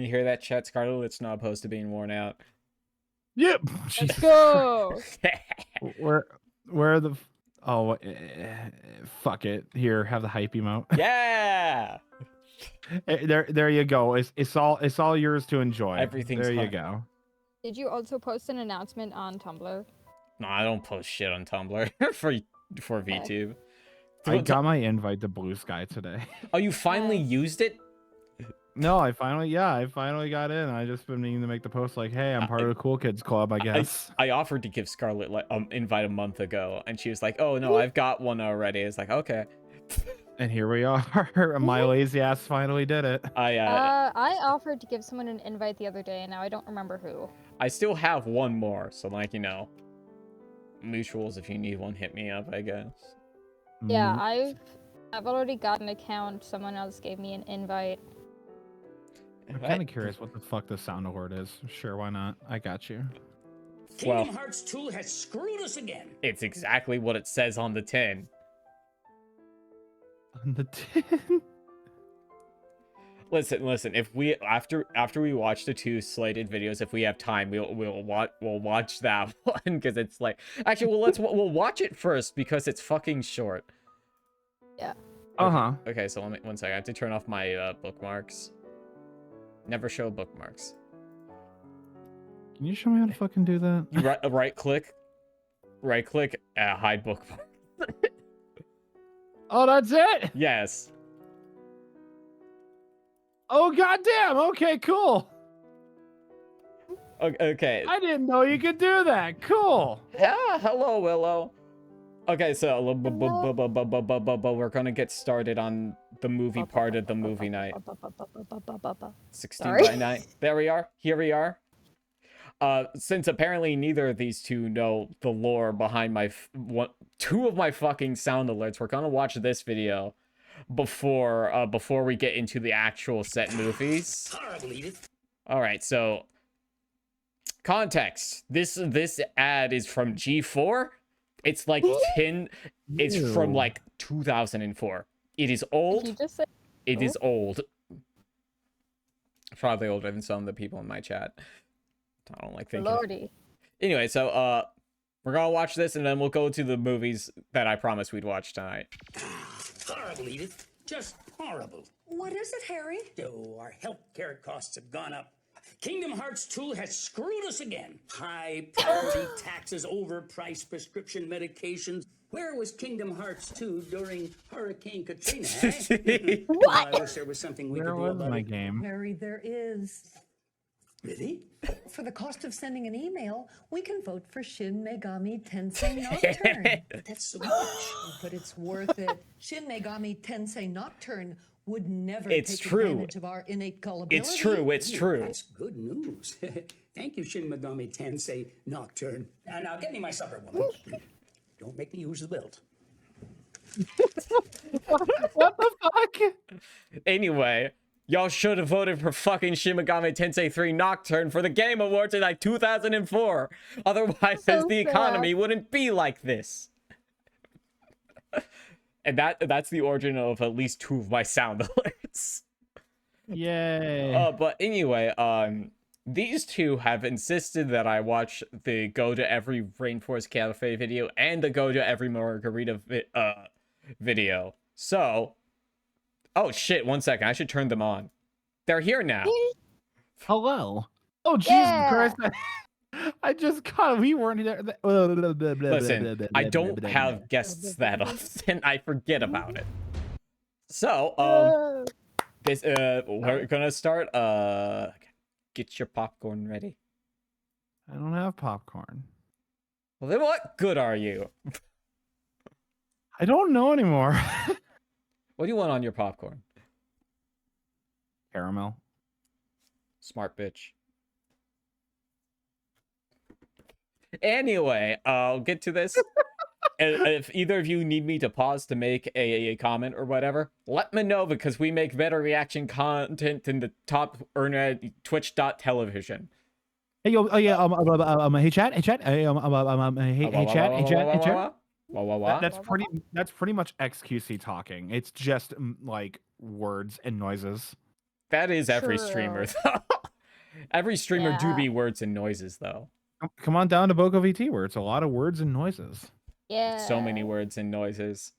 You hear that, chat? Scarlet? It's not opposed to being worn out. Yep. Let's go. Where are the? Oh, fuck it. Here, have the hype emote. Yeah. There you go. It's all yours to enjoy. Everything's there you hype. go. Did you also post an announcement on Tumblr? No, I don't post shit on Tumblr for VTube. I got my invite to Blue Sky today. Oh, you finally used it? No, I finally got in. I just been meaning to make the post like, hey, I'm part of the Cool Kids Club, I guess. I offered to give Scarlett like invite a month ago, and she was like, oh no, I've got one already. It's like, okay. And here we are. My lazy ass finally did it. I offered to give someone an invite the other day, and now I don't remember who. I still have one more, so like, you know, mutuals, if you need one, hit me up, I guess. Yeah, I've already got an account. Someone else gave me an invite. I'm kind of curious what the fuck the sound alert is. Sure, why not? I got you. Kingdom Hearts 2 has screwed us again. It's exactly what it says on the tin. On the tin? Listen. If we after we watch the 2 slated videos, if we have time, we'll watch that one because it's like actually we'll watch it first because it's fucking short. Yeah. Okay, so let me 1 second. I have to turn off my bookmarks. Never show bookmarks. Can you show me how to fucking do that? You right click, hide bookmark. Oh, that's it? Yes. Oh, goddamn. Okay, cool. Okay. I didn't know you could do that. Cool. Yeah, hello, Willow. Okay, so we're gonna get started on the movie part of the movie night. 16 by 9. There we are. Here we are. Since apparently neither of these two know the lore behind my 2 of my fucking sound alerts, we're gonna watch this video before we get into the actual set movies. All right, so context. This ad is from G4. It's like 10. It's from like 2004. It is old. It is old. Probably older than some of the people in my chat. I don't like thinking. Lordy. Anyway, so we're gonna watch this and then we'll go to the movies that I promised we'd watch tonight. Horrible, Edith. Just horrible. What is it, Harry? Oh, our healthcare costs have gone up. Kingdom Hearts 2 has screwed us again. High property taxes, overpriced prescription medications. Where was Kingdom Hearts 2 during Hurricane Katrina, eh? What? I wish there was something we could do about my it. game? Harry, there is. Really? For the cost of sending an email, we can vote for Shin Megami Tensei Nocturne. That's so much. But it's worth it. Shin Megami Tensei Nocturne would never It's take true. advantage of our innate gullibility. It's true. It's true. That's good news. Thank you, Shin Megami Tensei Nocturne. Now get me my supper, woman. Don't make me use the belt. What the fuck? Anyway, y'all should have voted for fucking Shin Megami Tensei 3 Nocturne for the Game Awards in like 2004. Otherwise, the economy wouldn't be like this. And that's the origin of at least 2 of my sound alerts. Yay. But anyway, these 2 have insisted that I watch the Go to Every Rainforest Cafe video and the Go to Every Margarita video. So, oh shit, 1 second, I should turn them on. They're here now. Hello. Oh, Jesus Christ. I just we weren't there. Listen, I don't have guests that often. I forget about it. So, this we're gonna start. Get your popcorn ready. I don't have popcorn. Well, then what good are you? I don't know anymore. What do you want on your popcorn? Caramel. Smart bitch. Anyway, I'll get to this. If either of you need me to pause to make a comment or whatever, let me know because we make better reaction content than the top earner at Twitch.television. Hey yo, hey chat, hey chat, hey chat. That's pretty much XQC talking. It's just like words and noises. That is every streamer, True. though. Every streamer do Yeah. be words and noises, though. Come on down to Boco VT, where it's a lot of words and noises. Yeah. So many words and noises.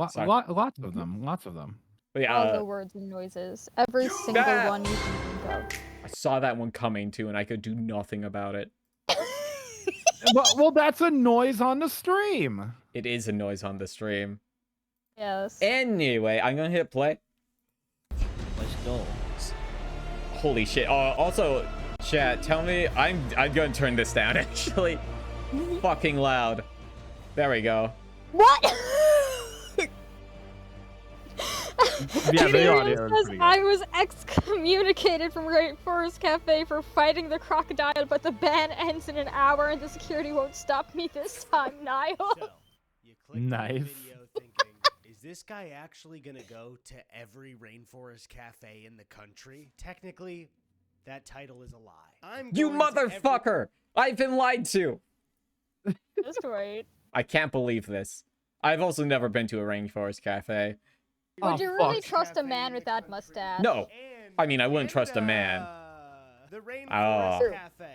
Sorry. Lots of them. Lots of them. But All yeah, the words and noises. Every single Ah! one you can think of. I saw that one coming too, and I could do nothing about it. Well, that's a noise on the stream. It is a noise on the stream. Yes. Anyway, I'm gonna hit play. Let's go. Holy shit. Also, chat, tell me, I'm gonna turn this down, actually. Fucking loud. There we go. What? Yeah, the Tyrion audio is says, pretty good. I was excommunicated from Rainforest Cafe for fighting the crocodile, but the ban ends in an hour and the security won't stop me this time, Niall. So, you clicked on the Nice. video thinking, is this guy actually gonna go to every rainforest cafe in the country? Technically, that title is a lie. I'm You going to every- motherfucker! I've been lied to! Just wait. I can't believe this. I've also never been to a rainforest cafe. Would Oh, you really fuck. trust a Cafe man in with the that country. mustache? No. And I mean, I wouldn't trust a man. The Rainforest Oh. Cafe,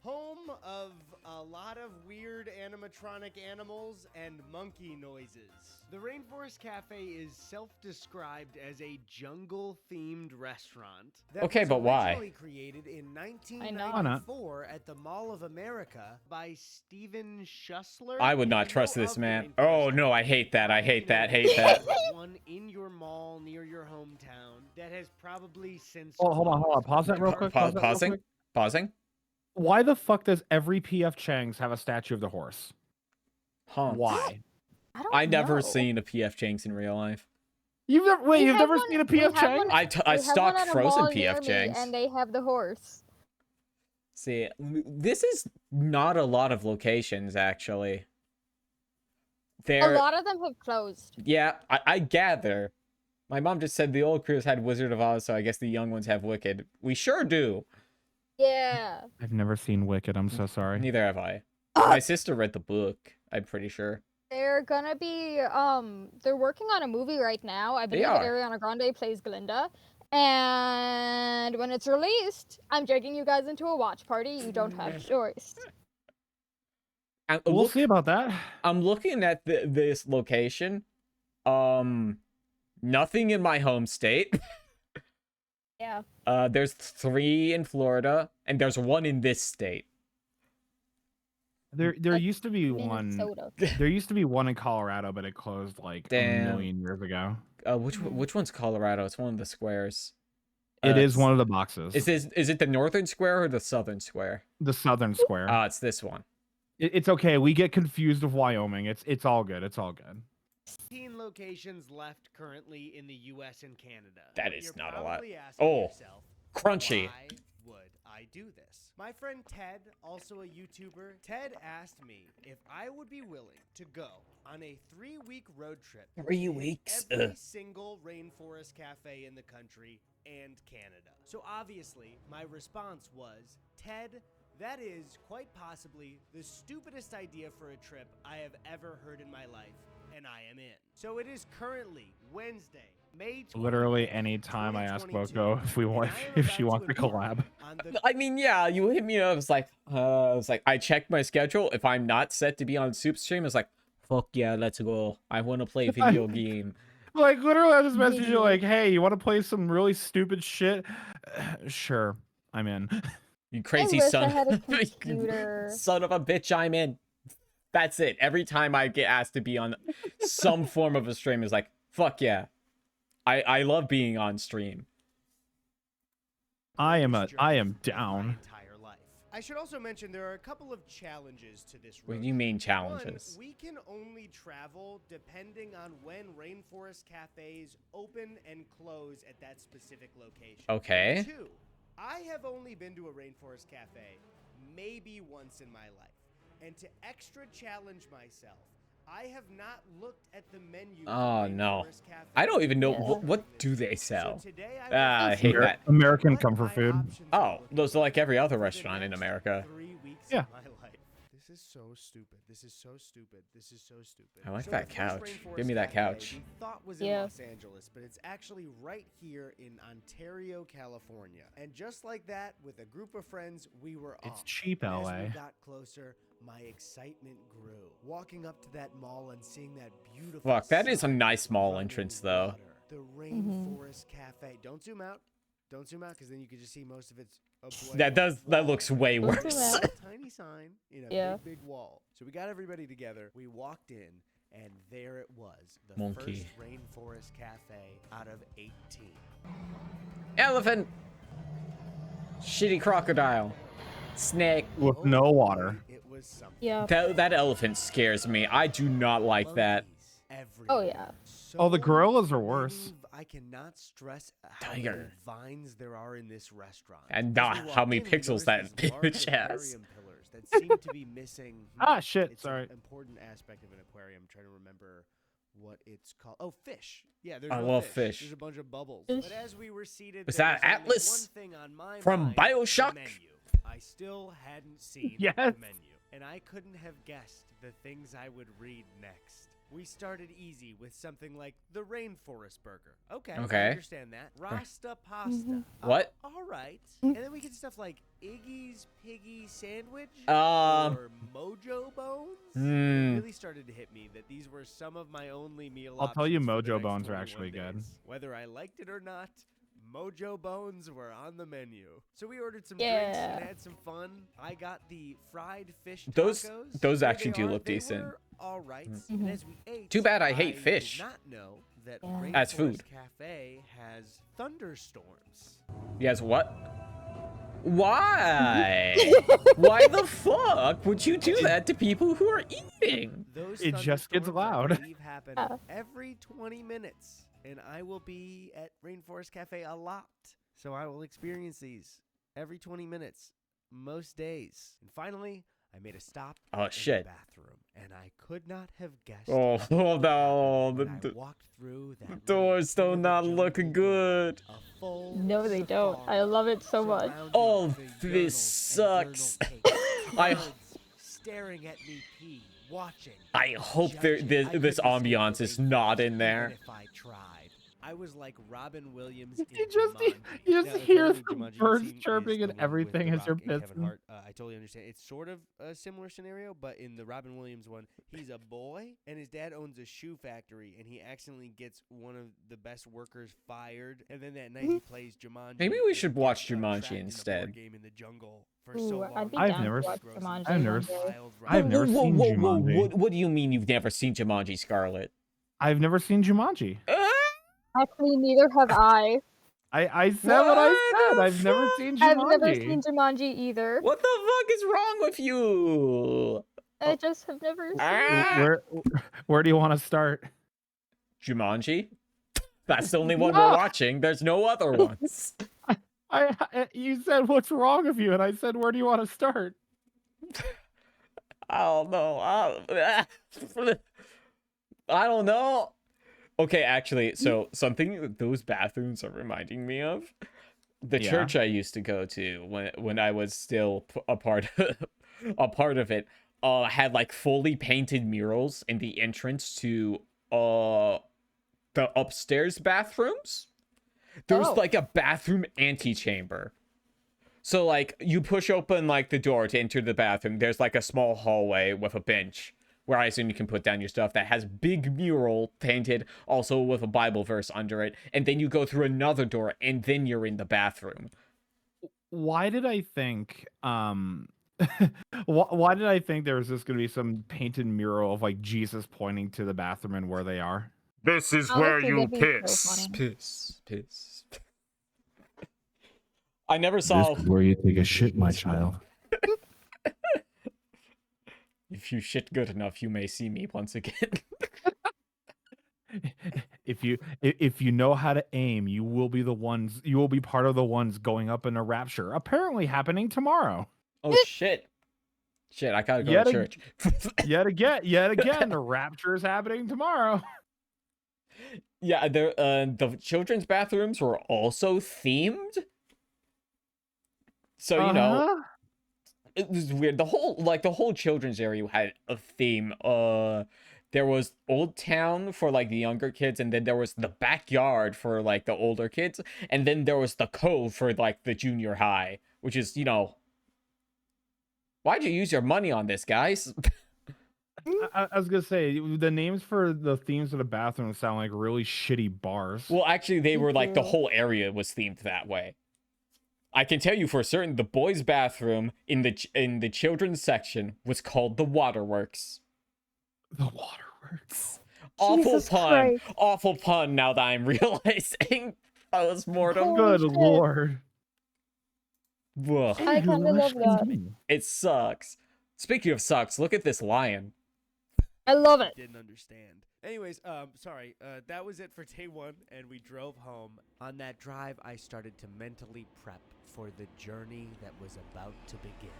home of a lot of weird animatronic animals and monkey noises. The Rainforest Cafe is self-described as a jungle-themed restaurant. That Okay, was but why? originally created in Why 1994 at the Mall of America by Steven Schussler. I would If not you trust know this of the man. Rainforest Oh no, I hate that. I hate that. Hate Cafe, that. there's one in your mall near your hometown that has probably since Oh, hold on. Pause that real quick. Pause that real Pausing? quick. Pausing? Why the fuck does every PF Chang's have a statue of the horse? Huh. Why? I never know. seen a PF Chang's in real life. You've never We you've have never one- seen a we PF have Chang's? one- I We have one stocked at a frozen mall near PF me, Chang's. and they have the horse. See, this is not a lot of locations, actually. A There, lot of them have closed. yeah, I gather. My mom just said the old crews had Wizard of Oz, so I guess the young ones have Wicked. We sure do. Yeah. I've never seen Wicked. I'm so sorry. Neither have I. My sister read the book, I'm pretty sure. They're gonna be they're working on a movie right now. I believe are. Ariana Grande plays Glinda. And when it's released, I'm dragging you guys into a watch party. You don't have a choice. And We'll look- see about that. I'm looking at this location. Nothing in my home state. Yeah. There's 3 in Florida, and there's 1 in this state. There Like, used to be one. Minnesota. There used to be one in Colorado, but it closed like Damn. a million years ago. Which one's Colorado? It's one of the squares. It is It's- one of the boxes. Is it the northern square or the southern square? The southern square. It's this one. It's okay. We get confused with Wyoming. It's all good. It's all good. 15 locations left currently in the U.S. and Canada. That But is you're not a lot. probably asking Oh, yourself, crunchy. why would I do this? My friend Ted, also a YouTuber, Ted asked me if I would be willing to go on a 3-week road trip. 3 to weeks? Every Ugh. single rainforest cafe in the country and Canada. So obviously, my response was, Ted, that is quite possibly the stupidest idea for a trip I have ever heard in my life, and I am in. So it is currently Wednesday, May 20th, Literally any time I ask 2022, Boco if we want and I am if about she wants to embark collab. on the I mean, yeah, you hit me up. I was like, I checked my schedule. If I'm not set to be on Soup Stream, it's like, fuck yeah, let's go. I want to play a video game. Like literally, I just messaged you like, "Hey, you want to play some really stupid shit?" Sure, I'm in. You crazy wish I son. had a computer. Son of a bitch, I'm in. That's it. Every time I get asked to be on some form of a stream, is like, fuck yeah. I love being on stream. I am this I journey am my down. entire life. I should also mention there are a couple of challenges to this road What do you mean trip. challenges? One, we can only travel depending on when rainforest cafes open and close at that specific location. Okay. Two, I have only been to a rainforest cafe maybe once in my life. And to extra challenge myself, I have not looked at the menu. for Oh, no. Rainforest Cafe I don't even know Yeah. what do they sell. So today I Ah, I will hate figure that. American what comfort my food. options are Oh, looking those are like every other for the restaurant in next America. 3 weeks Yeah. of my life. This is so stupid. This is so stupid. This is so stupid. I like So that the first couch. Rainforest Give me that Cafe couch. we thought was in Yeah. Los Angeles, but it's actually right here in Ontario, California. And just like that, with a group of friends, we were It's off. cheap, And as LA. we got closer, my excitement grew. Walking up to that mall and seeing that beautiful Fuck, that is a sun, nice mall running entrance, though. water, the Rainforest Cafe. Don't zoom out. Don't zoom out, because then you can just see most of its. That looks way Don't zoom worse. out. Tiny sign in a Yeah. big wall. So we got everybody together. We walked in, and there it was, the Monkey. first Rainforest Cafe out of 18. Elephant. Shitty crocodile. Snake. With Oh no boy, water. It was something. Yeah. That elephant scares me. I do not like that. Monkeys everywhere. Oh, yeah. Oh, the So gorillas are many worse. I cannot stress how Tiger. many vines there are in this restaurant. And As not we how walked many in, we pixels noticed that these large image has. aquarium pillars that seem to be missing. Ah, shit, It's sorry. an important aspect of an aquarium. I'm trying to remember what it's called. Oh, fish. Yeah, there's I no love fish. fish. There's a bunch of bubbles. Fish. But as we were seated, Was there that was only Atlas one thing on my from mind, BioShock? the menu. I still hadn't seen Yes. the menu, and I couldn't have guessed the things I would read next. We started easy with something like the Rainforest Burger. Okay. I Okay. understand that. Rasta pasta. What? All right. And then we get stuff like Iggy's Piggy Sandwich Um, or Mojo Bones. Hmm. It really started to hit me that these were some of my only meal I'll tell you options for the Mojo next Bones are 21 actually good. days. Whether I liked it or not, Mojo Bones were on the menu. So we ordered some Yeah. drinks and had some fun. I got the fried fish Those- tacos. those Here actually they do are. look They decent. were all right. Mhm. And as we ate, Too bad I hate did fish. not know that Yeah. As Rainforest food. Cafe has thunderstorms. Yes, what? Why? Why the fuck would you do that to people who are eating? Those It just gets thunderstorms, I loud. believe, happen Yeah. every 20 minutes, and I will be at Rainforest Cafe a lot, so I will experience these every 20 minutes, most days. And finally, I made a stop Oh, in shit. the bathroom, and I could not have guessed. Oh, what no, happened when the I walked through that little doors still bit of a not jungle looking gym, good. a full No, they don't. I safari love it so much. surrounded Oh, by this urinals and sucks. urinal cakes, I- birds staring at me pee, watching. I hope judging. this I this couldn't escape ambiance the is Rainforest not in even there. if I tried. I was like Robin Williams in You Jumanji. just Now, if hear you've the heard of Jumanji, you've birds seen, is chirping the and one with everything The as you're Rock and Kevin pissing. Hart. I totally understand. It's sort of a similar scenario, but in the Robin Williams one, he's a boy and his dad owns a shoe factory, and he accidentally gets one of the best workers fired, and then that night he plays Jumanji. Maybe we and should gets, watch trapped Jumanji in a board instead. game in the jungle for Ooh, so long. I'd be I've down never to watch Gross. Jumanji I've never one day. I've never seen Jumanji. What do you mean you've never seen Jumanji, Scarlet? I've never seen Jumanji. Actually, neither have I. I said what I What said. the I've never seen I've Jumanji. never seen Jumanji either. What the fuck is wrong with you? I just have never seen it. Ah! Where do you want to start? Jumanji? That's the only one No. we're watching. There's no other ones. You said what's wrong with you, and I said where do you want to start? I don't know. I don't know. Okay, actually, so something those bathrooms are reminding me of the Yeah. church I used to go to when I was still a part of it. Had like fully painted murals in the entrance to the upstairs bathrooms. There was Oh. like a bathroom antechamber. So like you push open like the door to enter the bathroom. There's like a small hallway with a bench where I assume you can put down your stuff that has big mural painted, also with a Bible verse under it. And then you go through another door and then you're in the bathroom. Why did I think why did I think there was just gonna be some painted mural of like Jesus pointing to the bathroom and where they are? This is Honestly, that'd be so funny. Piss. I never saw. where you take a shit, my child. If you shit good enough, you may see me once again. If you know how to aim, you will be part of the ones going up in a rapture. Apparently happening tomorrow. Oh shit! Shit, I gotta go Yet to ag- church. Yet again, the rapture is happening tomorrow. Yeah, the children's bathrooms were also themed. So you know, Uh-huh. it was weird. The whole children's area had a theme. There was Old Town for like the younger kids, and then there was the backyard for like the older kids, and then there was the Cove for like the junior high, which is, why'd you use your money on this, guys? I was gonna say the names for the themes of the bathrooms sound like really shitty bars. Well, actually, they were like the too. whole area was themed that way. I can tell you for certain, the boys' bathroom in the children's section was called the Waterworks. The waterworks. Awful Jesus pun. Christ. Awful pun. Now that I'm realizing, I was mortem. Holy Good shit. lord. Ugh, I kinda love that. it sucks. Speaking of sucks, look at this lion. I love it. Didn't understand. Anyways, sorry. That was it for day 1, and we drove home. On that drive, I started to mentally prep for the journey that was about to begin.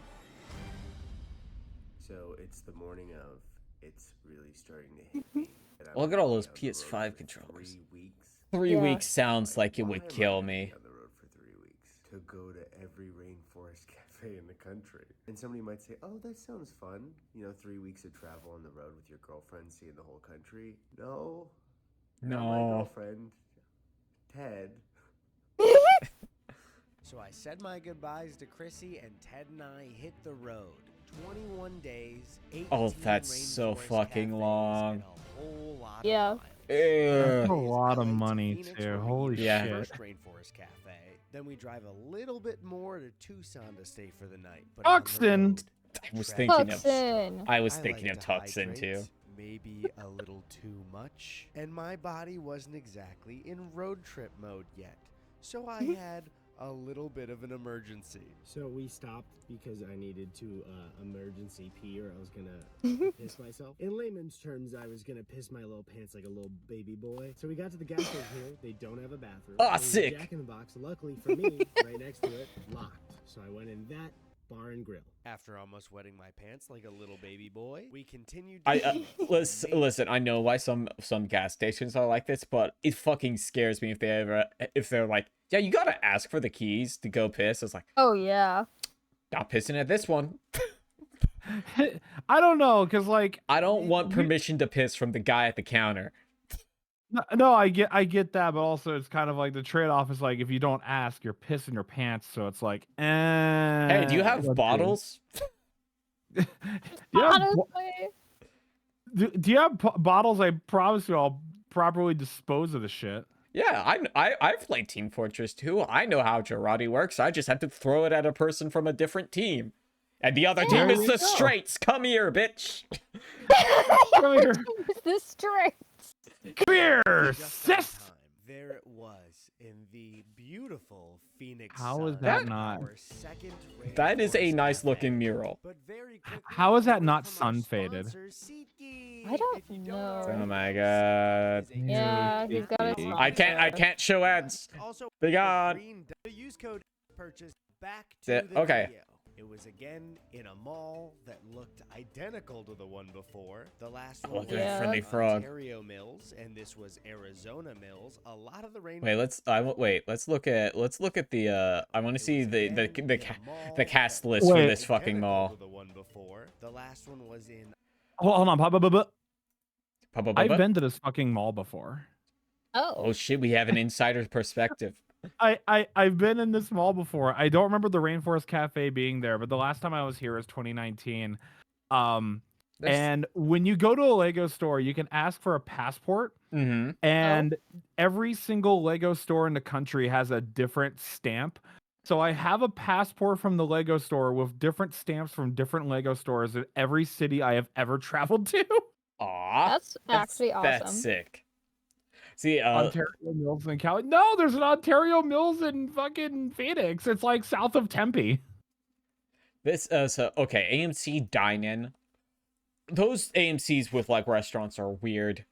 So it's the morning of. It's really starting to hit me. and I'm Look at all gonna those be on the road PS5 for controllers. 3 weeks. 3 Yeah. weeks sounds like it Why would am I kill gonna me. be on the road for 3 weeks to go to every rainforest cafe in the country. And somebody might say, "Oh, that sounds fun. 3 weeks of travel on the road with your girlfriend, seeing the whole country." No, not my No. girlfriend, Ted. So I said my goodbyes to Chrissy, and Ted and I hit the road. 21 days, 18 Oh, that's so rainforest fucking cafes, long. and a whole lot of Yeah. miles. That's a Ugh. lot I of went to money Phoenix, too. where we Holy eat Yeah. the shit. first rainforest cafe. Then we drive a little bit more to Tucson to stay for the night. But on the Tucson. road, I was traffic thinking was of. Tucson. I was I thinking like of to Tucson hydrate, too. Maybe a little too much. And my body wasn't exactly in road trip mode yet. So I had a little bit of an emergency. So we stopped because I needed to emergency pee or I was gonna piss myself. In layman's terms, I was gonna piss my little pants like a little baby boy. So we got to the gas station here. They don't have a bathroom. Ah, There's a sick. Jack in the Box. Luckily for me, right next to it, locked. So I went in that bar and grill. After almost wetting my pants like a little baby boy, we continued I to eat and listen. I know why some gas stations are like this, but it fucking scares me if they're like, yeah, you gotta ask for the keys to go piss. It's like, Oh yeah. not pissing at this one. I don't know, cause like I don't want we- permission to piss from the guy at the counter. No, I get that, but also it's kind of like the trade-off is like if you don't ask, you're pissing your pants. So it's like, Hey, do you have what do? bottles? Do you have, Honestly. do you have bottles? I promise you, I'll properly dispose of the shit. Yeah, I've played Team Fortress 2. I know how Girardi works. I just have to throw it at a person from a different team. And the other team There is you the go. Straights. Come here, bitch. Come here, Is this straight? come here, just in sis. time. There it was in the beautiful Phoenix How is sun, that not- our second That is a rainforest nice cafe. looking mural. But very quickly, How is that word not from our sun-faded? sponsor, SeatGeek. I don't If you know. already Oh my know, god. SeatGeek is a Yeah, great he's got a app. I can't show ads. Also, They the got- green the use code purchase back to Yeah, the okay. video. It was again in a mall that looked identical to the one before. The last one Look was at that friendly frog. Ontario Mills, and this was Arizona Mills. A lot of the rain. Wait, let's look at the I want to see the cast list for Wait. this fucking mall. The one before. The last one was in. Hold on, I've I've been to this fucking mall before. Oh. Oh shit, we have an insider's perspective. I've been in this mall before. I don't remember the Rainforest Cafe being there, but the last time I was here was 2019. And when you go to a Lego store, you can ask for a passport, Mm-hmm. and every single Lego store in the country has a different stamp. So I have a passport from the Lego store with different stamps from different Lego stores in every city I have ever traveled to. Aw, That's actually that's awesome. sick. See, Ontario Mills in Cali. No, there's an Ontario Mills in fucking Phoenix. It's like south of Tempe. this so okay, AMC Dine-In. Those AMCs with like restaurants are weird.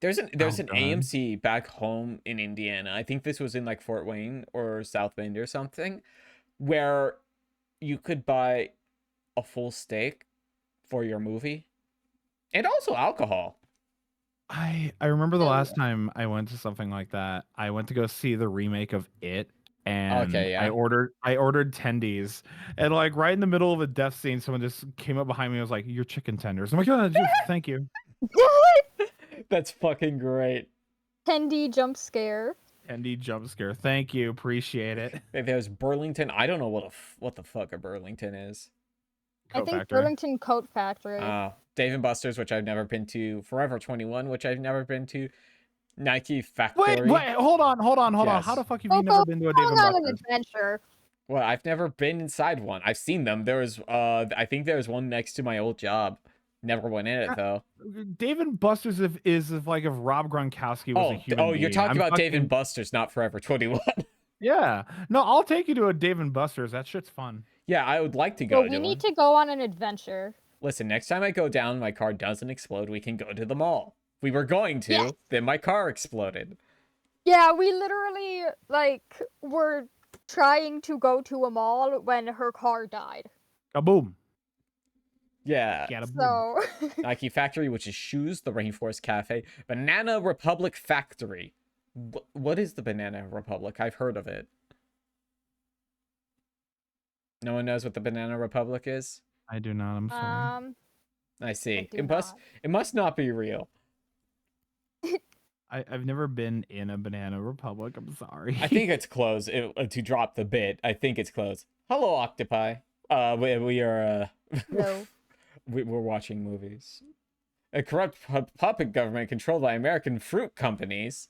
There's an God. AMC back home in Indiana. I think this was in like Fort Wayne or South Bend or something, where you could buy a full steak for your movie and also alcohol. I remember the Oh, last time I went to something like that. I went to go see the remake of It, and Okay, yeah. I ordered tendies, and like right in the middle of a death scene, someone just came up behind me and was like, "Your chicken tenders." I'm like, "Oh, thank you." That's fucking great. Tendy jump scare. Tendy jump scare. Thank you, appreciate it. Wait, there's Burlington. I don't know what the fuck a Burlington is. I Coat think factory. Burlington Coat Factory. Dave and Buster's, which I've never been to. Forever 21, which I've never been to. Nike Wait, Factory. hold on. How Yes. the fuck have you never been to a Dave and Going on an Buster's? adventure. Well, I've never been inside one. I've seen them. There was I think there was one next to my old job. Never went in it though. Dave and Buster's is like if Rob Gronkowski was a human being. You're talking I'm about Dave and fucking- Buster's, not Forever 21. Yeah. No, I'll take you to a Dave and Buster's. That shit's fun. Yeah, I would like to go So to we one. need to go on an adventure. Listen, next time I go down, my car doesn't explode. We can go to the mall. We were going to, Yes. then my car exploded. Yeah, we literally like were trying to go to a mall when her car died. Kaboom. Yeah. Get a boom. So Nike Factory, which is shoes, the Rainforest Cafe, Banana Republic Factory. What is the Banana Republic? I've heard of it. No one knows what the Banana Republic is? I do not. I'm sorry. I see. I do It must not be real. I've never been in a Banana Republic. I'm sorry. I think it's closed. To drop the bit, I think it's closed. Hello, Octopi. We are no. we're watching movies. A corrupt puppet government controlled by American fruit companies.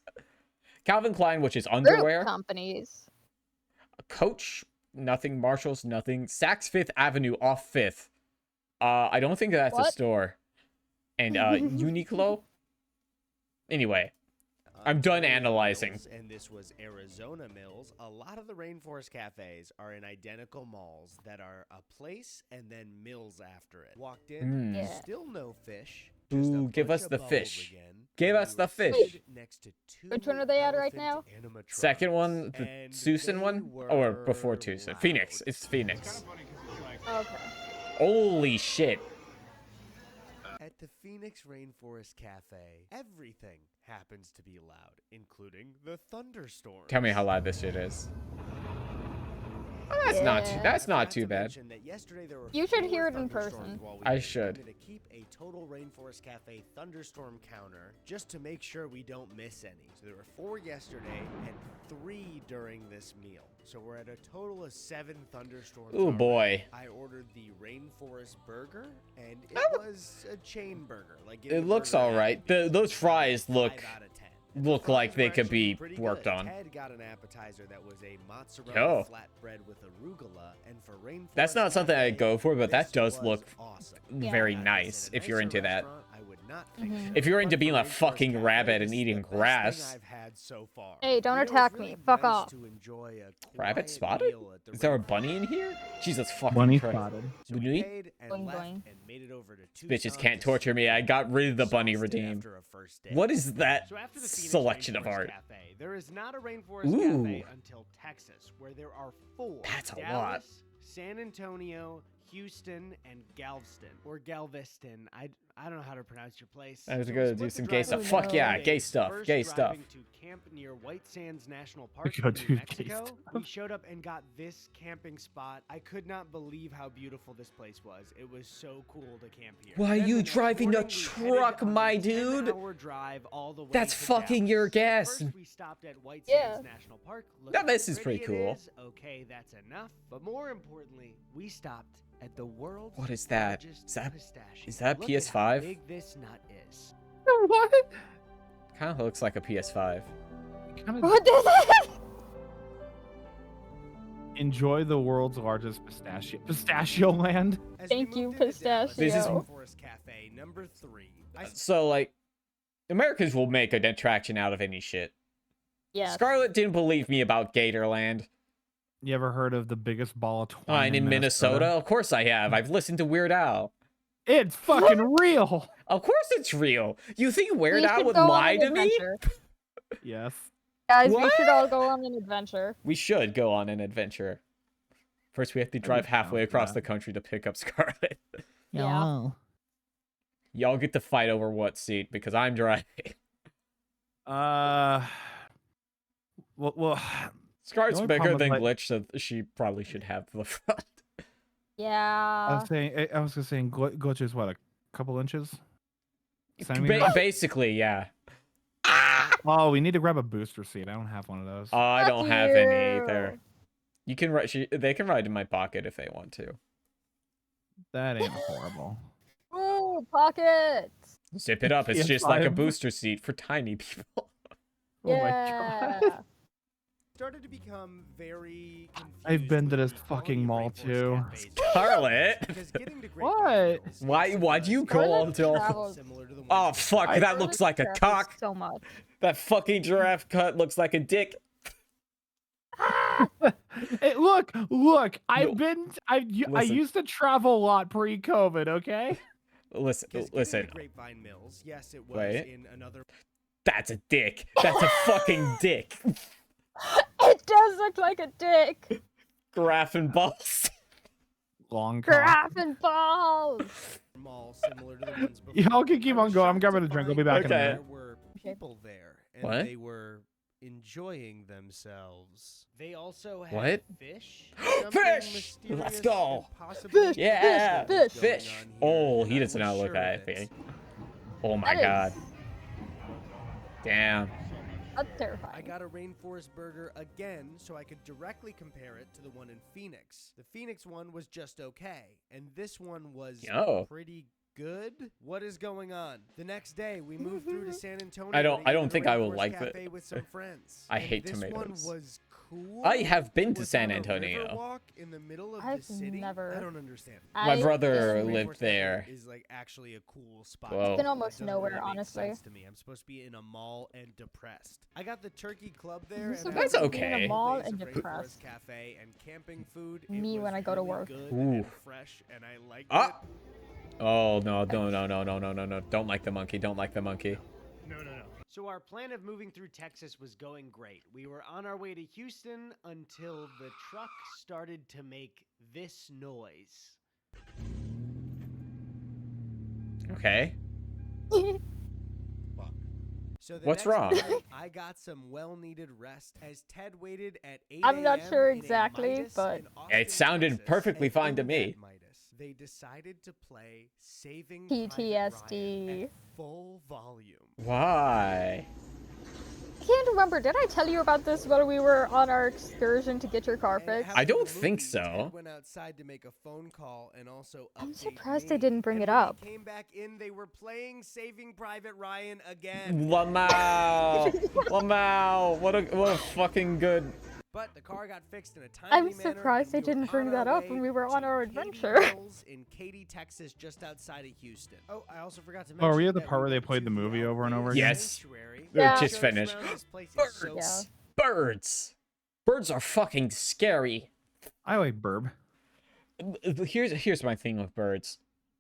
Calvin Klein, which is underwear. Fruit companies. Coach, nothing. Marshalls, nothing. Saks Fifth Avenue off Fifth. I don't think that's a What? store. And Uniqlo. Anyway, I'm done analyzing. Mills, and this was Arizona Mills. A lot of the Rainforest cafes are in identical malls that are a place and then mills after it. Walked in, Yeah. still no fish. Just a Boo, give bunch us of the bubbles fish. again, Give and us we the were fish. seated next to two Which one are they at right elephant now? animatronics, Second one, the and Susan they one? Or before were Tucson? loud. Phoenix. It's Phoenix. Okay. Holy shit. At the Phoenix Rainforest Cafe, everything happens to be loud, including the thunderstorm. Tell me how loud this shit is. Oh, that's not too bad. You should hear it in person. I should. To keep a total Rainforest Cafe thunderstorm counter just to make sure we don't miss any. So there were 4 yesterday and 3 during this meal. So we're at a total of 7 thunderstorms. Ooh, already. boy. I ordered the Rainforest Burger, and it Oh. was a chain burger. Like give It the looks burger all an right. appetite. Those fries 5 look out of 10. And the look like fries they were could actually be pretty worked good. on. Ted got an appetizer that was a mozzarella Yo. flatbread with arugula, and for Rainforest That's not something I'd Cafe, go for, but that this does was look awesome. very Now, nice at a if you're nicer into that. restaurant, I would not think so. If you're into But being for a Rainforest fucking Cafe, rabbit and this is eating the best thing grass. I've had so far. Hey, don't You know, it was attack really me. Fuck nice off. to enjoy a Rabbit quiet spotted? meal at the Is there a Rainforest bunny in here? Jesus fucking Bunny Christ. spotted. So we Bunny? paid and Boing, left boing. and made it over to Bitches Tucson can't to torture me. I got rid of the bunny exhausted redeem. after a first day. What is that So after the Phoenix selection of Rainforest art? Cafe, there is not a Rainforest Ooh. Cafe until Texas, where there are 4. That's a lot. Dallas, San Antonio, Houston, and Galveston. Or Galveston. I don't know how to pronounce your place. I was So gonna we do split the some gay drive stuff. up Fuck into yeah, 2 gay days. stuff, First, gay driving stuff. to camp near White Sands National Park Go in do New gay Mexico. stuff. We showed up and got this camping spot. I could not believe how beautiful this place was. It was so cool to camp here. Why Then you the next driving a morning, we headed truck, on a my dude? 10-hour drive all the way That's to fucking your Dallas. gas. At first, we stopped at White Yeah. Sands National Park. Look Now how this is pretty pretty it cool. is. Okay, that's enough. But more importantly, we stopped at the world's What is that? largest Is that- pistachio. is that Look at how PS5? big this nut is. What? Kind of looks like a PS5. What is it? Enjoy the world's largest pistachio land. As Thank we you, moved into Dallas, This is- Rainforest Cafe number 3. So, like, Americans will make an attraction out of any shit. Yes. Scarlett didn't believe me about Gatorland. You ever heard of the biggest ball of twine Fine, in Minnesota? Of course I have. I've listened to Weird Al. It's fucking real. Of course it's real. You think Weird We Al should would go on lie an to me? adventure. Yes. Guys, we What? should all go on an adventure. We should go on an adventure. First, we have to drive halfway down for across that. the country to pick up Scarlett. Yeah. Y'all get to fight over what seat because I'm driving. Well, Scar's only bigger problem than is, like- Glitch, so she probably should have the front. I Yeah. was just saying, Glitch is what, a couple inches? Centimeters? Basically, yeah. Oh, we need to grab a booster seat. I don't have one of those. I Fuck don't have any you. either. You can ride. They can ride in my pocket if they want to. That ain't horrible. Ooh, pockets. Zip it up. It's Yes, just like a I'm- booster seat for tiny people. Oh Yeah. my god. Started to become very confused I've been to with this the quality fucking of mall, Rainforest too. Cafe's Scarlet. because getting to Great What? Falls Why? is Why'd you Scarlet go until? travels- similar to the ones Oh in fuck! I- That looks like a Travels cock. So much. That fucking giraffe cut looks like a dick. Hey, look! I Listen. used to travel a lot pre-COVID. Okay. Listen, 'Cause getting listen. to Grapevine Mills, yes, it was Wait. in another. That's a dick. That's a fucking dick. It does look like a dick. Giraffe and balls. Long cock. Giraffe and balls. Mall similar to the ones before. Y'all can keep I was on going. I'm shocked grabbing to a drink. I'll find be back in a Okay. There minute. were people there, and What? they were enjoying themselves. They also had What? fish. Fish! Something Let's mysterious go. and possibly Fish, Yeah, fish, going fish. on here, Oh, and he I doesn't was know look sure at of it. it. Oh my That god. is- Damn. That's I terrifying. got a rainforest burger again so I could directly compare it to the one in Phoenix. The Phoenix one was just okay, and this one was Yo. pretty good. What is going on? The next day, we moved through to San Antonio. I don't- to I eat don't at a think I will Rainforest like Cafe it. with some friends. I And hate this tomatoes. one was cool. I have been It to was San on a Antonio. riverwalk in the middle of I've the city. never- I don't understand. My brother I've been- lived Rainforest Cafe there. Is like actually a cool spot. Whoa. It's been That almost doesn't nowhere, really make honestly. sense to me. I'm supposed to be in a mall and depressed. I got the turkey club there. You're and supposed That's to be in okay. a mall days and of Rainforest depressed. Cafe and camping food. It Me was when I go to really work. Good Ooh. and fresh, and I liked Ah. it. Oh no, no, no, no, no, no, no, no. Don't like the monkey. Don't like the monkey. No. So our plan of moving through Texas was going great. We were on our way to Houston until the truck started to make this noise. Okay. So the What's next wrong? morning, I got some well-needed rest as Ted waited at 8 I'm not a.m. sure in a exactly, Midas but- in Austin, It sounded Texas. perfectly And fine to in me. that Midas, they decided to play Saving Private PTSD. Ryan at full volume. Why? I can't remember. Did I tell you about this when we were on our excursion to get your car And fixed? after I don't the think movie, so. Ted went outside to make a phone call and also I'm update surprised me. they didn't bring And it when he up. came back in, they were playing Saving Private Ryan again. Lamau. Lamau. What a fucking good. But the car got fixed in a timely I'm manner, surprised and they we were didn't bring on that our up when way we were on to our Katy adventure. Mills in Katy, Texas, just outside of Houston. Oh, I also forgot to Oh, mention. are we at the that part where they went played to the movie over and over Alpheus again? Yes. Sanctuary. They're Yeah. just Shows finished. around this place is Birds. so Yeah. Birds. Birds are fucking scary. I like burb. Here's my thing with birds.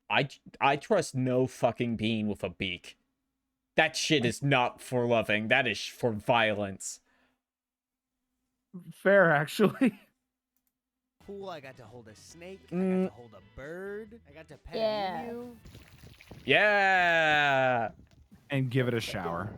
I trust no fucking being with a beak. That shit is not for loving. That is for violence. Fair, actually. Cool. I got to hold a snake. I Mm. got to hold a bird. I got to pet Yeah. a emu. Yeah. And give it a shower.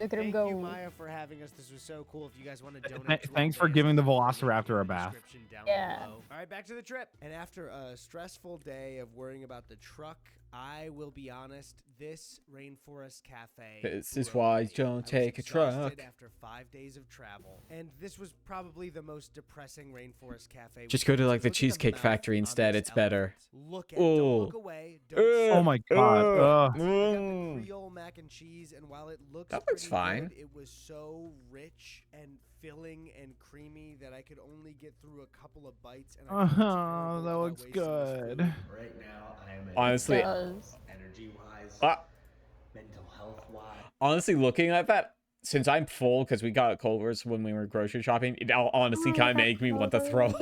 Look at him Thank go. you, Maya, for having us. This was so cool. If you guys want to donate, to our Thanks for band, giving the link in Velociraptor a the bath. description down Yeah. below. All right, back to the trip. And after a stressful day of worrying about the truck, I will be honest. This Rainforest Cafe. This is broke why me. you don't I was take a exhausted truck. After 5 days of travel, and this was probably the most depressing Rainforest Cafe. Just we've go to been like the Look at Cheesecake mouth Factory on instead. this It's better. elephant. Look at. Don't look Ooh. away. Don't. Oh my god. Ugh. I got the Mm. Creole mac and cheese, and while it looks That looks pretty fine. good, it was so rich and filling and creamy that I could only get through a couple of bites. And I felt terrible That about looks wasting this good. food. Right now, I am Honestly, Does. energy-wise, mental health-wise. honestly, looking at that, since I'm full because we got Culver's when we were grocery shopping, it honestly Oh, kind of that make me want to throw Culver's.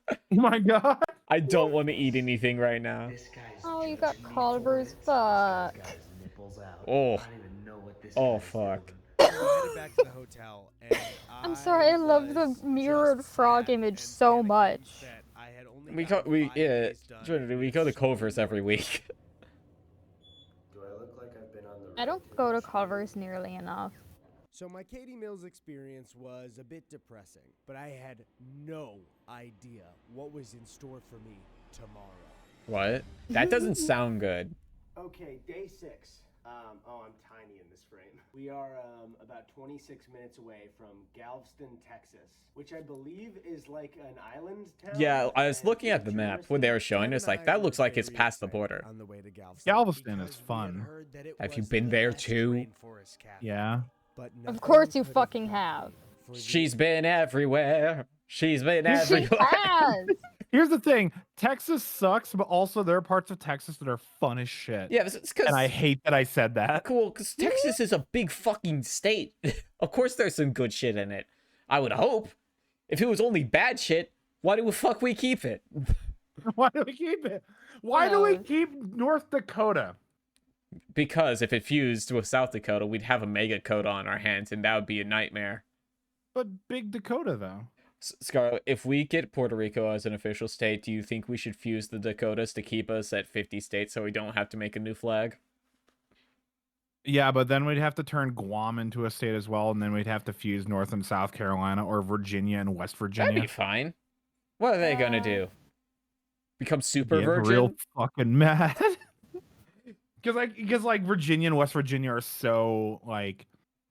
up. Oh my god. I don't want to eat anything right now. This guy's Oh, you got judging me for Culver's. it. This Fuck. guy's got his nipples out. Oh. I don't even know what this Oh, guy's fuck. doing. So we headed back to the hotel, and I'm sorry, I love the was mirrored just frog sad image and so panicking much. that I had only We gotten yeah, 5 days done, Trinity, and we it go to was so Culver's every annoying. week. Do I look like I've been on the I road don't too go to much? Culver's nearly enough. So my Katie Mills experience was a bit depressing, but I had no idea what was in store for me tomorrow. What? That doesn't sound good. Okay, day 6. Oh, I'm tiny in this frame. We are about 26 minutes away from Galveston, Texas, which I believe is like an island town. Yeah, I was and looking at the map when they were showing us, like, that looks like it's past the border. On the way to Galveston. Galveston is because we had fun. heard that it Have you was been the there best too? rainforest cafe. Yeah. But Of course you nothing could fucking prep have. me for the She's been everywhere. She's been She everywhere. has. Here's the thing: Texas sucks, but also there are parts of Texas that are fun as shit. Yeah, it's because And I hate that I said that. cool, because Texas is a big fucking state. Of course there's some good shit in it. I would hope. If it was only bad shit, why do the fuck we keep it? Why do we keep it? Why do we No. keep North Dakota? Because if it fused with South Dakota, we'd have a mega Dakota on our hands, and that would be a nightmare. But Big Dakota, though. Scarlett, if we get Puerto Rico as an official state, do you think we should fuse the Dakotas to keep us at 50 states so we don't have to make a new flag? Yeah, but then we'd have to turn Guam into a state as well, and then we'd have to fuse North and South Carolina or Virginia and West That'd Virginia. be fine. What are they gonna do? Become super Get virgin? real fucking mad. Because Virginia and West Virginia are so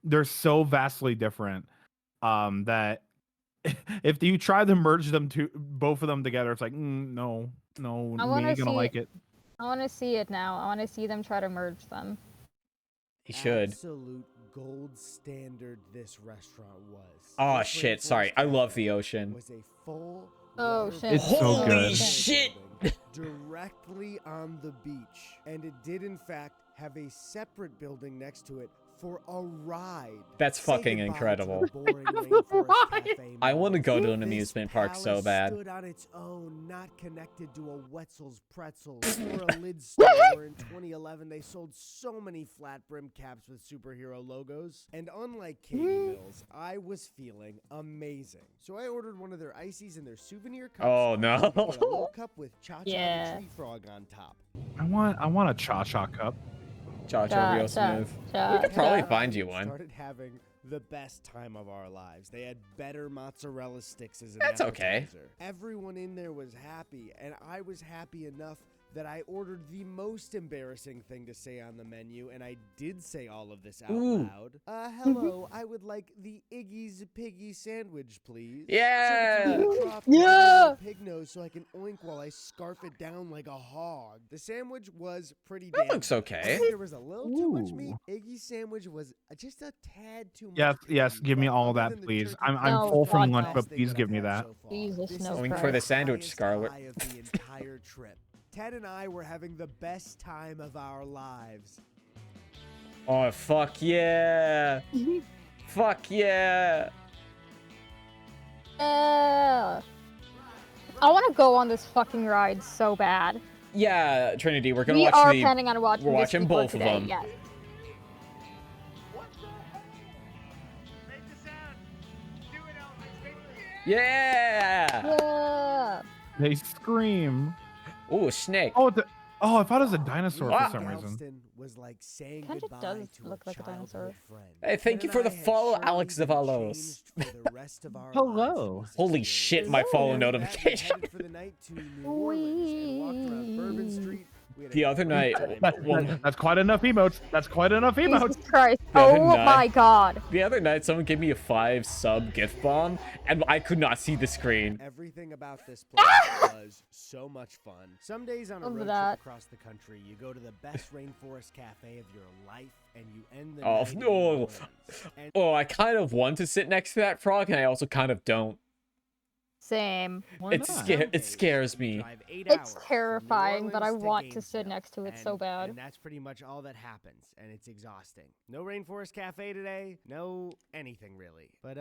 they're so vastly different that if you try to merge them both of them together, it's like no, we wanna ain't gonna see- like it. I want to see it now. I want to see them try to merge them. He should. Absolute gold standard this restaurant was. Oh This shit, rainforest sorry. I love cafe the ocean. Was a full Oh, waterfall shit. It's so Holy good. shit! directly on the beach, and it did in fact have a separate building next to it for a ride. That's Say fucking goodbye to incredible. the boring rainforest cafe I want to go to an This amusement park so palace bad. Stood on its own, not connected to a Wetzel's Pretzels or a lid store. Where in 2011 they sold so many flat brim caps with superhero logos. And unlike Katie Mills, I was feeling amazing. So I ordered one of their ices and their souvenir cups. Oh, no. and a little cup with Cha-Cha Yeah. the tree frog on top. I want a cha-cha cup. Cha-cha real smooth. We could probably find you one. Started having the best time of our lives. They had better mozzarella sticks as an That's okay. appetizer. Everyone in there was happy, and I was happy enough that I ordered the most embarrassing thing to say on the menu, and I did say all of this out Ooh. loud. Hello, I would like the Iggy's Piggy sandwich, please. Yeah. So the tomato drop Yeah. on my pig nose so I can oink while I scarf it down like a hog. The sandwich was pretty That damn looks good. okay. There was a little too much meat. Ooh. Iggy's sandwich was just a tad too much. Yes, meat, give me but all other that, than the please. turkey I'm No, full from God, lunch, no. but please give me that. Jesus, This no is Going the for the sandwich, highest Scarlet. high of the entire trip. Ted and I were having the best time of our lives. Oh, fuck yeah. Fuck yeah. I want to go on this fucking ride so bad. Yeah, Trinity, we're gonna We watch are the... planning on watching we're this watching before both of today, them. Yes. Yeah! Yeah. They scream. Ooh, a snake. I thought it was a dinosaur Ah. for some reason. Galveston was like saying Kinda goodbye does to look a like a dinosaur. childhood friend. Hey, thank Ted you for and the I had follow, surely Alex been Zavalos. changed for the rest of our Hello. lives from this Holy experience. shit, my So follow after that, we notification. headed for the night to New Orleans and walked around Bourbon Street. We had a The other great night, time. well, That's quite enough emotes. That's quite enough emotes. Jesus Christ. The other Oh night- my god. the other night, someone gave me a 5-sub gift bomb, and I could not see the screen. Everything about this place was so much fun. Some days on a Love road that. trip across the country, you go to the best rainforest cafe of your life, and you end the Oh, night in New no. Orleans. And Oh, I kind of want to sit next to that frog, and I also kind of don't. Same. Why It's not? scary. It scares me. drive 8 It's hours from New terrifying, but I Orleans want to sit Gainesville, next to it so and- bad. And that's pretty much all that happens, and it's exhausting. No rainforest cafe today. No anything really. But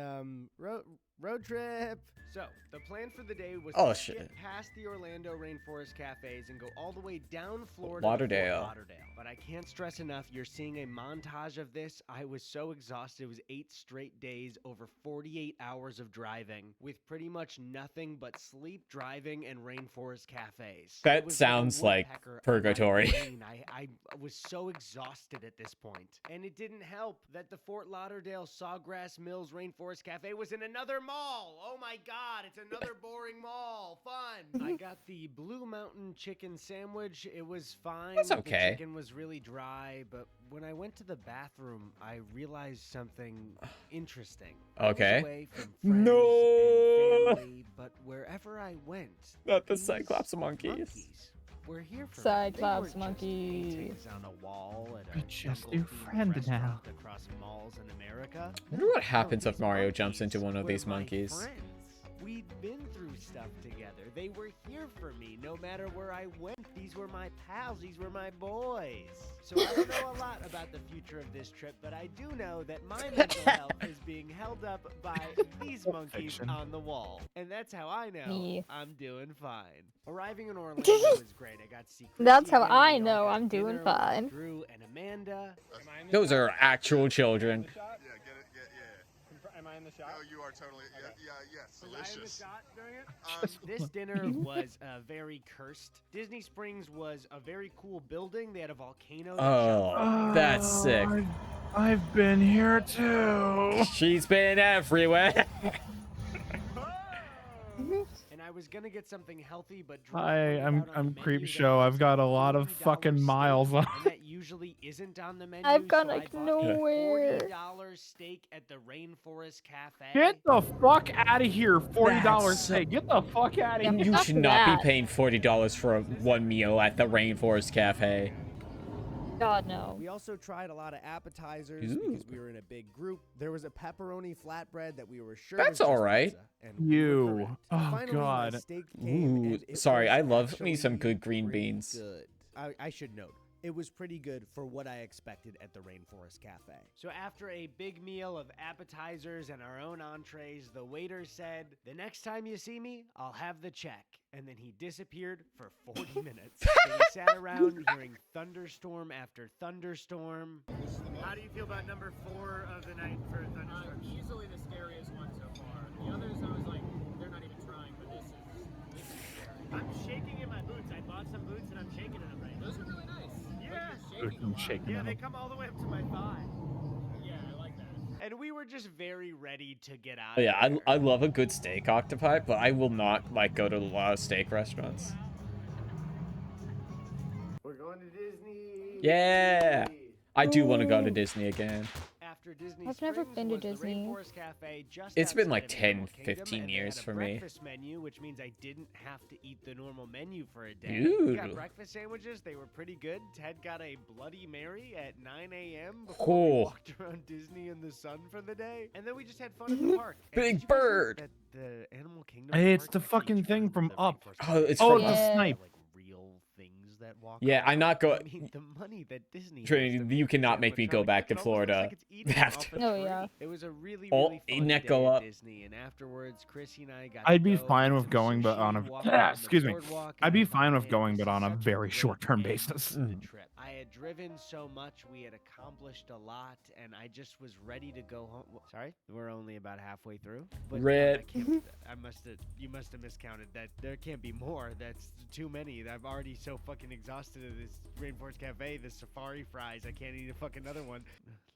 Road trip. So, the plan for the day was Oh, to shit. skip past the Orlando Rainforest Cafes and go all the way down Florida to Lauderdale. Fort Lauderdale. But I can't stress enough, you're seeing a montage of this. I was so exhausted. It was 8 straight days, over 48 hours of driving, with pretty much nothing but sleep, driving, and Rainforest Cafes. That It was sounds a like woodpecker on my purgatory. brain. I was so exhausted at this point. And it didn't help that the Fort Lauderdale Sawgrass Mills Rainforest Cafe was in another mall. Oh my god, it's another boring mall. Fun. I got the Blue Mountain chicken sandwich. It was fine. That's okay. The chicken was really dry, but when I went to the bathroom, I realized something interesting. I was Okay. away from friends No. and family, but wherever I went, Not the these Cyclops monkeys. were here for Cyclops me. They weren't just monkey. paintings on a wall at You're a just jungle-themed your friend now. restaurant across malls in America. I wonder what happens No, if these Mario jumps monkeys into one of were these my monkeys. friends. We'd been through stuff together. They were here for me no matter where I went. These were my pals. These were my boys. So I don't know a lot about the future of this trip, but I do know that my mental health is being held up by these monkeys Fiction. on the wall. And that's how I know Me. I'm doing fine. Arriving in Orlando was great. I got to see That's Chrissy how again. I We all know got I'm doing dinner with fine. Drew and Amanda. Those are actual children. Yeah, get it, yeah. Am I in the shot? Oh, you are totally, yes, delicious. This dinner was very cursed. Disney Springs was a very cool building. They had a volcano. that shot Oh, fire. that's sick. I've been here too. She's been everywhere. And I was gonna get something healthy, but Drew Hi, pointed I'm out on the Creep menu Show. that I've was got a a lot of $40 fucking steak, miles on. and that usually isn't on the menu. I've gone so I like bought a nowhere. $40 steak at the Rainforest Cafe. Get the fuck out of here! $40 That's so- steak. Get the fuck out of Yeah, here! You Fuck should not be that. paying $40 for one meal at the Rainforest Cafe. God no. We also tried a lot of appetizers Ooh. because we were in a big group. There was a pepperoni flatbread that we were sure That's was just all right. pizza, and we were You. correct. Oh, Finally, God. my steak came, Ooh, and it sorry, was I love me some actually good green pretty beans. Good. I should note, it was pretty good for what I expected at the Rainforest Cafe. So after a big meal of appetizers and our own entrees, the waiter said, "The next time you see me, I'll have the check." And then he disappeared for 40 minutes. So we sat around hearing thunderstorm after thunderstorm. How do you feel about number 4 of the night for Thunderstorm? Easily the scariest one so far. The others, I was like, they're not even trying, but this is scary. I'm shaking in my boots. I bought some boots and I'm shaking in them right now. Those are really nice. Yeah. I'm shaking Yeah, them. they come all the way up to my thigh. Yeah, I like that. And we were just very ready to get out. Oh, yeah, of there. I love a good steak octopi, but I will not like go to a lot of steak restaurants. We're going to Disney. Yeah. I do want to go to Disney again. After Disney I've never Springs been to was the Disney. Rainforest Cafe just It's been like outside of 10, Animal Kingdom, 15 and they years had a for me. breakfast menu, which means I didn't have to eat the normal menu for a day. Ooh. We got breakfast sandwiches. They were pretty good. Ted got a Bloody Mary at 9 a.m. before we Oh. walked around Disney in the sun for the day. And then we just had fun at the park. And Big did you guys know Bird. that the Animal Kingdom Hey, it's park the actually fucking thing turned from the Up. Rainforest Oh, Cafe it's Oh, from- the Yeah. snipe. like real things that walk. Yeah, around. I'm not go- I mean, the money that Disney has, Trinity, the you cannot animatronic, make me go back to it almost looks Florida like it's eating after- off a Oh, tree. yeah. It was a really, Oh, really ain't fun that day go at up? Disney, and afterwards, Chrissy and I got I'd to be go fine get with some going, but sushi, on a walk around the excuse me. boardwalk, I'd be and fine with man, going, it but was on a such very great short-term end basis. to the trip. I had driven so much, we had accomplished a lot, and I just was ready to go home. Sorry, we're only about halfway through. But Rip. you must have miscounted that. There can't be more. That's too many. I'm already so fucking exhausted of this Rainforest Cafe, the safari fries. I can't eat a fucking another one.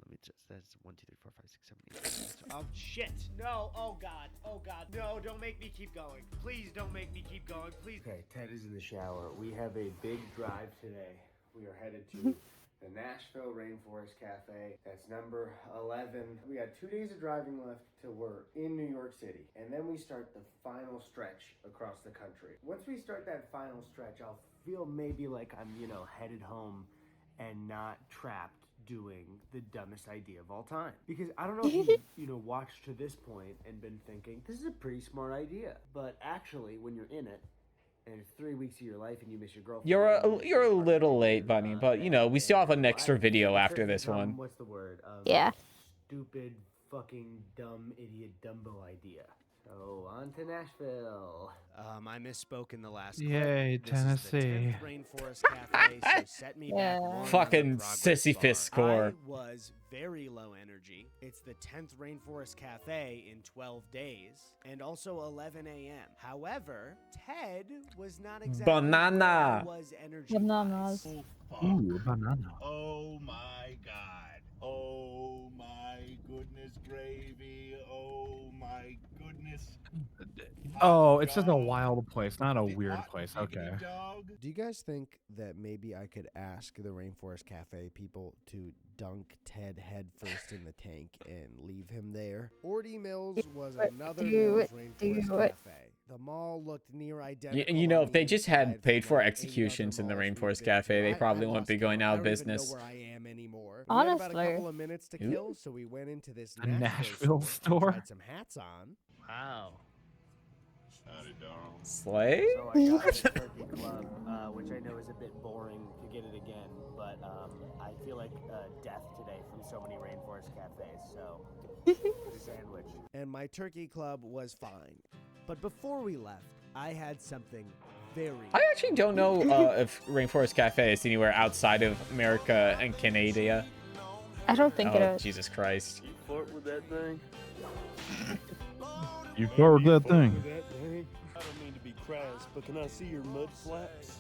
Let me just. That's 1, 2, 3, 4, 5, 6, 7, 8. Oh shit! No! Oh god! Oh god! No! Don't make me keep going. Please don't make me keep going. Please. Okay, Ted is in the shower. We have a big drive today. We are headed to the Nashville Rainforest Cafe. That's number 11. We got 2 days of driving left till we're in New York City. And then we start the final stretch across the country. Once we start that final stretch, I'll feel maybe like I'm, headed home and not trapped doing the dumbest idea of all time. Because I don't know if you've, watched to this point and been thinking, this is a pretty smart idea. But actually, when you're in it, and it's 3 weeks of your life and you miss your girlfriend. You're a little late, Bunny, but we still have an extra video after this one. What's the word? Yeah. Stupid, fucking, dumb, idiot, Dumbo idea. So on to Nashville. I misspoke in the last Yay, clip. This is the Tennessee. 10th Rainforest Cafe, so set me back Yeah. one Fucking on the progress Sisyphus bar. I score. was very low energy. It's the 10th Rainforest Cafe in 12 days, and also 11 a.m. However, Ted was not exactly Banana. where I was energy Bananas. Oh, fuck. Ooh, banana. Oh my god. Oh my goodness gravy. Oh my goodness. Oh, it's just a Dog. wild place, not a The weird hot place. diggity Okay. dog. Do you guys think that maybe I could ask the Rainforest Cafe people to dunk Ted headfirst in the tank and leave him there? Orty Mills was another do Mills it, Rainforest do it. Cafe. The mall looked near identical. You know, on if the they just inside had paid from, for like, 8 executions other in the malls we've Rainforest been Cafe, to. they I probably wouldn't lost be going count. out I of don't even know business. where I am anymore. We had about a Honestly. couple of minutes to Ooh. kill, so we went into this A Nashville Nashville store and store? tried some hats on. Wow. Howdy, dog. Slay? So I got the turkey club, which I know is a bit boring to get it again, but I feel like death today from so many Rainforest Cafes, so sandwich. And my turkey club was fine. But before we left, I had something very... I actually don't know if Rainforest Cafe is anywhere outside of America and Canada. I don't think it Oh, is. Jesus Christ. You fart with that thing? You covered that thing. I don't mean to be crass, but can I see your mud flaps?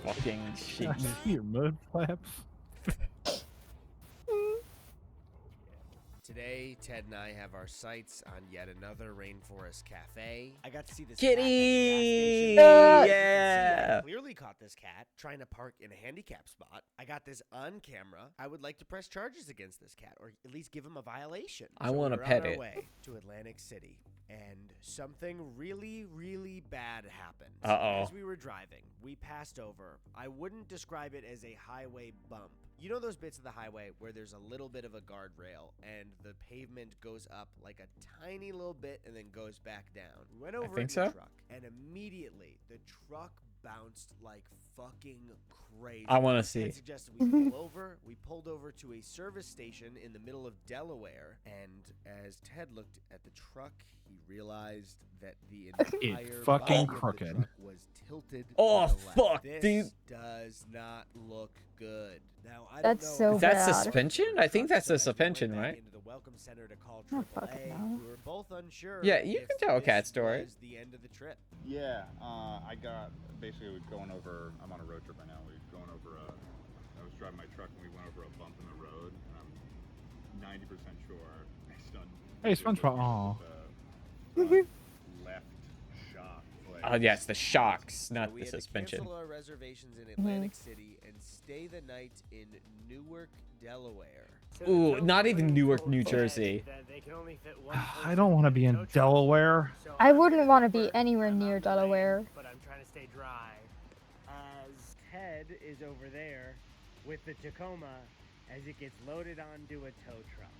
Fucking shit. Your mud flaps. Today, Ted and I have our sights on yet another Rainforest Cafe. I got to see this Kitty! cat at the gas station. Yeah! I clearly caught this cat trying to park in a handicap spot. I got this on camera. I would like to press charges against this cat, or at least give him a violation. I wanna we're pet on our it. way to Atlantic City, and something really, really bad happened. Uh-oh. As we were driving, we passed over. I wouldn't describe it as a highway bump. You know those bits of the highway where there's a little bit of a guardrail and the pavement goes up like a tiny little bit and then goes back down? We went over think in the so. truck, and immediately the truck bounced like fucking crazy. I wanna Ted see. suggested we pull over. We pulled over to a service station in the middle of Delaware, and as Ted looked at the truck, he realized that the entire fucking body of the crooked. truck was tilted Oh, to the left. fuck, This dude. does not look good. Now, I That's don't so know Is that bad. suspension? I think that's a so as we went suspension, back right? into the welcome center to call Oh, fucking AAA. hell. We were both unsure. Yeah, you if can tell a this cat story. was the end of the trip. Yeah, I got basically we're going over. I'm on a road trip right now. We're going over. I was driving my truck and we went over a bump in the road, and I'm 90% sure based on. Hey, SpongeBob. Aw. The left shock. Like, Oh, yes, the shocks, So not we the had to suspension. cancel our reservations in Atlantic City and stay the night in Newark, Delaware. Ooh, not even Newark, New Jersey. I don't want to be in Delaware. I wouldn't want to be anywhere near Delaware. But I'm trying to stay dry. As Ted is over there with the Tacoma as it gets loaded onto a tow truck.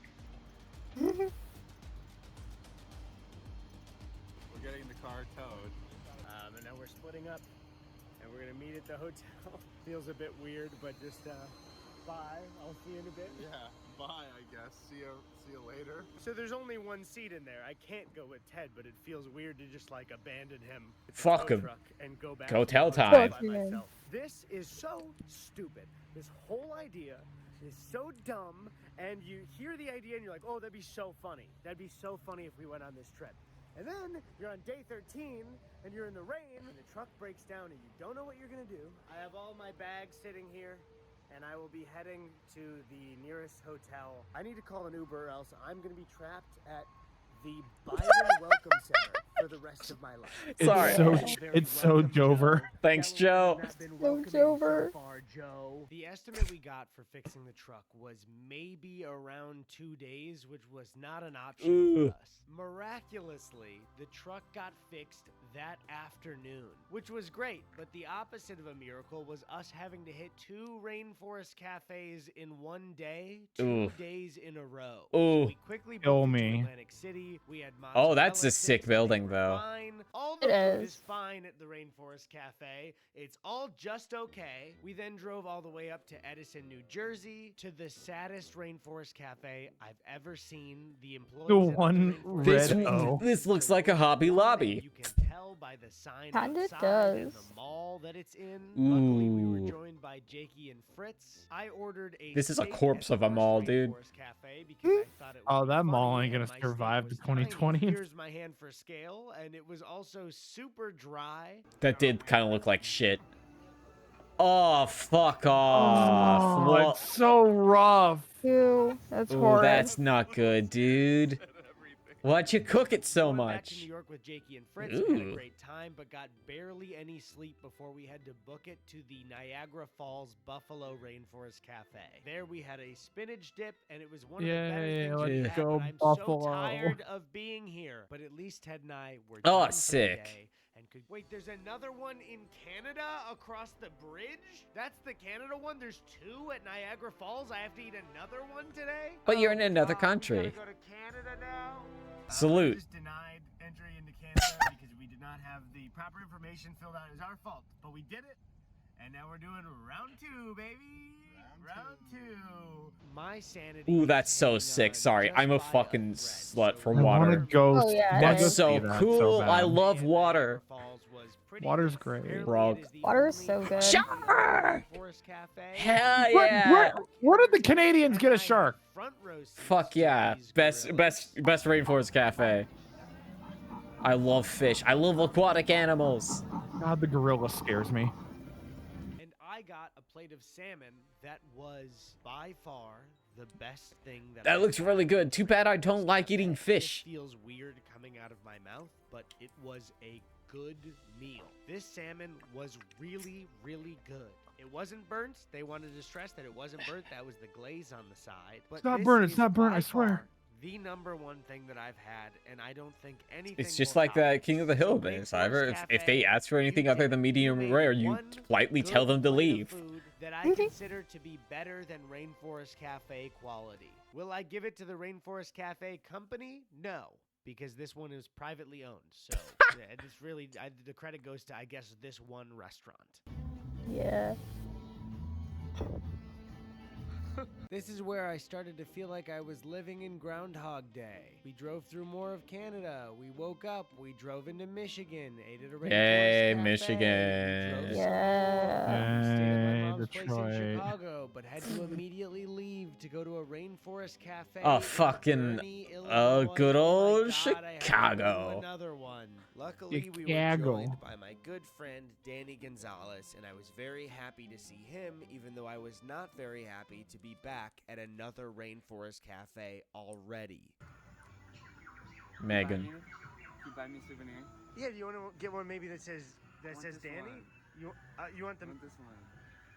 We're getting the car towed. And now we're splitting up, and we're gonna meet at the hotel. Feels a bit weird, but just bye. I'll see you in a bit. Yeah, bye. I guess. See you later. So there's only one seat in there. I can't go with Ted, but it feels weird to just like abandon him at the Fuck tow him. truck and go back. Go to the tell hotel time. by Fuck him. myself. This is so stupid. This whole idea is so dumb, and you hear the idea and you're like, oh, that'd be so funny. That'd be so funny if we went on this trip. And then you're on day 13 and you're in the rain and the truck breaks down and you don't know what you're gonna do. I have all my bags sitting here and I will be heading to the nearest hotel. I need to call an Uber or else I'm gonna be trapped at the Biden Welcome Center for the rest of my life. Sorry. It's so Jover. Thanks, Joe. Jover. Joe. The estimate we got for fixing the truck was maybe around 2 days, which was not an option Ooh. for us. Miraculously, the truck got fixed that afternoon, which was great, but the opposite of a miracle was us having to hit 2 rainforest cafes in one day, 2 Oof. days in a row. Ooh. So we quickly Kill booked into me. Atlantic City. We had Oh, that's a mozzarella sick sticks and they building, were though. Fine. All the It food is. is fine at the Rainforest Cafe. It's all just okay. We then drove all the way up to Edison, New Jersey, to the saddest Rainforest Cafe I've ever seen. The employees The at one Rainforest This red Cafe O. this looks like a Hobby Lobby. you can tell by the sign Kinda outside and does. the mall that it's in. Luckily, we were Ooh. joined by Jakey and Fritz. I ordered a This is a steak corpse at of the a mall, first dude. Rainforest Cafe because I thought it would Oh, be that mall funny ain't and gonna my steak survive was to 2020. tiny. Here's my hand for scale, and it was also super dry. That did kind of look like shit. Oh, fuck off. Oh, What? it's so rough. Ew, that's Ooh, horrid. that's not good, dude. Why'd you cook it so We went back to much? New York with Jakey and Fritz. We had a Ooh. great time, but got barely any sleep before we had to book it to the Niagara Falls Buffalo Rainforest Cafe. There we had a spinach dip, and it was one of the better Yay, things let's we had, go but I'm Buffalo. so tired of being here. But at least Ted and I were Oh, done for the sick. day and could wait. There's another one in Canada across the bridge. That's the Canada one. There's 2 at Niagara Falls. I have to eat another one today. But you're in Oh, another God, we country. gotta go to Canada now. Salute. Just denied entry into Canada because we did not have the proper information filled out. It's our fault, but we did it, and now we're doing round 2, baby. Round 2. My sanity. Ooh, is that's so hanging sick. on Sorry, just I'm a by fucking thread. slut for I want to water. go. Oh, yeah, it wanna is. go That's so see that cool. I bad. love water. Water's great. Frog. Water is so good. Shark! Hell Where, yeah! where did the Canadians get a shark? Fuck yeah. Best Rainforest Cafe. I love fish. I love aquatic animals. God, the gorilla scares me. And I got a plate of salmon that was by far the best thing that That I've looks had. really good. Too bad I don't like eating This fish. feels weird coming out of my mouth, but it was a good meal. This salmon was really, really good. It wasn't burnt. They wanted to stress that it wasn't burnt. That was the glaze on the side. But It's not this burnt. It's is not burnt, by I swear. far the #1 thing that I've had, and I don't think anything. It's just will like top it. the King of the Hill So base. Rainforest However, if they Cafe, ask for anything you other did. than You medium made rare, you one politely tell good them to plate of leave. food that I consider to be better than Rainforest Cafe quality. Will I give it to the Rainforest Cafe company? No, because this one is privately owned. So it's really the credit goes to, I guess, this one restaurant. Yeah. This is where I started to feel like I was living in Groundhog Day. We drove through more of Canada. We woke up. We drove into Michigan. Ate at a Rainforest Yay, Cafe. Michigan. We drove Yeah. some more. We stayed at my Yay, mom's place in Detroit. Chicago, but had to immediately leave to go to a Rainforest Cafe. Oh, in fucking, Gurnee, Illinois. good Oh old my God, I had to go to Chicago. another one. Luckily, we were Chicago. joined by my good friend Danny Gonzalez, and I was very happy to see him, even though I was not very happy to be back at another Rainforest Cafe already. Megan. You buy me a souvenir? Yeah, do you want to get one maybe that says Want this Danny? one. You want I them? want this one.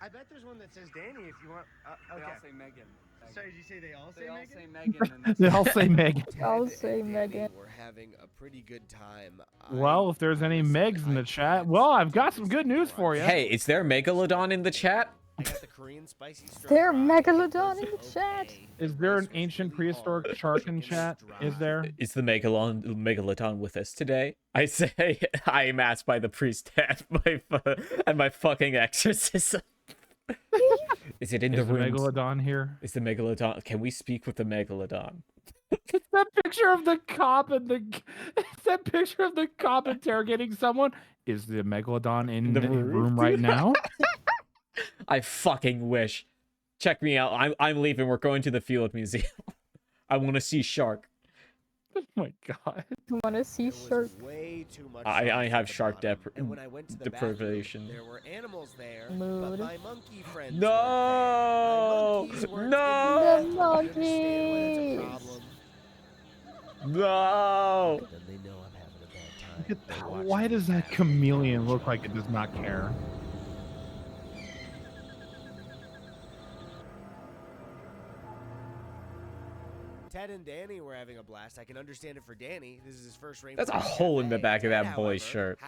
I bet there's one that says Danny if you want. They Okay. all say Megan. Sorry, did you say they all They say all Megan? say Megan. And that's They all say Megan. I'll Ted say and Megan. Danny were having a pretty good time. Well, if there's any Megs in the chat, well, I've got some good news for you. Hey, is there Megalodon in the chat? I got the Korean spicy stir there fry. Megalodon It in the was chat? okay. Is The there rice an was ancient really prehistoric hard. shark in Chicken was chat? dry. Is there? Is the Megalodon with us today? I say I am asked by the priest at my fucking exorcism. Is it in Is the the room? Megalodon here? Is the Megalodon? Can we speak with the Megalodon? It's that picture of the cop and it's that picture of the cop interrogating someone. Is the Megalodon in The the room? room right now? I fucking wish. Check me out. I'm leaving. We're going to the Field Museum. I want to see shark. Oh my god. You want to see There was shark? way too much I sauce have at the shark bottom, and when I went to the deprivation. bathroom, there were animals there, Mood. but my monkey friends No! weren't there. My monkeys weren't No! in The the bathroom. I understand why that's a monkeys! problem. No! Then they know I'm having a bad time. Look at They that. watch Why me does that have chameleon a look like it does not care? Ted Ted and Danny were having a blast. I can understand it for Danny. This is his first rainforest. That's a hole in the cafe. back of Ted, that boy's however, shirt.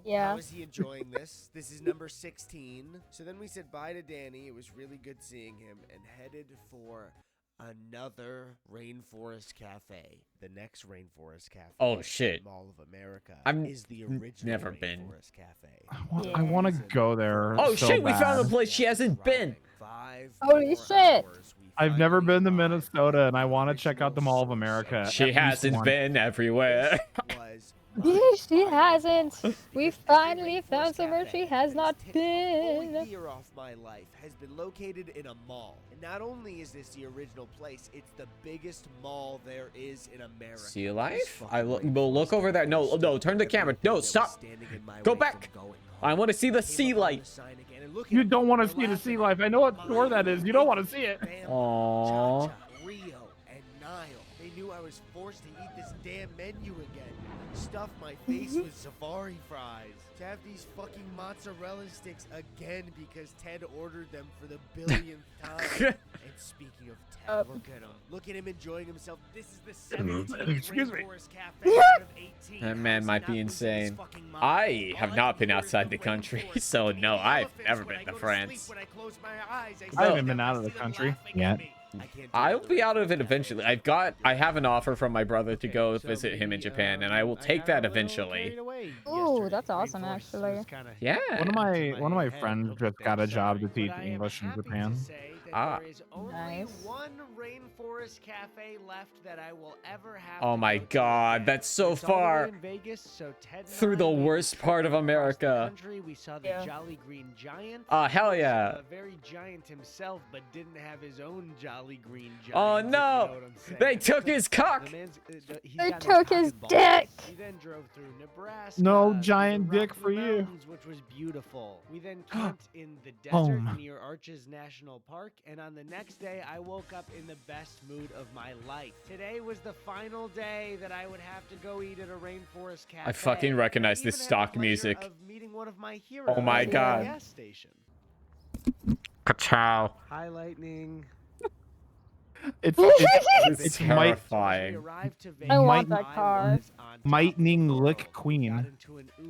Yeah. How is he enjoying this? This is number 16. So then we said bye to Danny. It was really good seeing him, and headed for another Rainforest Cafe. The next Rainforest Cafe. Oh, shit. Mall of America. I've is the original never been. Rainforest Cafe. I want to go there. Oh so shit, we found a bad. place she hasn't been. Holy shit! I've never been to Minnesota, and I want to check out the Mall of America. She hasn't been everywhere. She hasn't. We finally found somewhere she has not been. The year off my life has been located in a mall. And not only is this the original place, it's the biggest mall there is in America. Sea life? We'll look over there. No, turn the camera. No, stop. Go back. I want to see the sea life. You don't want to see the sea life. I know what store that is. You don't want to see it. Aww. Rio and Nile. They knew I was forced to eat this damn menu again. Stuff my face with safari fries. To have these fucking mozzarella sticks again because Ted ordered them for the billionth time. And speaking of Ted, look at him. Look at him enjoying himself. This is the 17th Excuse me. Rainforest Cafe out of 18. That man might be insane. I have not been outside the country, so no, I've never been to France. I haven't been out of the country yet. I'll be out of it eventually. I have an offer from my brother to go visit him in Japan, and I will take that eventually. Ooh, that's awesome, actually. Yeah. One of my friends just got a job to teach English in Japan. There is only Nice. one Rainforest Cafe left that I will ever have. Oh to my go to god, again. that's so It's all the way far in Vegas, so Ted and through I the made worst the trip part of across the America. country. We saw the Yeah. Jolly Green Giant. Hell yeah. Very giant himself, but didn't have his own Jolly Green Giant. Oh if you no! know what I'm saying. They took his cock! The man's, he's They got took cock his and balls. dick! We then drove through Nebraska. No through giant the dick Rocky for you. Mountains, which was beautiful. We then camped in the desert Home. near Arches National Park, and on the next day, I woke up in the best mood of my life. Today was the final day that I would have to go eat at a Rainforest Cafe. I fucking recognize I this even had the stock pleasure music. of meeting one of my heroes Oh my at the god. gas station. Ka-chow. Hi, Lightning. It's terrifying. I want that car. Lightning Lick Queen.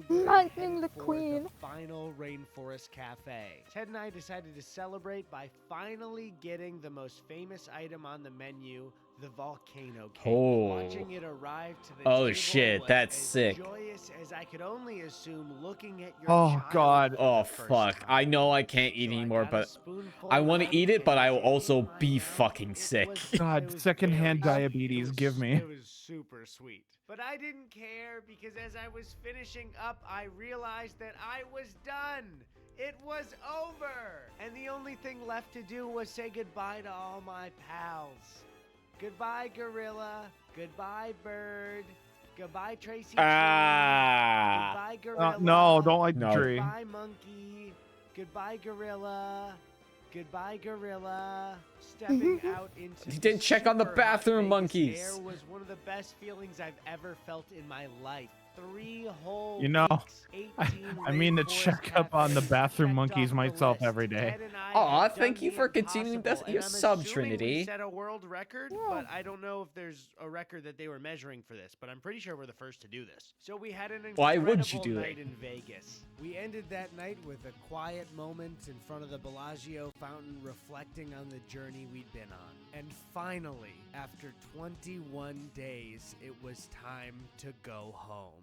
Lightning the for Queen. The final Rainforest Cafe. Ted and I decided to celebrate by finally getting the most famous item on the menu, the volcano cake. Oh. Watching it arrive to the Oh table shit, was that's as sick. joyous as I could only assume looking at your Oh child god. for Oh the first fuck. time. I know I can't eat So I anymore, got a but spoonful I want to of eat it, but I will and also in my be mouth, fucking it sick. was- God, it was secondhand very diabetes, sweet. give me. It was super sweet. But I didn't care because as I was finishing up, I realized that I was done. It was over. And the only thing left to do was say goodbye to all my pals. Goodbye, Gorilla. Goodbye, Bird. Goodbye, Tracy. Tree. Ah. Goodbye, Gorilla. No, don't like the No. tree. Goodbye, Monkey. Goodbye, Gorilla. Goodbye, Gorilla. Stepping out into You didn't check on the super hot bathroom Vegas monkeys. air was one of the best feelings I've ever felt in my life. 3 whole You know, weeks, 18 I mean to Rainforest check up on the cafes bathroom checked monkeys off the myself list. every day. Ted and I Aw, have thank done you the for continuing impossible, your and I'm sub, assuming we Trinity. set a world record, but I don't know if there's a record that they were measuring for this, but I'm pretty sure we're the first to do this. So we had an Why would you incredible do night it? in Vegas. We ended that night with a quiet moment in front of the Bellagio fountain reflecting on the journey we'd been on. And finally, after 21 days, it was time to go home.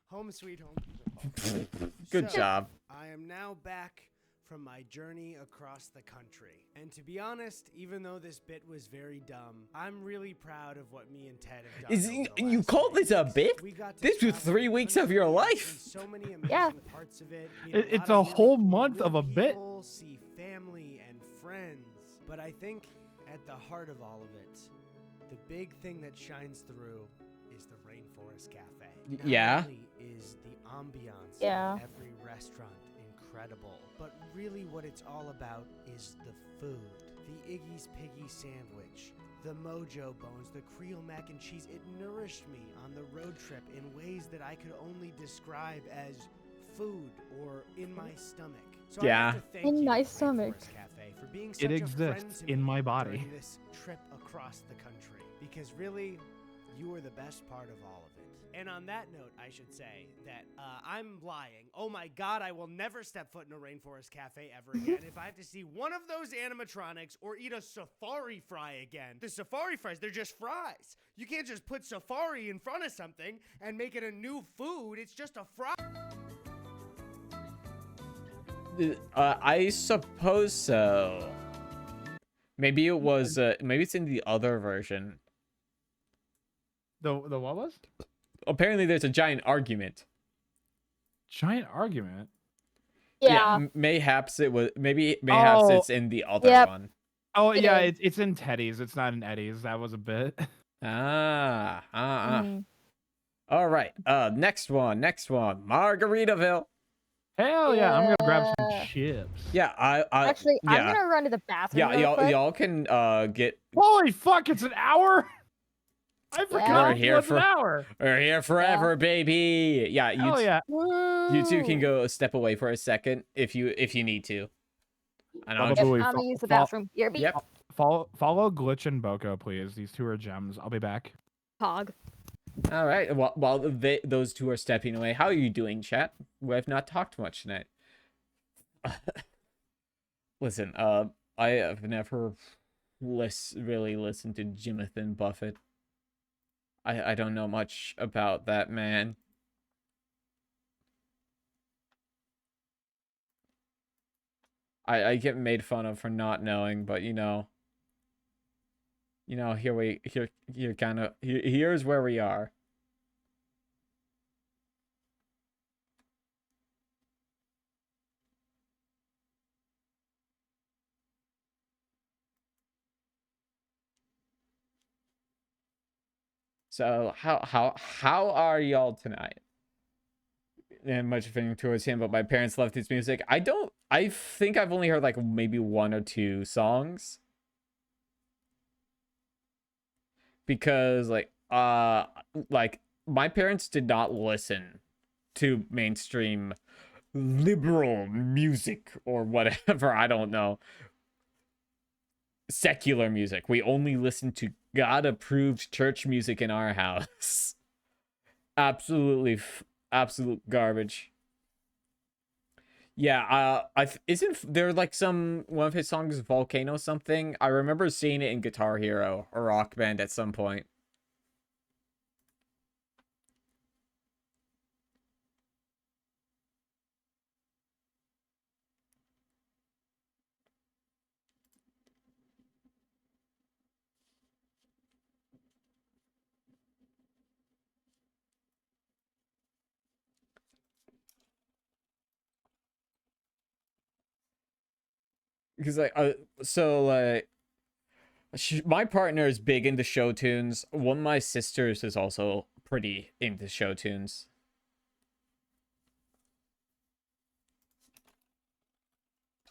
Home sweet home. Good So, job. I am now back from my journey across the country. And to be honest, even though this bit was very dumb, I'm really proud of what me and Ted have done. Is over the you last call few this a weeks. bit? We got to This was travel 3 the weeks of your country life. and so many amazing Yeah. parts of it. Meet a It's lot of a whole really month cool of a bit. people, see family and friends. But I think at the heart of all of it, the big thing that shines through is the Rainforest Cafe. Not Yeah. only is the ambiance Yeah. of every restaurant incredible, but really what it's all about is the food. The Iggy's Piggy sandwich, the Mojo Bones, the Creole mac and cheese. It nourished me on the road trip in ways that I could only describe as food or in my stomach. So Yeah. I have to thank In you, my Rainforest stomach. Cafe, for being such It a friend exists to in me my body. during this trip across the country. Because really, you were the best part of all of it. And on that note, I should say that I'm lying. Oh my god, I will never step foot in a Rainforest Cafe ever again. If I have to see one of those animatronics or eat a safari fry again. The safari fries, they're just fries. You can't just put safari in front of something and make it a new food. It's just a fry. I suppose so. Maybe it was. Maybe it's in the other version. The what was? Apparently, there's a giant argument. Giant argument? Yeah. Mayhaps it was. Mayhaps Oh. it's in the other Yep. one. Oh It yeah, is. it's in Teddy's. It's not in Eddie's. That was a bit. Mhm. All right. Next one. Margaritaville. Hell yeah, I'm gonna grab some Yeah. chips. Yeah, Actually, I'm yeah. gonna run to the bathroom Yeah, real quick. y'all can get. Holy fuck! It's an hour. I forgot it was an hour. We're here forever, baby. Yeah, you. Hell yeah. You two can go step away for a second if you need to. And I'll Baba just, Booey, I'm gonna use the bathroom. Yep. Follow Glitch and Boco, please. These two are gems. I'll be back. Hog. All right. While those two are stepping away, how are you doing, chat? We have not talked much tonight. Listen, I have never really listened to Jonathan Buffett. I don't know much about that man. I get made fun of for not knowing, but here's where we are. So how are y'all tonight? And much feeling towards him, but my parents left his music. I think I've only heard like maybe one or two songs. Because like my parents did not listen to mainstream liberal music or whatever, I don't know. Secular music. We only listened to God-approved church music in our house. Absolute garbage. Yeah, isn't there like one of his songs, Volcano something? I remember seeing it in Guitar Hero or Rock Band at some point. Because my partner is big into show tunes. One of my sisters is also pretty into show tunes.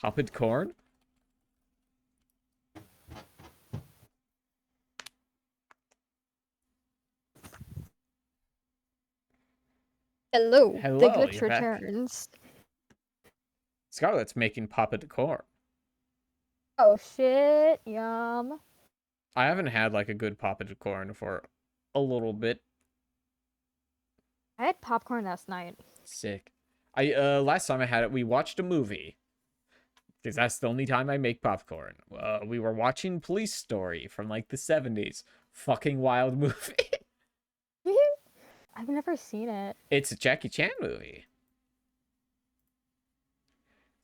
Popped corn? Hello. The Hello, glitch you're back. returns. Scarlett's making popped corn. Oh shit! Yum. I haven't had like a good popped corn for a little bit. I had popcorn last night. Sick. Last time I had it, we watched a movie. Because that's the only time I make popcorn. We were watching Police Story from like the 70s. Fucking wild movie. I've never seen it. It's a Jackie Chan movie.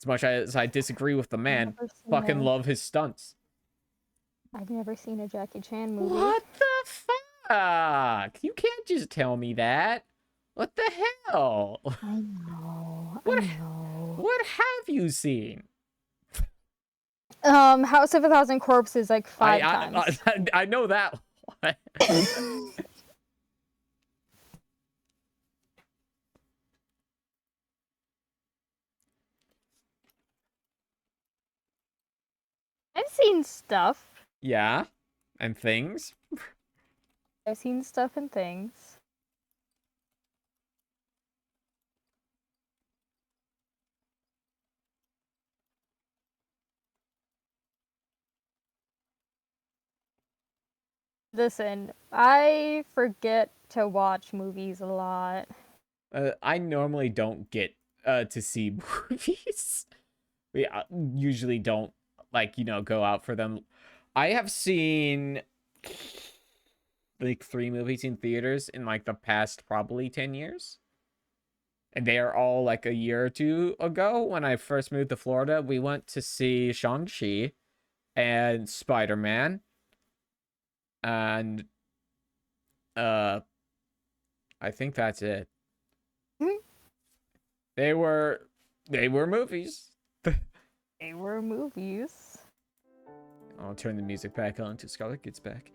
As much as I disagree with the man, fucking love his stunts. I've never seen a Jackie Chan movie. What the fuck? You can't just tell me that. What the hell? I know. What have you seen? House of a Thousand Corpses like 5 times. I know that one. I've seen stuff. Yeah, and things. I've seen stuff and things. Listen, I forget to watch movies a lot. I normally don't get to see movies. We usually don't go out for them. I have seen like 3 movies in theaters in like the past probably 10 years. And they are all like a year or 2 ago when I first moved to Florida. We went to see Shang-Chi and Spider-Man. And I think that's it. They were movies. They were movies. I'll turn the music back on until Scarlett gets back.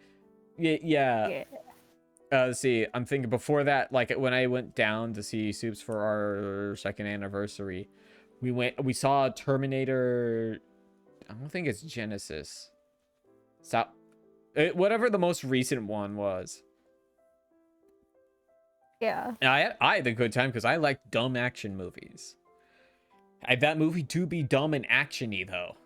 Yeah. Let's see. I'm thinking before that, like when I went down to see Soups for our 2nd anniversary, we saw Terminator. I don't think it's Genesis. Stop. Whatever the most recent one was. Yeah. And I had a good time because I like dumb action movies. That movie do be dumb and actiony though.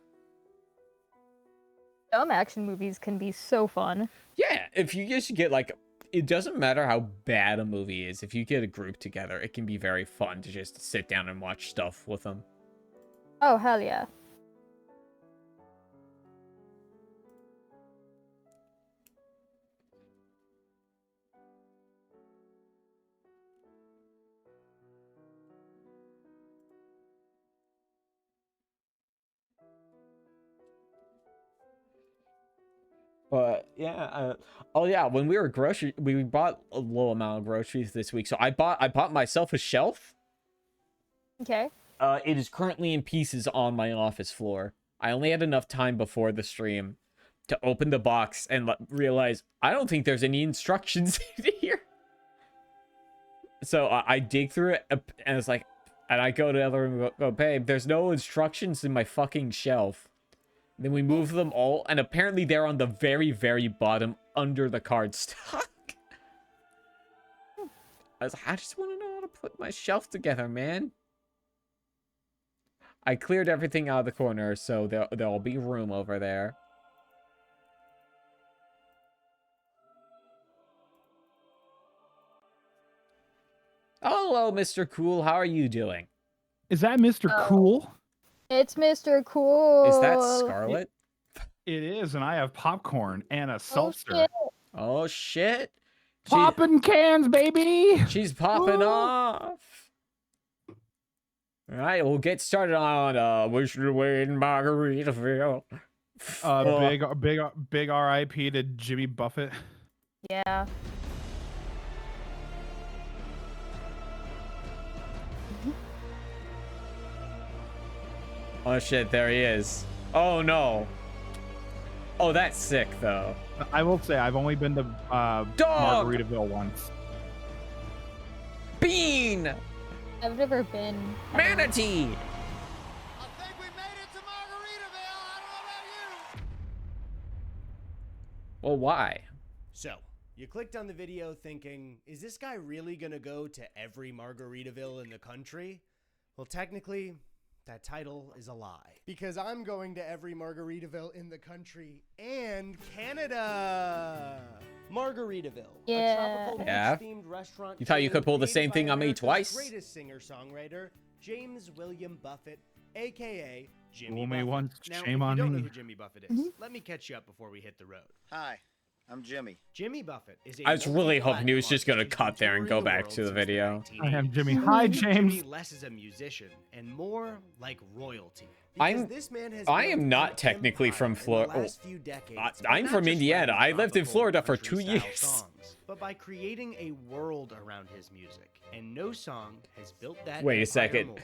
Dumb action movies can be so fun. Yeah, if you just get like, it doesn't matter how bad a movie is. If you get a group together, it can be very fun to just sit down and watch stuff with them. Oh, hell yeah. But yeah, oh yeah, when we were we bought a low amount of groceries this week. So I bought myself a shelf. Okay. It is currently in pieces on my office floor. I only had enough time before the stream to open the box and realize I don't think there's any instructions in here. So I dig through it and it's like, and I go to the other room and go, babe, there's no instructions in my fucking shelf. Then we move them all, and apparently they're on the very, very bottom under the cardstock. I was like, I just want to know how to put my shelf together, man. I cleared everything out of the corner, so there'll be room over there. Hello, Mr. Cool. How are you doing? Is that Mr. Cool? It's Mr. Cool. Is that Scarlet? It is, and I have popcorn and a Oh, seltzer. shit. Oh, shit. Popping cans, baby! She's popping off. All right, we'll get started on Wish You Were in Margaritaville. Big R.I.P. to Jimmy Buffett. Yeah. Oh shit, there he is. Oh no. Oh, that's sick though. I will say I've only been to Margaritaville once. Bean! I've never been. Manatee! Well, why? So, you clicked on the video thinking, is this guy really gonna go to every Margaritaville in the country? Well, technically, that title is a lie. Because I'm going to every Margaritaville in the country and Canada! Margaritaville, Yeah. a tropical Yeah. beach-themed restaurant. You thought you could pull the same created by thing on me America's twice? Greatest singer-songwriter, James William Buffett, aka Jimmy Fool me Buffett. once, Now, shame if on you don't know me. who Jimmy Buffett is, let me catch you up before we hit the road. Hi, I'm Jimmy. Jimmy Buffett is a I was really hoping he was just gonna multi-platinum cut there and artist go who's been back to the touring video. world since I am 1980s. Jimmy. Hi, Jimmy James. less as a musician and more like royalty. I'm- Because this man has I built am not an technically empire from in the Florida. last few decades, I'm not from just Indiana. writing I lived in tropical Florida for 2 country-style years. songs, but by creating a world around his music. And no song has built that Wait a empire second. more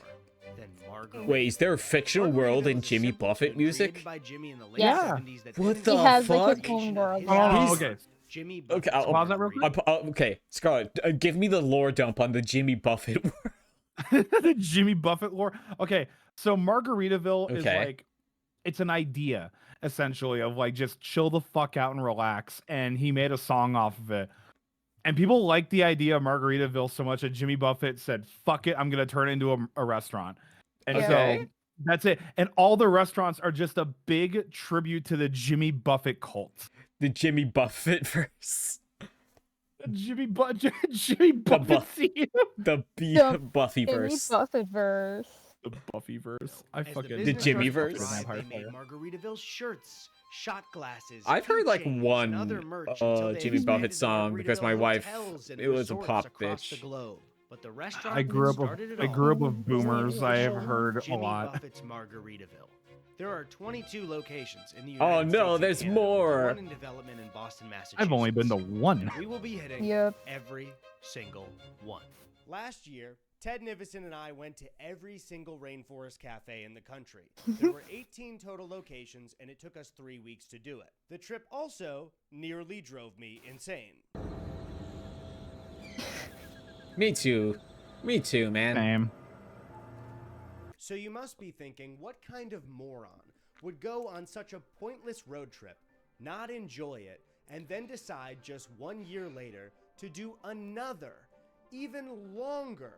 than Margaritaville. Wait, is there a fictional world in Jimmy Buffett music? By Jimmy in the late Yeah. 70s that What didn't the He has like fuck? his own world. Oh, He's- okay. Jimmy Okay, Buffett's pause that real quick. okay, Scarlett, give me the lore dump on the Jimmy Buffett world. The Jimmy Buffett lore. Okay, so Margaritaville is Okay. like, it's an idea essentially of like just chill the fuck out and relax. And he made a song off of it. And people liked the idea of Margaritaville so much that Jimmy Buffett said, "Fuck it, I'm gonna turn it into a restaurant." And Okay. so that's it. And all the restaurants are just a big tribute to the Jimmy Buffett cult. The Jimmy Buffett verse. Jimmy Buffett The scene. The The Buffy Jimmy verse. Buffett verse. The Buffy verse. I As the fucking business Jimmy started to verse? thrive, they made Margaritaville shirts, shot glasses. I've heard like keychains, and other one merch until they Jimmy Buffett expanded to song because my Margaritaville wife, hotels and it was a resorts pop across the bitch. globe. But the restaurant I grew up started it I all. grew up with boomers. I have heard a Jimmy lot. Buffett's Margaritaville. There are 22 locations in the Oh United no, States and there's Canada, with more. one in development in Boston, Massachusetts. I've only been to one. We will be hitting Yep. every single one. Last year, Ted Nivison and I went to every single rainforest cafe in the country. There were 18 total locations, and it took us 3 weeks to do it. The trip also nearly drove me insane. Me too. Me too, man. Same. So you must be thinking, what kind of moron would go on such a pointless road trip, not enjoy it, and then decide just 1 year later to do another, even longer,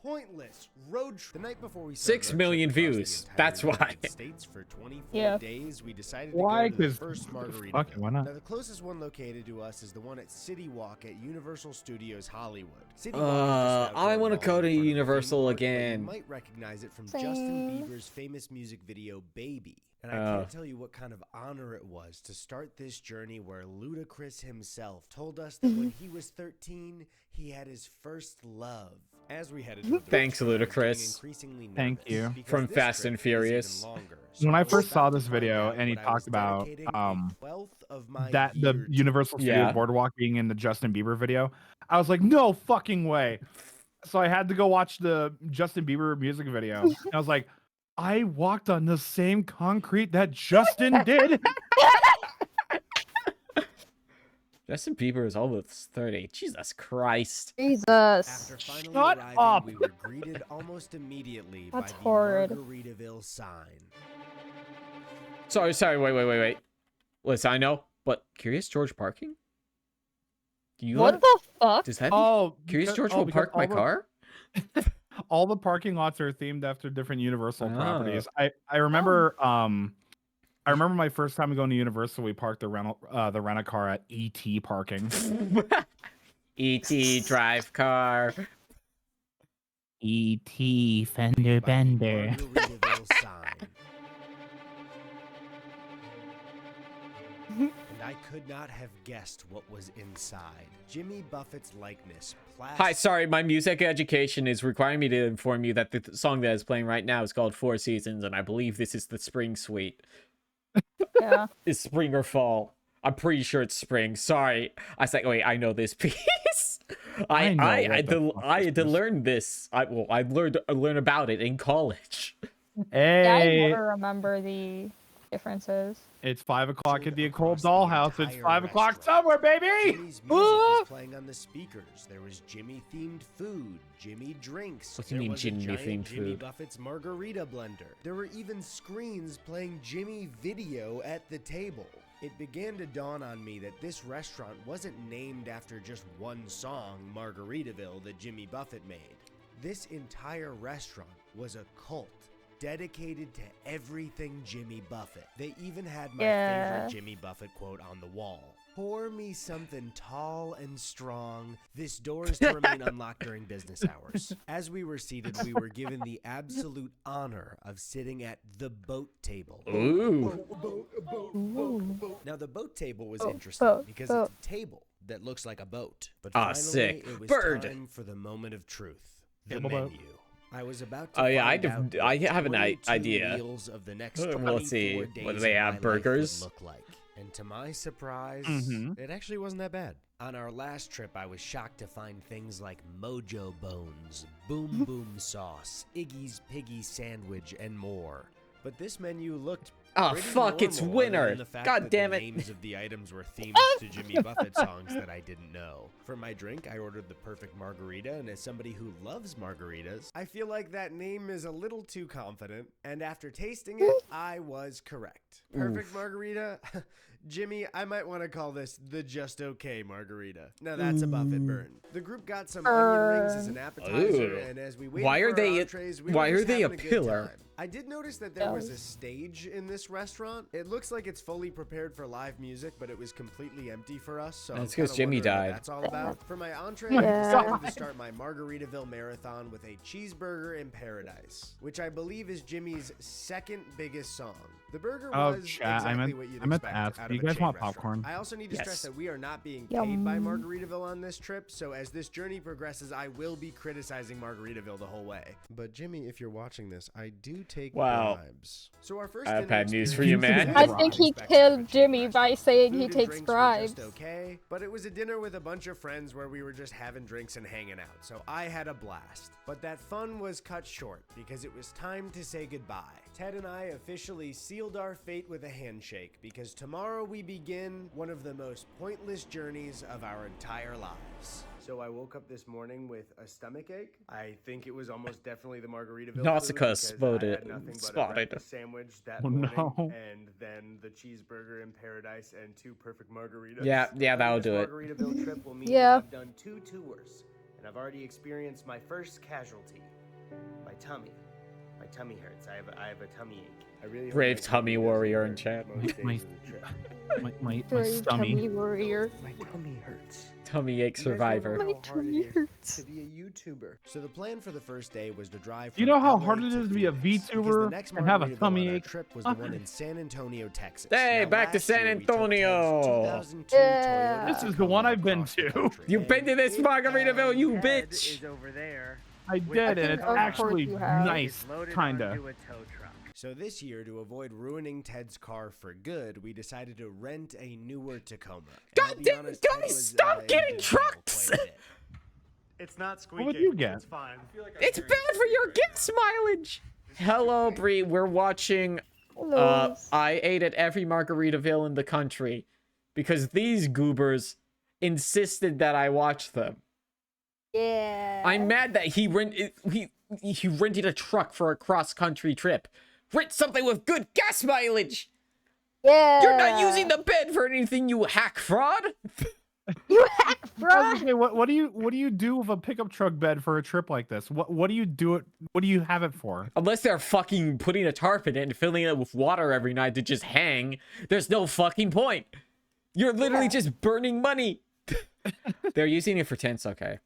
pointless road trip? The night before we 6 million views. That's why. States for 24 Yeah. days, we decided Why? to go to the 'Cause first Margaritaville. fuck it, why not? Now, the closest one located to us is the one at City Walk at Universal Studios Hollywood. City Walk is just an I outdoor want to mall go in to front of the theme Universal park, but again. You might recognize it from Same. Justin Bieber's famous music video, Baby. And I can't tell you what kind of honor it was to start this journey where Ludacris himself told us that when he was 13, he had his first love. As we headed toward the Thanks, restaurant, I was getting Ludacris. increasingly Thank nervous you. because From this Fast trip and is Furious. even longer. When I was first saw about to this video find out, and he but I was talked about dedicating a 12th of my that the year to Universal Studios Yeah. Boardwalk being in the Justin Bieber video, I was like, no fucking way. So I had to go watch the Justin Bieber music video. And I was like, I walked on the same concrete that Justin did. Justin Bieber is almost 30. Jesus Christ. Jesus. After finally Shut arriving, up. we were greeted almost immediately That's by the horrid. Margaritaville sign. Sorry, wait. Listen, I know, but Curious George parking? Do you What the fuck? Does that mean Curious George will park my car? All the parking lots are themed after different Universal Oh. properties. I remember I remember my first time going to Universal, we parked the rent-a-car at ET parking. ET drive car. ET fender bender. Margaritaville sign. And I could not have guessed what was inside. Jimmy Buffett's likeness. Hi, sorry, my music education is requiring me to inform you that the song that is playing right now is called Four Seasons, and I believe this is the spring suite. Yeah. Is spring or fall? I'm pretty sure it's spring. Sorry. I was like, wait, I know this piece. I had to learn this. I learn about it in college. Hey, Yeah, I never remember the differences. it's 5 o'clock at the Across Occult the Dollhouse. It's entire 5 o'clock restaurant. somewhere, baby. Jimmy's music was playing on the speakers. There was Jimmy-themed food, Jimmy drinks. What do you There mean was a giant Jimmy-themed Jimmy food? Buffett's margarita blender. There were even screens playing Jimmy video at the table. It began to dawn on me that this restaurant wasn't named after just one song, Margaritaville, that Jimmy Buffett made. This entire restaurant was a cult dedicated to everything Jimmy Buffett. They even had my favorite Jimmy Buffett quote on the wall. Pour me something tall and strong. This door is to remain unlocked during business hours. As we were seated, we were given the absolute honor of sitting at the boat table. Ooh. Now, the boat table was Boat, interesting boat, because boat. it's a table that looks like a boat. But Ah, finally, sick. it was Bird. time for the moment of truth. The Table boat. menu. I was about to Oh yeah, find out I what have an 22 idea. meals of the next Well, 24 let's see. days What do they of have, my life burgers? would look like. And to my surprise, Mhm. it actually wasn't that bad. On our last trip, I was shocked to find things like Mojo Bones, Boom Boom Sauce, Iggy's Piggy Sandwich, and more. But this menu looked Ah, pretty fuck, it's normal, other winter. than the fact God that damn the it. names of the items were themed to Jimmy Buffett songs that I didn't know. For my drink, I ordered the perfect margarita, and as somebody who loves margaritas, I feel like that name is a little too confident, and after tasting it, I was correct. Perfect margarita? Jimmy, I might want to call this the just okay margarita. Now that's a buffet burn. The group got some onion rings as an appetizer, and as we waited Why are for they? our entrees, we Why were are just they a having good pillar? time. I did notice that there was a stage in this restaurant. It looks like it's fully prepared for live music, but it was completely empty for us. So That's I'm 'cause kinda Jimmy wondering what died. that's all about. For my entree, My I decided God. to start my Margaritaville marathon with a cheeseburger in paradise, which I believe is Jimmy's second biggest song. The burger Oh, was chat. exactly what you'd I meant to expect ask, out do of you a guys chain want restaurant. popcorn? I also need to stress that we are not being paid Yum. by Margaritaville on this trip, so as this journey progresses, I will be criticizing Margaritaville the whole way. But Jimmy, if you're watching this, I do take Wow. bribes. So our first I have dinner bad news for experience you, was man. as I you'd think he expect out of a killed chain Jimmy by restaurant. saying Food he and takes drinks were bribes. just okay, but it was a dinner with a bunch of friends where we were just having drinks and hanging out, so I had a blast. But that fun was cut short because it was time to say goodbye. Ted and I officially sealed our fate with a handshake because tomorrow we begin one of the most pointless journeys of our entire lives. So I woke up this morning with a stomach ache. I think it was almost definitely the Margaritaville Nausicaa food because spotted- I had nothing but a spotted. breakfast sandwich that Oh, morning, no. and then the cheeseburger in paradise and 2 perfect margaritas. Yeah, On that'll this do it. Margaritaville trip will mean Yeah. that I've done 2 tours, and I've already experienced my first casualty. My tummy. My tummy hurts. I have a tummy ache. I really hope Brave my tummy doesn't warrior in hurt chat. most days My- of the trip. My Brave tummy stomach. warrior. My tummy hurts. Tummy ache You guys wanna know survivor. My how hard tummy it is hurts. to be a YouTuber. So the plan for the first day was to drive. You from know how LA hard it is to be a Phoenix, because VTuber the next and have a Margaritaville tummy on our ache? trip was the one in San Antonio, Texas. Hey, Now, back to last San year we took Ted's Antonio. 2002 Yeah. Toyota This is the Tacoma one I've been across the to. country. You've been to And this it Margaritaville, you Ted bitch. is over there. I did, and think it's of course actually you have. nice, It's loaded kinda. onto a tow truck. So this year, to avoid ruining Ted's car for good, we decided to rent a newer Tacoma. And I'll God be damn, honest, guys, Ted was, stop in getting denial trucks! quite a bit. It's not squeaking. What would you get? It's fine. It's bad for your gas mileage. Hello, Bree. We're watching. Hello. I ate at every Margaritaville in the country because these goobers insisted that I watch them. Yeah. I'm mad that he rented a truck for a cross-country trip. Rent something with good gas mileage. Yeah. You're not using the bed for anything, you hack fraud. You hack I was fraud. gonna say, what do you do with a pickup truck bed for a trip like this? What do you do it? What do you have it for? Unless they're fucking putting a tarp in it and filling it with water every night to just hang, there's no fucking point. You're literally just burning money. They're using it for tents, okay.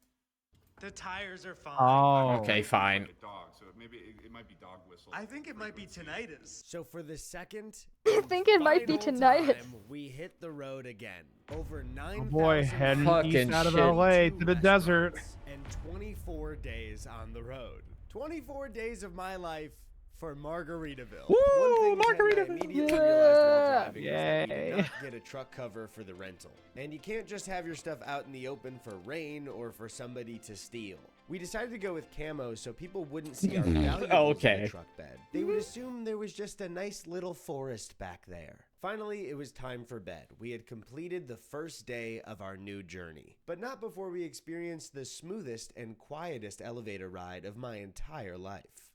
The tires are fine. Oh, Okay, fine. Like a dog, so maybe it might be dog whistle. I think it might be tinnitus. So for the second, I think it might be final tonight. time, we hit the road again. Over 9,000 oh boy, heading Fucking east out of shit. LA to the desert. and 24 days on the road. 24 days of my life for Margaritaville. Woo, One thing Ted and I Margaritaville. immediately realized while driving was that we Yay. did not get a truck cover for the rental. And you can't just have your stuff out in the open for rain or for somebody to steal. We decided to go with camo so people wouldn't see our valuables in Okay. the truck bed. They would assume there was just a nice little forest back there. Finally, it was time for bed. We had completed the first day of our new journey, but not before we experienced the smoothest and quietest elevator ride of my entire life.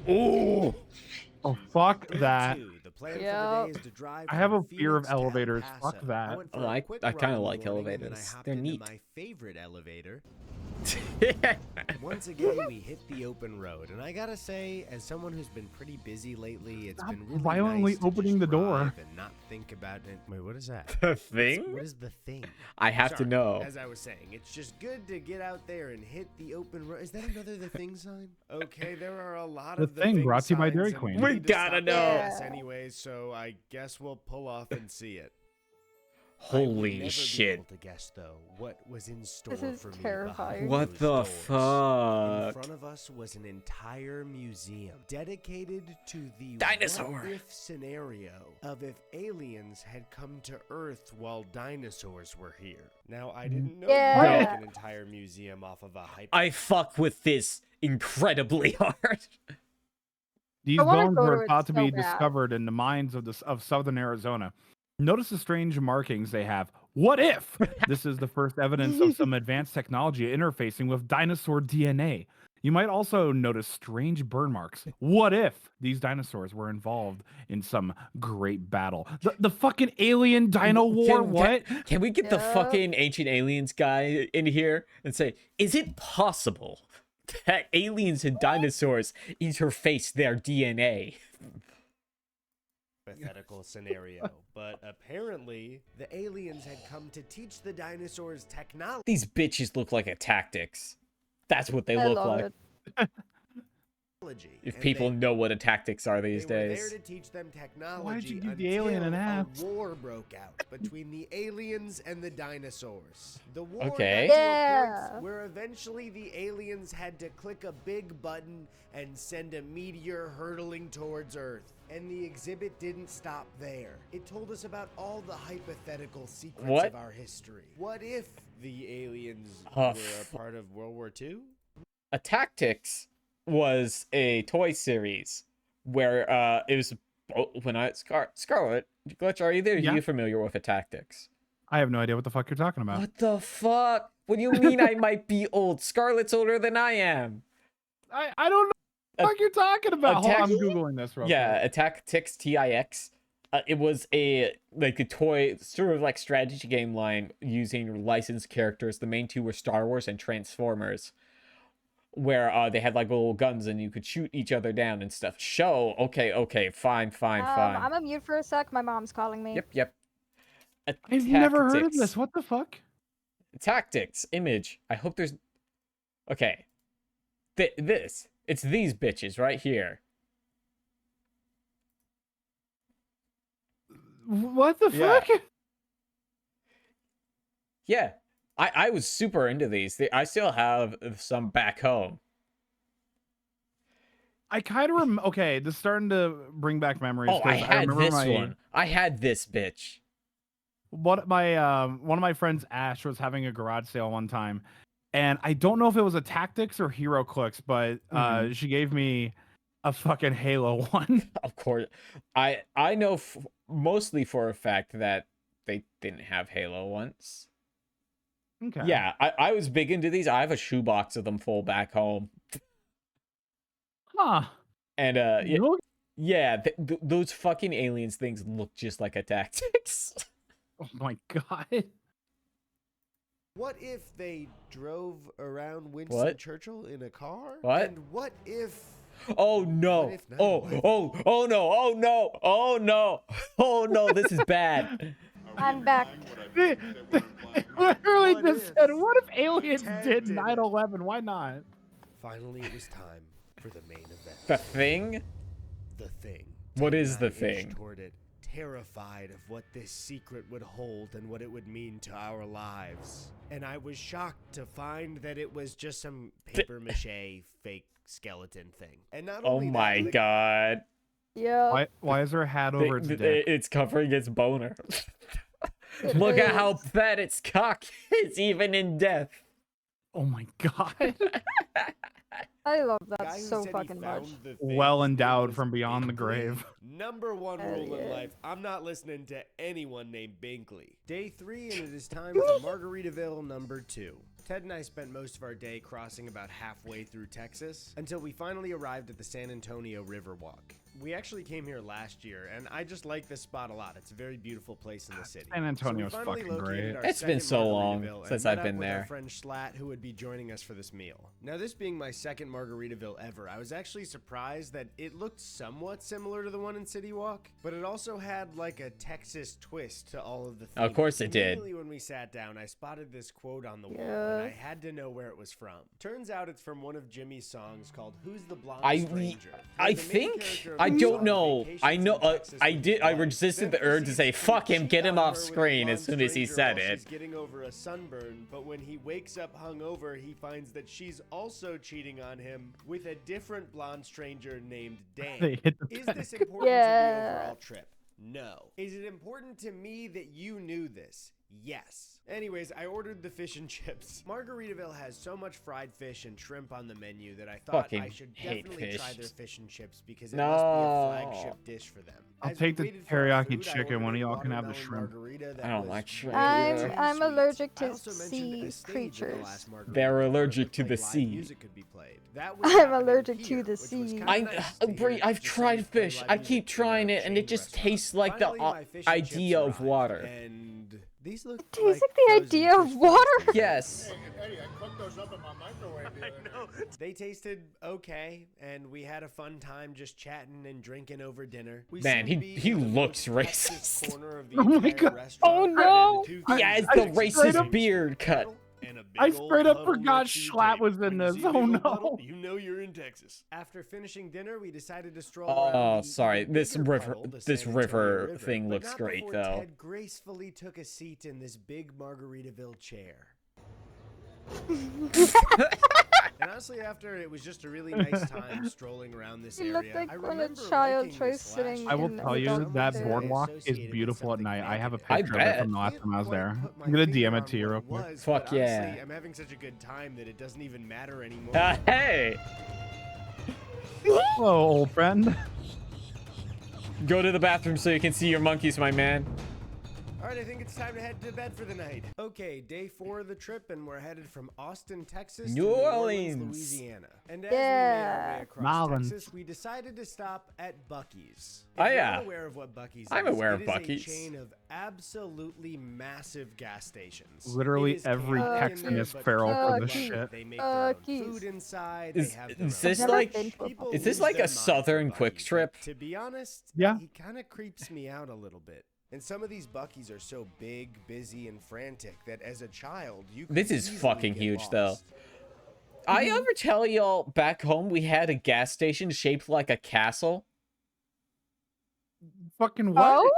Ooh. Oh fuck Day that. 2, the plan for Yep. the day is to drive I have from a fear of Phoenix to El elevators. Paso. Fuck that. went for Oh, a I quick kinda run in the like morning, and then I elevators. hopped They're into neat. my favorite elevator. Once again, we hit the open road, and I gotta say, as someone who's been pretty busy lately, it's Stop been really violently nice to opening just the door. drive and not think about it. Wait, what is that? The thing? What is the thing? I have to Sorry, know. As I was saying, it's just good to get out there and hit the open road. Is that another the thing sign? Okay, there are a lot The of the Thing thing brought to you by signs, Dairy and Queen. We need to gotta stop know. at gas anyway, so I guess we'll pull off and see it. I would Holy never be shit. able to guess though what was in store This is for me terrifying. behind What those the doors. In fuck? front of us was an entire museum dedicated to the Dinosaur. what if scenario of if aliens had come to Earth while dinosaurs were here. Now I didn't know you Yeah. could make an entire museum off of a hype. I fuck with this incredibly hard. These I wanna bones go to were it thought to so be bad. discovered in the mines of southern Arizona. Notice the strange markings they have. What if this is the first evidence of some advanced technology interfacing with dinosaur DNA? You might also notice strange burn marks. What if these dinosaurs were involved in some great battle? The fucking alien dino war? What? Can we get the Yup. fucking ancient aliens guy in here and say, is it possible that aliens and dinosaurs interface their DNA? Hypothetical scenario, but apparently the aliens had come to teach the dinosaurs technology. These bitches look like a tactics. That's what they I look love like. it. If people know what a tactics are these They were days. there to teach them technology. Why'd you do the alien until an ass? a war broke out between the aliens and the dinosaurs. The war Okay. got to a Yeah. point where eventually the aliens had to click a big button and send a meteor hurtling towards Earth. And the exhibit didn't stop there. It told us about all the hypothetical secrets What? of our history. What if the aliens Oh, were a part of World War II? A Tactics was a toy series where it was when Scarlet Glitch, are you there? Yeah. Are you familiar with a Tactics? I have no idea what the fuck you're talking about. What the fuck? What do you mean I might be old? Scarlet's older than I am. I don't know what the fuck you're talking about. Hold on, I'm Attack- Googling this real Yeah, quick. Attack Tix TIX. It was a toy sort of like strategy game line using licensed characters. The main two were Star Wars and Transformers, where they had like little guns and you could shoot each other down and stuff. Okay, fine. I'm a mute for a sec. My mom's calling me. Yep. I've never heard of Tactics. this. What the fuck? Tactics image. I hope there's. Okay. It's these bitches right here. What the Yeah. fuck? Yeah. I was super into these. I still have some back home. I kind of okay, this is starting to bring back memories. Oh, I 'cause had remember this one. I had this bitch. one of my friends, Ash, was having a garage sale one time, and I don't know if it was a Tactics or Hero Clicks, but she gave me a fucking Halo one. Of course. I know mostly for a fact that they didn't have Halo once. Okay. Yeah, I was big into these. I have a shoebox of them full back home. Huh. And Look- yeah, those fucking aliens things look just like a Tactics. Oh my god. What if they drove around Winston What? Churchill in a car? What? And what if... Oh What no. if not? Oh no, this is bad. I'm back. They literally What just if said, what if aliens Ted did did it? 9/11? Why not? Finally, it was time for the main event. The Thing? The Thing. What Ted is and The I inched Thing? toward it, terrified of what this secret would hold and what it would mean to our lives. And I was shocked to find that it was just some paper mache fake skeleton thing. And not Oh only my that, god. Yeah. Why is there a hat over its dick? It's covering its boner. Look at how fat its cock is, even in death. Oh my god. I love the guy that who so said he fucking much. found the thing Well was endowed from Binkley. beyond the grave. Number one Hell rule in yeah. life, I'm not listening to anyone named Binkley. Day 3, and it is time for Margaritaville number 2. Ted and I spent most of our day crossing about halfway through Texas until we finally arrived at the San Antonio Riverwalk. We actually came here last year, and I just like this spot a lot. It's a very beautiful place in the city. San Antonio's So we finally fucking located great. our It's been second so long Margaritaville and since met I've up been with our there. friend Schlatt, who would be joining us for this meal. Now, this being my second Margaritaville ever, I was actually surprised that it looked somewhat similar to the one in City Walk, but it also had like a Texas twist to all of the things. Of course it did. Immediately when we sat down, I spotted this quote on the wall, Yeah. and I had to know where it was from. Turns out it's from one of Jimmy's songs called "Who's the Blonde I Stranger?" I Where the main think character of I the don't song know. vacations I know. in Texas I with did. his I wife, resisted the then urge to say proceeds "fuck him," cheat get him on off her with a screen as blonde soon as he stranger said while it. She's getting over a sunburn, but when he wakes up hungover, he finds that she's also cheating on him with a different blonde stranger named Dan. They hit the Is back. this important to the Yeah. overall trip? No. Is it important to me that you knew this? Yes. Anyways, I ordered the fish and chips. Margaritaville has so much fried fish and shrimp on the menu that I thought I should definitely try their fish and chips because it must be a flagship dish for them. I'll take the teriyaki chicken. One of y'all can have the shrimp. I don't like shrimp. I'm allergic to sea creatures. They're allergic to the sea. I'm allergic to the sea. I've tried fish. I keep trying it, and it just tastes like the idea of water. These look tastes like the idea of water. Yes. Eddie, I cooked those up in my microwave the other day. They tasted okay, and we had a fun time just chatting and drinking over dinner. Man, he looks racist. Oh my god. Oh no. He has the racist beard cut. I straight up forgot Schlatt was in this. Oh no. You know you're in Texas. After finishing dinner, we decided to stroll around. Oh, sorry. This river thing looks great though. Ted gracefully took a seat in this big Margaritaville chair. And honestly, after it was just a really nice time strolling around this area. It looked like when a child tries sitting. I will tell you that boardwalk is beautiful at night. I have a picture of it from the last time I was there. I'm gonna DM it to you real quick. Fuck yeah. Honestly, I'm having such a good time that it doesn't even matter anymore. Hey. Hello, old friend. Go to the bathroom so you can see your monkeys, my man. All right, I think it's time to head to bed for the night. Okay, day 4 of the trip, and we're headed from Austin, Texas to New Orleans, Louisiana. And as we made our way across Texas, we decided to stop at Buc-ee's. If you're aware of what Buc-ee's I'm aware of Buc-ee's. It is a chain of absolutely massive gas stations. Literally every Texan is feral for this shit. They make their own food inside. Is this like a Southern Quick Trip? To be honest, yeah, he kind of creeps me out a little bit. And some of these Buc-ee's are so big, busy, and frantic that as a child, you could This is fucking huge, lost. though. I ever tell y'all back home we had a gas station shaped like a castle? Fucking what?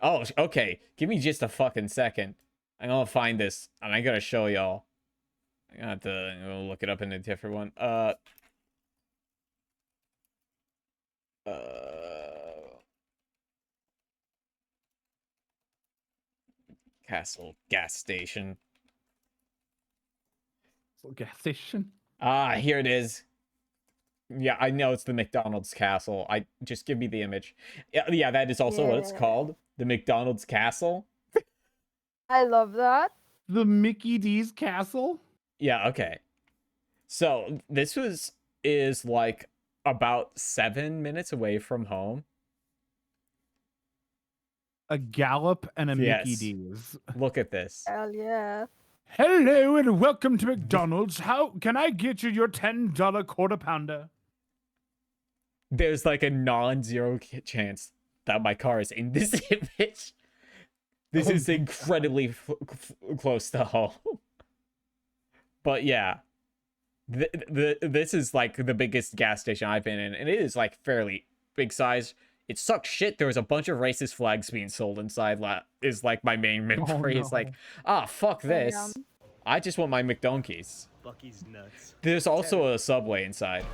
Oh, okay. Give me just a fucking second. I'm gonna find this, and I gotta show y'all. I have to look it up in a different one. Castle gas station. Gas station? Ah, here it is. Yeah, I know it's the McDonald's castle. Just give me the image. Yeah, that is also what it's called. The McDonald's castle. I love that. The Mickey D's castle? Yeah, okay. So this is like about 7 minutes away from home. A Gallup and a Mickey D's. Look at this. Hell yeah. Hello and welcome to McDonald's. How can I get you your $10 quarter pounder? There's like a non-zero chance that my car is in this image. This is incredibly close to home. But yeah, this is like the biggest gas station I've been in, and it is like fairly big size. It sucks shit. There was a bunch of racist flags being sold inside. Is like my main memory. It's like, fuck this. I just want my McDonkeys. Buc-ee's nuts. There's also a Subway inside.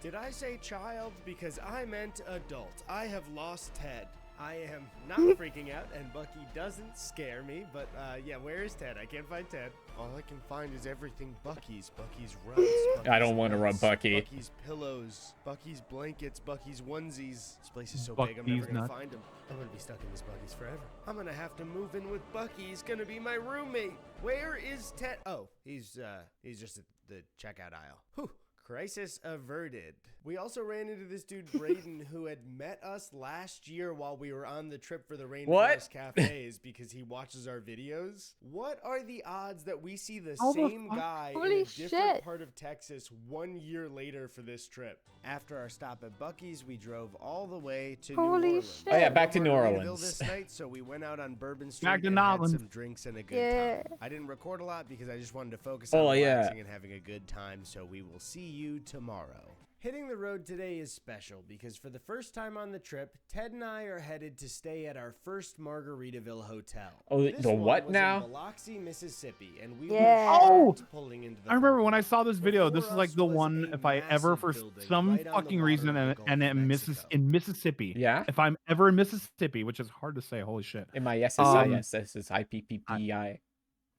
Did I say child? Because I meant adult. I have lost Ted. I am not freaking out, and Buc-ee doesn't scare me, but yeah, where is Ted? I can't find Ted. All I can find is everything Buc-ee's. Buc-ee's rugs. Buc-ee's I don't want to run Buc-ee. Buc-ee's pillows. Buc-ee's blankets. Buc-ee's onesies. This place is so big, I'm never gonna find him. I'm gonna be stuck in this Buc-ee's forever. I'm gonna have to move in with Buc-ee. He's gonna be my roommate. Where is Ted? Oh, he's just at the checkout aisle. Whew. Crisis averted. We also ran into this dude, Braden, who had met us last year while we were on the trip for the Rainforest Cafes because he watches our videos. What are the odds that we see the same guy in a different part of Texas 1 year later for this trip? After our stop at Buc-ee's, we drove all the way to New Orleans. Oh yeah, back to New Orleans. This night, so we went out on Bourbon Street back to and had Nolans. some drinks and a good time. I didn't record a lot because I just wanted to focus on relaxing and having a good time, so we will see you tomorrow. Hitting the road today is special because for the first time on the trip, Ted and I are headed to stay at our first Margaritaville hotel. Oh, This the one what was now? in Biloxi, Mississippi, and we Yeah. were Oh! pulling into the I remember parking when I lot. saw this video. This is Before like us the was one, a if I ever, massive for building some right on the fucking water reason, of the and, Gulf and of in, Mexico. in Mississippi. Yeah? If I'm ever in Mississippi, which is hard to say, holy shit. MISSIS, this is IPPPI.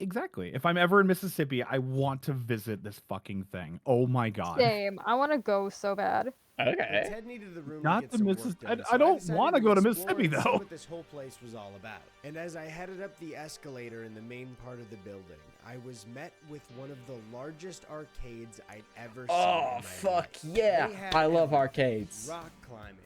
Exactly. If I'm ever in Mississippi, I want to visit this fucking thing. Oh my god. Same. I want to go so bad. But Okay. Ted needed the room Not to get the some Missis- work done, I so don't decided wanna go to explore Mississippi, and see though. what this whole place was all about. And as I headed up the escalator in the main part of the building, I was met with one of the largest arcades I'd ever seen. Oh, in my fuck life. yeah. They had I love everything. arcades. Rock climbing.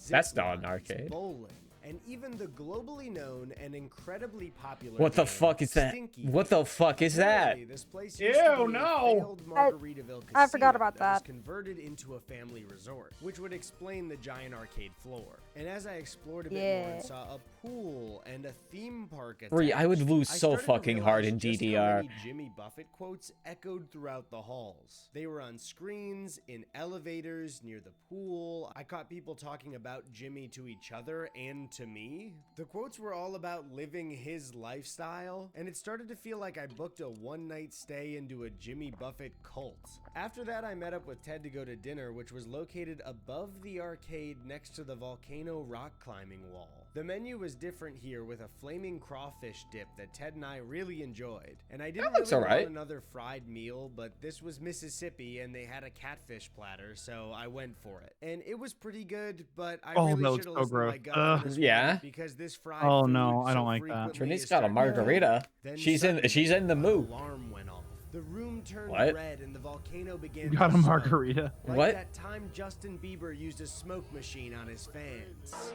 That's zip not an lines, arcade. Bowling, and even the globally known and incredibly popular. What the game, fuck is that? Stinky What the fuck is that? Apparently, This place used to Ew, be a no. failed Margaritaville I forgot casino about was that. converted into a family resort, which would explain the giant arcade floor. And as I explored a bit more Yeah. and saw a pool and a theme park Bree, I would attached, lose so started to fucking hard realize in just how DDR. many Jimmy Buffett quotes echoed throughout the halls. They were on screens, in elevators, near the pool. I caught people talking about Jimmy to each other and to me. The quotes were all about living his lifestyle, and it started to feel like I booked a one-night stay into a Jimmy Buffett cult. After that, I met up with Ted to go to dinner, which was located above the arcade next to the volcano rock climbing wall. The menu was different here with a flaming crawfish dip that Ted and I really enjoyed. And I didn't looks really alright. want another fried meal, but this was Mississippi and they had a catfish platter, so I went for it. And it was pretty good, but I Oh, that really looks should have so listened to my gross. gut on this Yeah. one, because this fried Oh, food no, I so don't like that. frequently Trinity's is got a starting to margarita. then She's in suddenly, the mood. an alarm went off. The room turned What? red and the volcano began You got to a smoke. margarita. Like What? that time Justin Bieber used a smoke machine on his fans.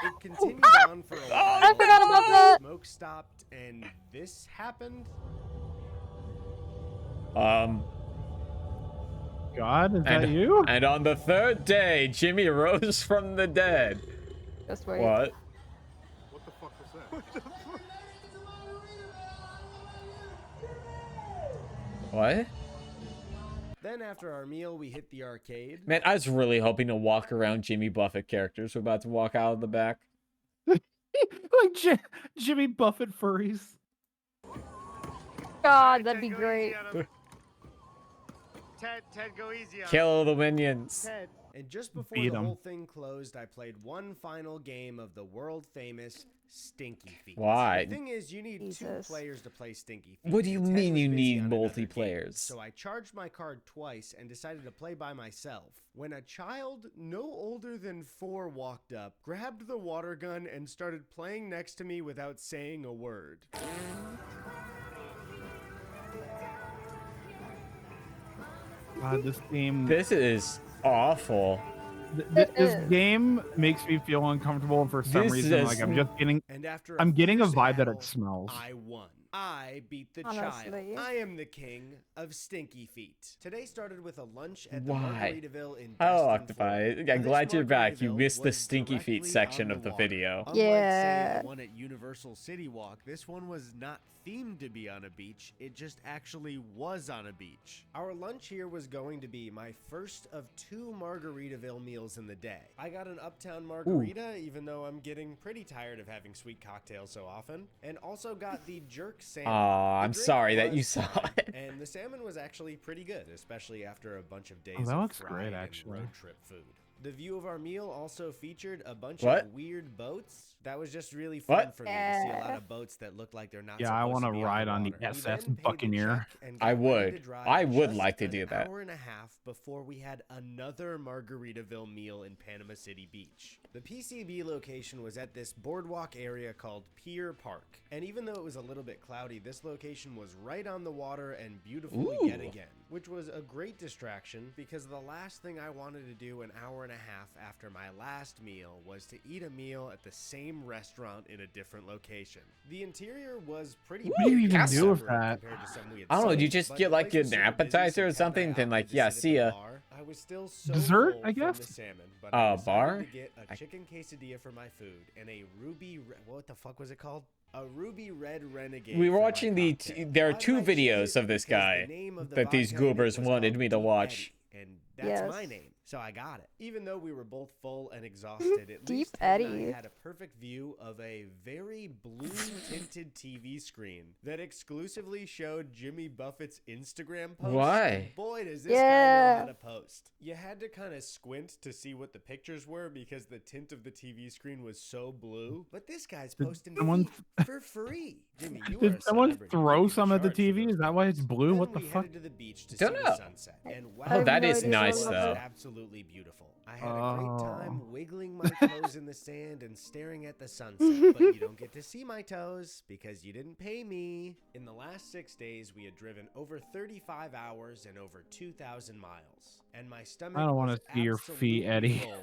It continued on for a while. I forgot about that. Smoke stopped and this happened. God, is that you? And on the third day, Jimmy rose from the dead. Just wait. What? What the fuck was that? What? Then after our meal, we hit the arcade. Man, I was really hoping to walk around Jimmy Buffett characters who are about to walk out of the back. Like Jimmy Buffett furries. God, that'd be great. Ted, go easy on Kill the minions. Ted. And just before Beat the 'em. whole thing closed, I played one final game of the world famous Stinky Feet. Why? The thing is, you need Jesus. 2 players to play Stinky Feet. What do you and Ted mean was you busy need on another game, multiplayers? So I charged my card twice and decided to play by myself. When a child no older than 4 walked up, grabbed the water gun, and started playing next to me without saying a word. God, this game. This is awful. This game makes me feel uncomfortable, and for some This reason, is- like I'm just getting. And after I'm getting a fierce vibe that battle, it smells. I won. I beat the Honestly. child. I am the king of Stinky Feet. Today started with a lunch at the Why? Margaritaville in Oh, Destin, Octopi. Florida. I'm Now, glad this you're back. You Margaritaville missed the was Stinky Feet directly section on of the the water. video. Unlike, say, Yeah. the one at Universal City Walk, this one was not themed to be on a beach. It just actually was on a beach. Our lunch here was going to be my first of 2 Margaritaville meals in the day. I got an Uptown margarita, even though I'm getting pretty tired of having sweet cocktails so often, and also got the jerk salmon. Aw, The I'm drink sorry that was you saw fine, it. and the salmon was actually pretty good, especially after a bunch of days Oh, that of looks fried great, and actually. road trip food. The view of our meal also featured a bunch What? of weird boats. That was just really fun What? for me to see a lot of boats that look like they're not. Yeah, I want wanna to ride on the water. We SS then paid the Buccaneer. check and I got ready to would. drive I would just like to an do that. hour and a half before we had another Margaritaville meal in Panama City Beach. The PCB location was at this boardwalk area called Pier Park. And even though it was a little bit cloudy, this location was right on the water and beautiful yet Ooh. again, which was a great distraction because the last thing I wanted to do an hour and a half after my last meal was to eat a meal at the same restaurant in a different location. The interior was pretty What do you big even and do with separate that? compared to some we had I don't know, seen, do you just but get, the like, place was an super busy, appetizer or so Ted and I something? Then, like, opted to yeah, sit at see the ya. bar. I was still so Dessert, full I from guess? the salmon, but I decided bar? to get a chicken quesadilla for my food and a ruby what the fuck was it called? A ruby red renegade. We were for my watching the. cocktail. There are Why two did I choose videos it? of this Because guy the name of the that these vodka in it goobers was wanted called me to Deep watch. Eddy, and that's my Yes. name, so I got it. Even though we were both full and exhausted, at Deep least Ted and Eddy. I had a perfect view of a very blue-tinted TV screen that exclusively showed Jimmy Buffett's Instagram posts. Why? And boy, does this guy know Yeah. how to post. You had to kind of squint to see what the pictures were because the tint of the TV screen was so blue. But this guy's posting someone- feet for free. Jimmy, you are Did a someone celebrity. throw You can some at the charge for TV? those Is that why it's pictures. blue? Then What the we fuck? headed to the beach to Don't see know. the sunset. And wow, I have that no is idea nice, what it though. was. absolutely beautiful. I had a great Oh. time wiggling my toes in the sand and staring at the sunset, but you don't get to see my toes because you didn't pay me. In the last 6 days, we had driven over 35 hours and over 2,000 miles. And my stomach I don't want want to to see your feet, Eddie. Full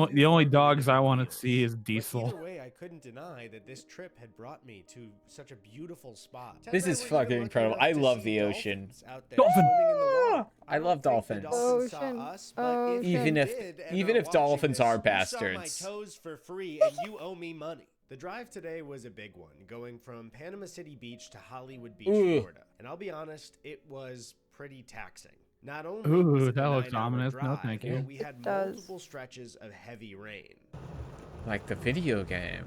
of The only two dogs I margarita want to deals. see is But Diesel. either way, I couldn't deny that this trip had brought me to such a beautiful spot. Ted This and I is were even fucking lucky incredible. enough I to love see the ocean. dolphins out there Dolphin. swimming in the water. I love don't think the dolphins. dolphins saw Ocean. us, but if Ocean. they Even did and even are if watching dolphins this, are you bastards. saw my toes for free, and you owe me money. The drive today was a big one, going from Panama City Beach to Hollywood Beach, Ooh. Florida. And I'll be honest, it was pretty taxing. Not only Ooh, was it a that looks 9-hour ominous. No, drive, thank but you. we had does. multiple stretches of heavy rain. Like the video game.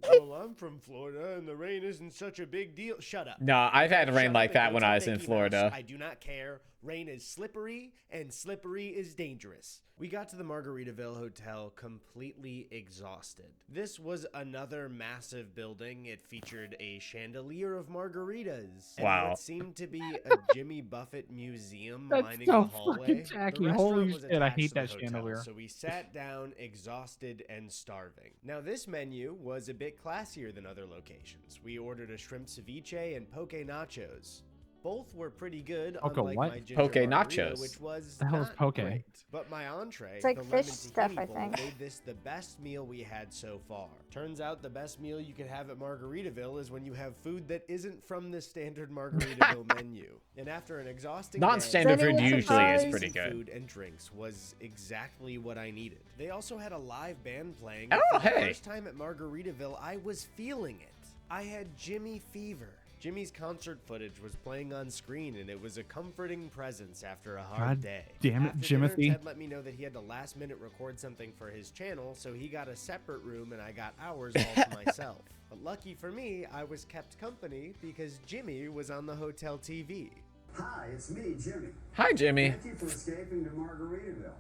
Well, I'm from Florida, and the rain isn't such a big deal. Shut up. Nah, I've had Shut rain up like and that go when tell I was in Mickey Mouse Florida. I do not care. Rain is slippery, and slippery is dangerous. We got to the Margaritaville Hotel completely exhausted. This was another massive building. It featured a chandelier of margaritas. And Wow. what seemed to be a Jimmy Buffett museum That's lining so the hallway. fucking tacky. The Holy restaurant was shit, I attached hate to the that hotel, chandelier. So we sat down exhausted and starving. Now this menu was a bit classier than other locations. We ordered a shrimp ceviche and poke nachos. Both were pretty good, Poke unlike what? my ginger Poke margarita, nachos. which was The hell is not poke? great. But my entree, It's like the fish lemon stuff, tahini I bowl, think. made this the best meal we had so far. Turns out the best meal you could have at Margaritaville is when you have food that isn't from the standard Margaritaville menu. And after an exhausting Non-standard Is food anyone usually is surprised? pretty good. Food and drinks was exactly what I needed. They also had a live band playing. Oh, and for the hey. first time at Margaritaville, I was feeling it. I had Jimmy fever. Jimmy's concert footage was playing on screen, and it was a comforting presence after a hard God day. damn it, After dinner, Jimothy. Ted let me know that he had to last minute record something for his channel, so he got a separate room and I got ours all to myself. But lucky for me, I was kept company because Jimmy was on the hotel TV. Hi, it's me, Jimmy. Hi, Jimmy. Thank you for escaping to Margaritaville.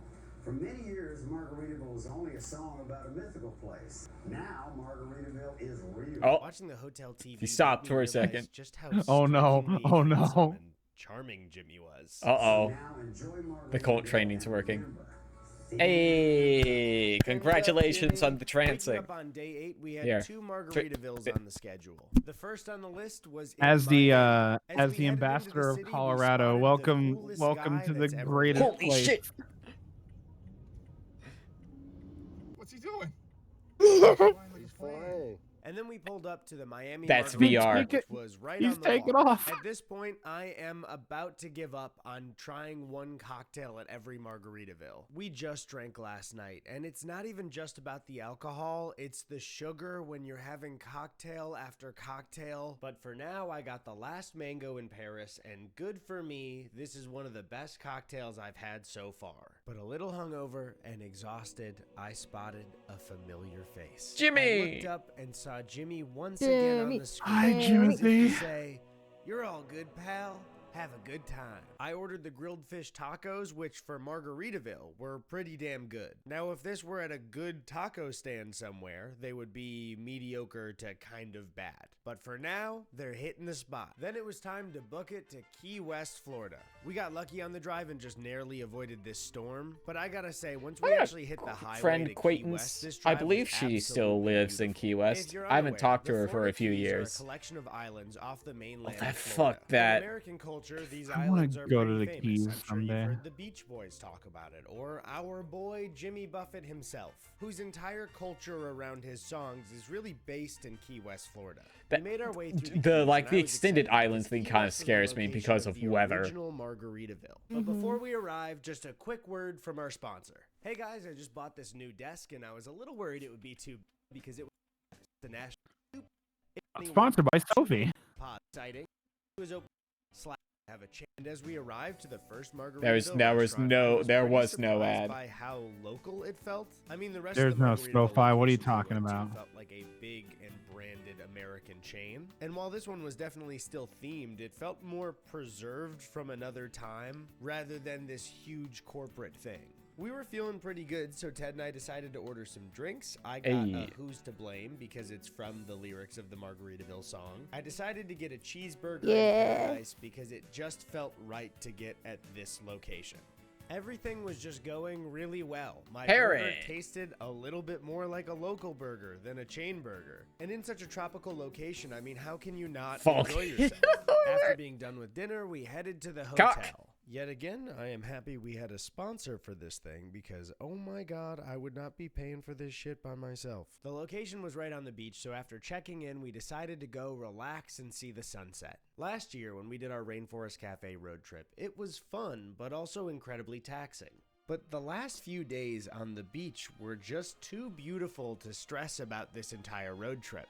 For many years, Margaritaville was only a song about a mythical place. Now, Margaritaville is real. Oh. Watching the hotel TV, He stopped made me for a realize second. Just how Oh, no. strikingly Oh, no. handsome and charming Jimmy was. Uh-oh. Now enjoy The cult Margaritaville training's and working. remember, Hey, congratulations on the Waking trancing. up on day 8, we had Here. 2 Margaritavilles on the schedule. The first on the list was in As the Monday. as we the headed into ambassador of city, we Colorado, spotted the welcome coolest welcome guy to the that's ever greatest Holy place. shit. What's he doing? And then we pulled up to the Miami That's Margarita, VR. which was right He's on the taking wall. off. At this point, I am about to give up on trying one cocktail at every Margaritaville. We just drank last night, and it's not even just about the alcohol, it's the sugar when you're having cocktail after cocktail. But for now, I got the last mango in Paris, and good for me, this is one of the best cocktails I've had so far. But a little hungover and exhausted, I spotted a familiar face. Jimmy! I looked up and saw Jimmy once again on Jimmy. the screen. Hi, as if Jimothy. to say, "You're all good, pal. Have a good time." I ordered the grilled fish tacos, which for Margaritaville were pretty damn good. Now, if this were at a good taco stand somewhere, they would be mediocre to kind of bad. But for now, they're hitting the spot. Then it was time to book it to Key West, Florida. We got lucky on the drive and just narrowly avoided this storm. But I gotta say, once we I got a actually hit the highway Friend to Key West, acquaintance. this I drive believe was she still absolutely lives in beautiful. Key If West. you're I haven't unaware, talked to the her for Florida a few Keys are years. a collection of islands off the mainland Oh, of Florida. fuck that. In American culture, these I wanna islands are go to pretty the famous. Keys I'm sure you've someday. heard the Beach Boys talk about it, or our boy Jimmy Buffett himself, whose entire culture around his songs is really based in Key West, Florida. We made our way through The Keys, like and the I was extended excited islands because thing Key kind of West was the scares me location because of the weather. original Margaritaville. But before we arrived, just a quick word from our sponsor. Hey guys, I just bought this new desk and I was a little worried it would be too because it was the national Sponsored by Sophie. Pod sighting. It was open have a chance. And as we arrived to the first Margaritaville there was pretty no surprised ad. by how local it felt. I mean, the rest There's of the no Margaritaville SoFi. What are you locations we talking went to about? felt like a big and branded American chain. And while this one was definitely still themed, it felt more preserved from another time rather than this huge corporate thing. We were feeling pretty good, so Ted and I decided to order some drinks. I got a Who's to Blame because it's from the lyrics of the Margaritaville song. I decided to get a cheeseburger in Paradise because it just felt right to get at this location. Everything was just going really well. My burger tasted a little bit more like a local burger than a chain burger. And in such a tropical location, I mean, how can you not enjoy yourself? After being done with dinner, we headed to the hotel. Yet again, I am happy we had a sponsor for this thing because, oh my god, I would not be paying for this shit by myself. The location was right on the beach, so after checking in, we decided to go relax and see the sunset. Last year, when we did our Rainforest Cafe road trip, it was fun, but also incredibly taxing. But the last few days on the beach were just too beautiful to stress about this entire road trip.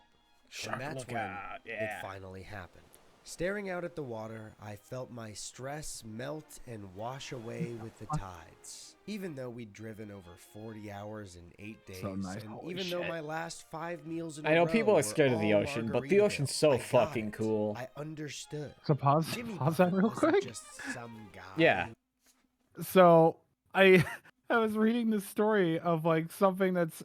And that's when it finally happened. Staring out at the water, I felt my stress melt and wash away with the tides. Even though we'd driven over 40 hours in 8 days, So nice. and Holy even though shit. my last 5 meals in a I know row people are were scared of the all ocean, but the Margaritaville, ocean's so I got fucking it. cool. I understood. So pause Jimmy that real wasn't quick. just some guy. Yeah. So I was reading this story of like something that's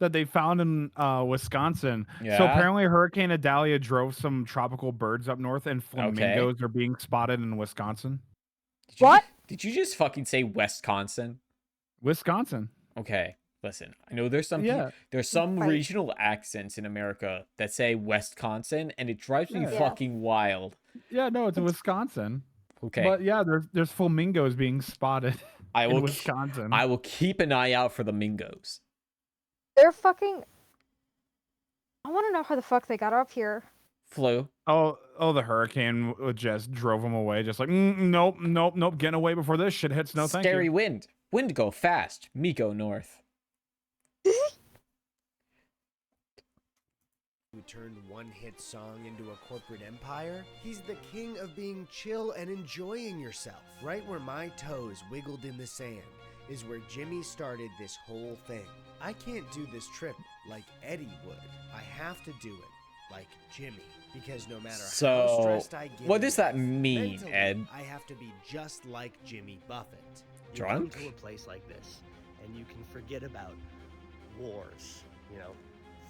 that they found in Wisconsin. So Yeah? apparently Hurricane Idalia drove some tropical birds up north, and flamingos are being spotted in Wisconsin. Did you just fucking say Wisconsin? Wisconsin. Okay, listen. I know there's some Yeah. there's some regional accents in America that say Wisconsin, and it drives me fucking wild. Yeah, no, it's Wisconsin. Okay. But yeah, there's flamingos being spotted in Wisconsin. I will keep an eye out for the mingos. They're fucking. I want to know how the fuck they got up here. Flu. Oh, the hurricane just drove them away. Just like, nope, getting away before this shit hits. No, thank you. Scary wind. Wind go fast. Me go north. Who turned one-hit song into a corporate empire? He's the king of being chill and enjoying yourself. Right where my toes wiggled in the sand is where Jimmy started this whole thing. I can't do this trip like Eddie would. I have to do it like Jimmy. Because no matter how stressed I get, what does that mean, mentally, Ed? I have to be just like Jimmy Buffett. You Drunk? come to a place like this, and you can forget about wars,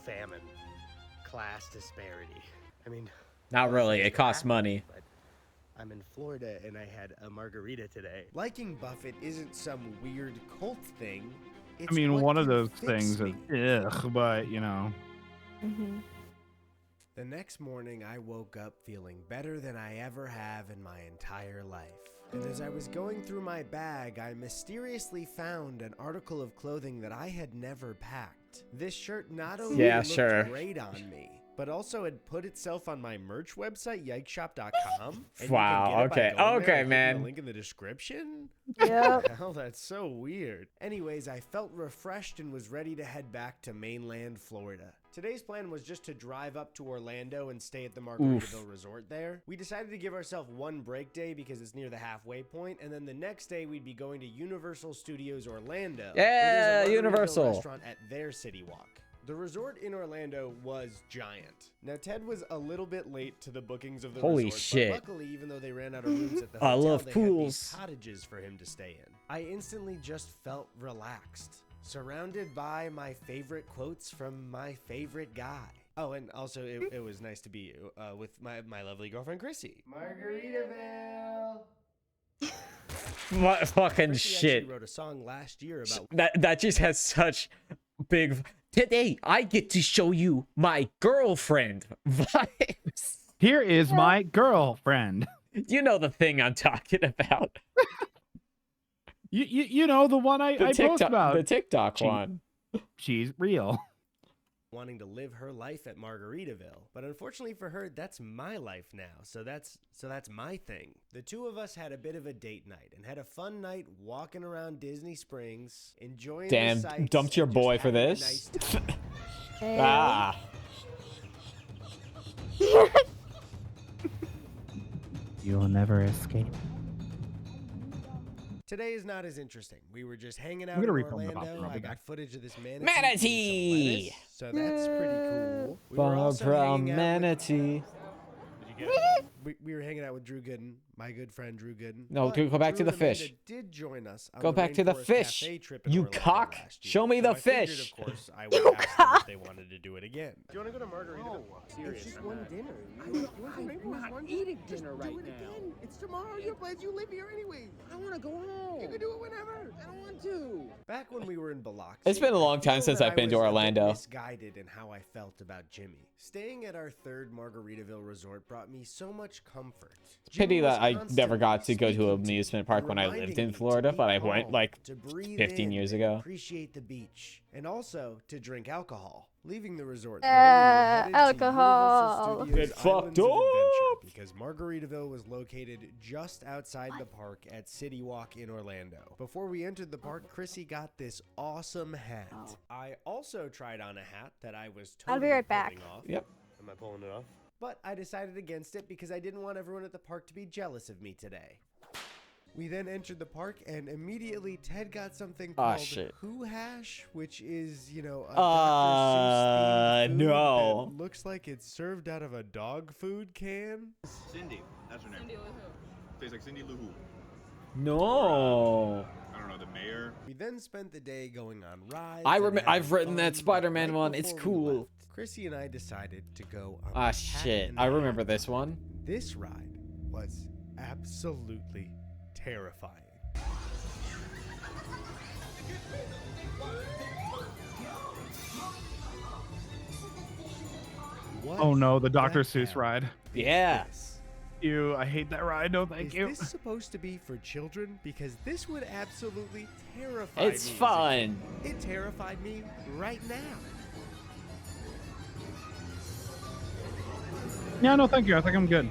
famine, class disparity. I mean, Not really. It costs happen, money. but I'm in Florida and I had a margarita today. Liking Buffett isn't some weird cult thing. It's I mean, what one of can those fix things me. is, ugh, but The next morning, I woke up feeling better than I ever have in my entire life. And as I was going through my bag, I mysteriously found an article of clothing that I had never packed. This shirt not only looked great on me, but also had put itself on my merch website, yikeshop.com. Wow, okay, man. The link in the description? Yeah. Hell, that's so weird. Anyways, I felt refreshed and was ready to head back to mainland Florida. Today's plan was just to drive up to Orlando and stay at the Margaritaville Resort there. We decided to give ourselves one break day because it's near the halfway point, and then the next day we'd be going to Universal Studios Orlando. Yeah, where there's a Margaritaville Universal. restaurant at their City Walk. The resort in Orlando was giant. Now, Ted was a little bit late to the bookings of the Holy resort, shit. but luckily, even though they ran out of rooms at the I hotel, love they pools. had these cottages for him to stay in. I instantly just felt relaxed, surrounded by my favorite quotes from my favorite guy. Oh, and also, it was nice to be with my lovely girlfriend, Chrissy. Margaritaville! What fucking Chrissy shit. actually wrote a song last year about... That just has such big. Today I get to show you my girlfriend vibes. Here is my girlfriend. You know the thing I'm talking about. You know the one I post about. The TikTok one. She's real. Wanting to live her life at Margaritaville, but unfortunately for her, that's my life now. So that's my thing. The two of us had a bit of a date night and had a fun night walking around Disney Springs, enjoying the sights. Dumped your and boy just for having a this? nice time. Ah. You'll never escape. Today is not as interesting. We were just hanging out I'm in gonna refilm the Bobby Orlando. Robbie I guy. got footage of this manatee. Manatee! eating some lettuce, so that's pretty cool. We were also Barbara hanging out with- Manatee. Did you get it? We were hanging out with Drew Gooden, my good friend Drew Gooden. No, But go back to Drew the and Amanda fish. Did join us on Go back to the Rainforest fish. Cafe trip in You Orlando cock. last year. Show me the So I figured, fish. of course, I would ask them if they wanted to do it again. Do you want to go to Margaritaville? No, Serious, it's just I'm one not- dinner. I'm not eating dinner right now. Again. It's tomorrow. Your place. You live here anyway. I want to go home. You can do it whenever. I don't want to. Back when we were in Biloxi, It's been a long I time feel since that I've been to I was a bit Orlando. misguided in how I felt about Jimmy. Staying at our third Margaritaville resort brought me so much comfort. Pity Jimmy that was I never got to go to constantly an amusement park when I reminding lived in me to Florida, be but I went calm, like to breathe 15 in years and ago. appreciate the beach, and also to drink alcohol. Leaving the resort, alcohol. Get fucked up. Because Margaritaville was located just outside the park at City Walk in Orlando. Before we entered the park, Chrissy got this awesome hat. I also tried on a hat that I was totally I'll be right back. pulling off. Yep. Am I pulling it off? But I decided against it because I didn't want everyone at the park to be jealous of me today. We then entered the park, and immediately Ted got something called shit. Who Hash, which is, you know, a Dr. Seuss themed food no. that looks like it's served out of a dog food can. Cindy, that's her name. Cindy Lou Who. Tastes like Cindy Lou Who. No. I don't know, the mayor. We then spent the day going on rides. I've written that Spider-Man one. It's cool. Chrissy and I decided to go on Ah, the Cat shit. in the I Hat remember this one. This ride was absolutely terrifying. What Oh no, the Dr. the Seuss hell ride. is Yeah. this? Ew, I hate that ride. No, thank Is you. this supposed to be for children? Because this would absolutely terrify me. It's as a fun. kid. It terrified me right now. Yeah, no, thank you. I think I'm good.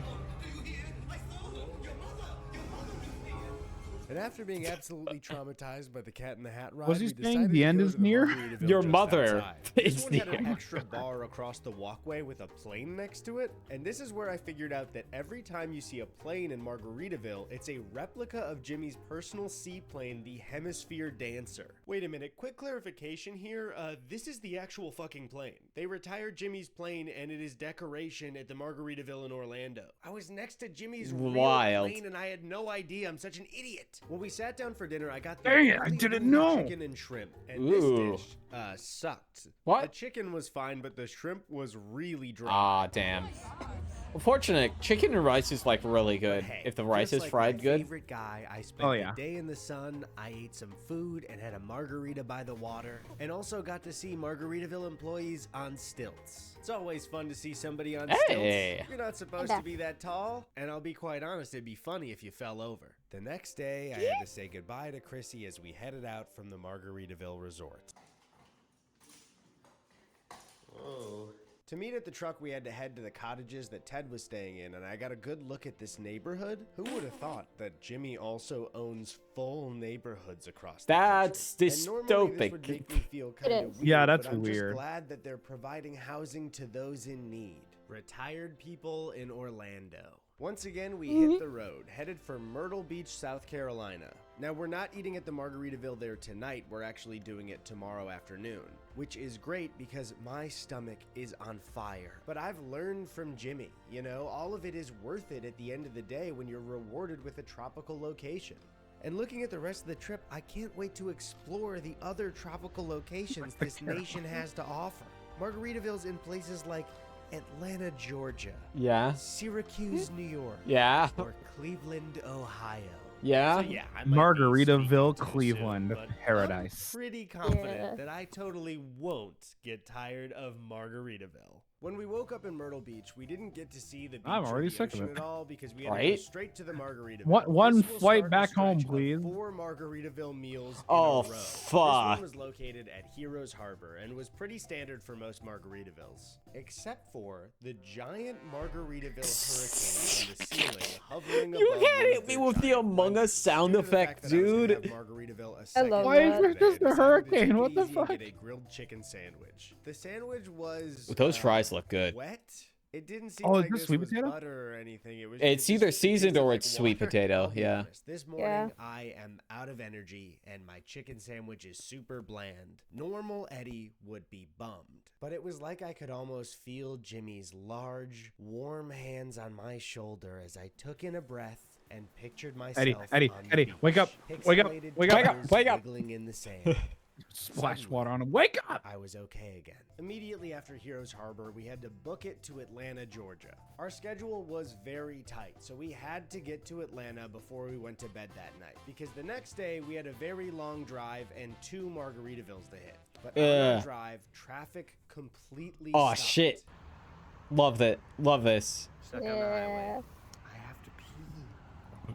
And after being absolutely traumatized by the Cat in the Hat ride, Was he we saying decided the to end go is to the near? Margaritaville Your just mother outside. is This one had an near. extra bar across the walkway with a plane next to it, and this is where I figured out that every time you see a plane in Margaritaville, it's a replica of Jimmy's personal seaplane, the Hemisphere Dancer. Wait a minute, quick clarification here. This is the actual fucking plane. They retired Jimmy's plane, and it is decoration at the Margaritaville in Orlando. I was next to Jimmy's real Wild. plane, and I had no idea. I'm such an idiot. When we sat down for dinner, I got Dang it, I only didn't new know. chicken and shrimp, and Ooh. this dish sucked. What? The chicken was fine, but the shrimp was really dry. Ah, damn. Unfortunate. Chicken and rice is like really good. Hey, If the rice just is like fried my good. favorite guy, I spent Oh, yeah. the day in the sun. I ate some food and had a margarita by the water, and also got to see Margaritaville employees on stilts. It's always fun to see somebody on Hey. stilts. You're not supposed to be that tall, and I'll be quite honest, it'd be funny if you fell over. The next day, I had to say goodbye to Chrissy as we headed out from the Margaritaville resort. Oh. To meet at the truck, we had to head to the cottages that Ted was staying in, and I got a good look at this neighborhood. Who would have thought that Jimmy also owns full neighborhoods across the That's country? And normally this would dystopic. make me feel kind of weird, Yeah, that's but I'm weird. just glad that they're providing housing to those in need. Retired people in Orlando. Once again, we hit the road, headed for Myrtle Beach, South Carolina. Now, we're not eating at the Margaritaville there tonight, we're actually doing it tomorrow afternoon, which is great because my stomach is on fire. But I've learned from Jimmy, you know, all of it is worth it at the end of the day when you're rewarded with a tropical location. And looking at the rest of the trip, I can't wait to explore the other tropical locations this nation has to offer. Margaritaville's in places like Atlanta, Georgia, Yeah. Syracuse, New York, Yeah. or Cleveland, Ohio. Yeah. So yeah, I might be Margaritaville, speaking too Cleveland, soon, but paradise. I'm pretty confident Yeah. that I totally won't get tired of Margaritaville. When we woke up in Myrtle Beach, we didn't get to see the beach I'm or already the sick of ocean it. at all because we had to go Right? straight to the Margaritaville. One This will flight start back the home, stretch of please. 4 Margaritaville meals in Oh, a row. This fuck. one was located at Heroes Harbor and was pretty standard for most Margaritavilles, except for the giant Margaritaville hurricane on the ceiling hovering You above can't one of hit me their with the giant Among windows. Us sound Due to the fact effect, that I was gonna dude. have Margaritaville a I second love time Why is that. there today, just a I decided to take hurricane? it What the easy and fuck? get a grilled chicken sandwich. The sandwich was Those fries look good. wet It didn't seem Oh, is like this this sweet was potato? butter or anything. It was. It's it either just seasoned tasted or like it's sweet water. potato, I'll be yeah. honest, this morning I am out of energy and my chicken sandwich is super bland. Normal Eddie would be bummed, but it was like I could almost feel Jimmy's large, warm hands on my shoulder as I took in a breath and pictured myself Eddie, on the Eddie, beach. wake up, wake up, Pixelated wake up, toes wake up. wiggling in the sand. Splash Suddenly, water on him. Wake up! I was okay again. Immediately after Heroes Harbor, we had to book it to Atlanta, Georgia. Our schedule was very tight, so we had to get to Atlanta before we went to bed that night, because the next day we had a very long drive and 2 Margaritavilles to hit. But on our drive, traffic completely Oh stopped. shit. Love that. Love this. Stuck on the highway. I have to pee.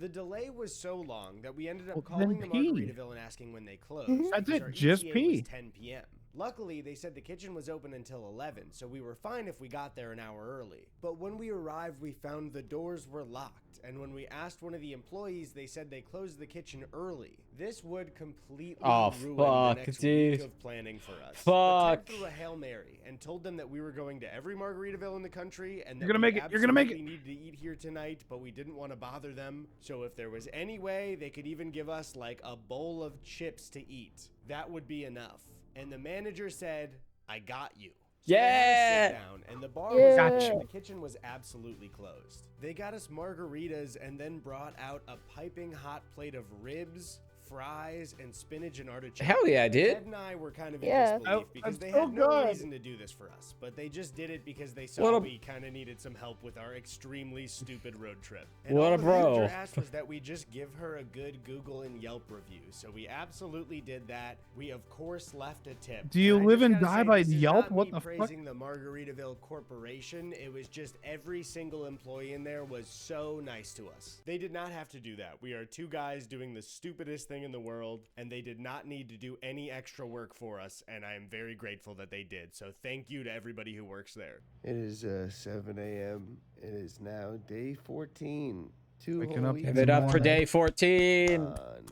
The delay was so long that we ended up Well, calling the then pee. Margaritaville and asking when they closed. That's because it, our just ETA pee. was 10 p.m. Luckily, they said the kitchen was open until 11, so we were fine if we got there an hour early. But when we arrived, we found the doors were locked, and when we asked one of the employees, they said they closed the kitchen early. This would completely ruin the next week of planning for us. But Ted threw a Hail Mary and told them that we were going to every Margaritaville in the country and that You're gonna make it. You're gonna make it. we needed to eat here tonight, but we didn't want to bother them. So if there was any way they could even give us like a bowl of chips to eat, that would be enough. And the manager said, "I got you." So Yeah. we had to sit down, and the bar was open, and the kitchen was absolutely closed. They got us margaritas and then brought out a piping hot plate of ribs, fries, and spinach and artichoke. Hell yeah, dude. Ted and I were kind of in Yeah. disbelief because they so had no good. reason to do this for us, but they just did it because they saw What a- we kind of needed some help with our extremely stupid road trip. And What all a the bro. manager asked was that we just give her a good Google and Yelp review, so we absolutely did that. We of course left a tip. Do you And I live just and gotta die say, by this is Yelp? not What me the fuck? praising the Margaritaville Corporation. It was just every single employee in there was so nice to us. They did not have to do that. We are 2 guys doing the stupidest thing in the world, and they did not need to do any extra work for us, and I am very grateful that they did. So thank you to everybody who works there. It is 7 a.m. It is now day 14. 2 Waking whole up weeks Give it up for day 14. on.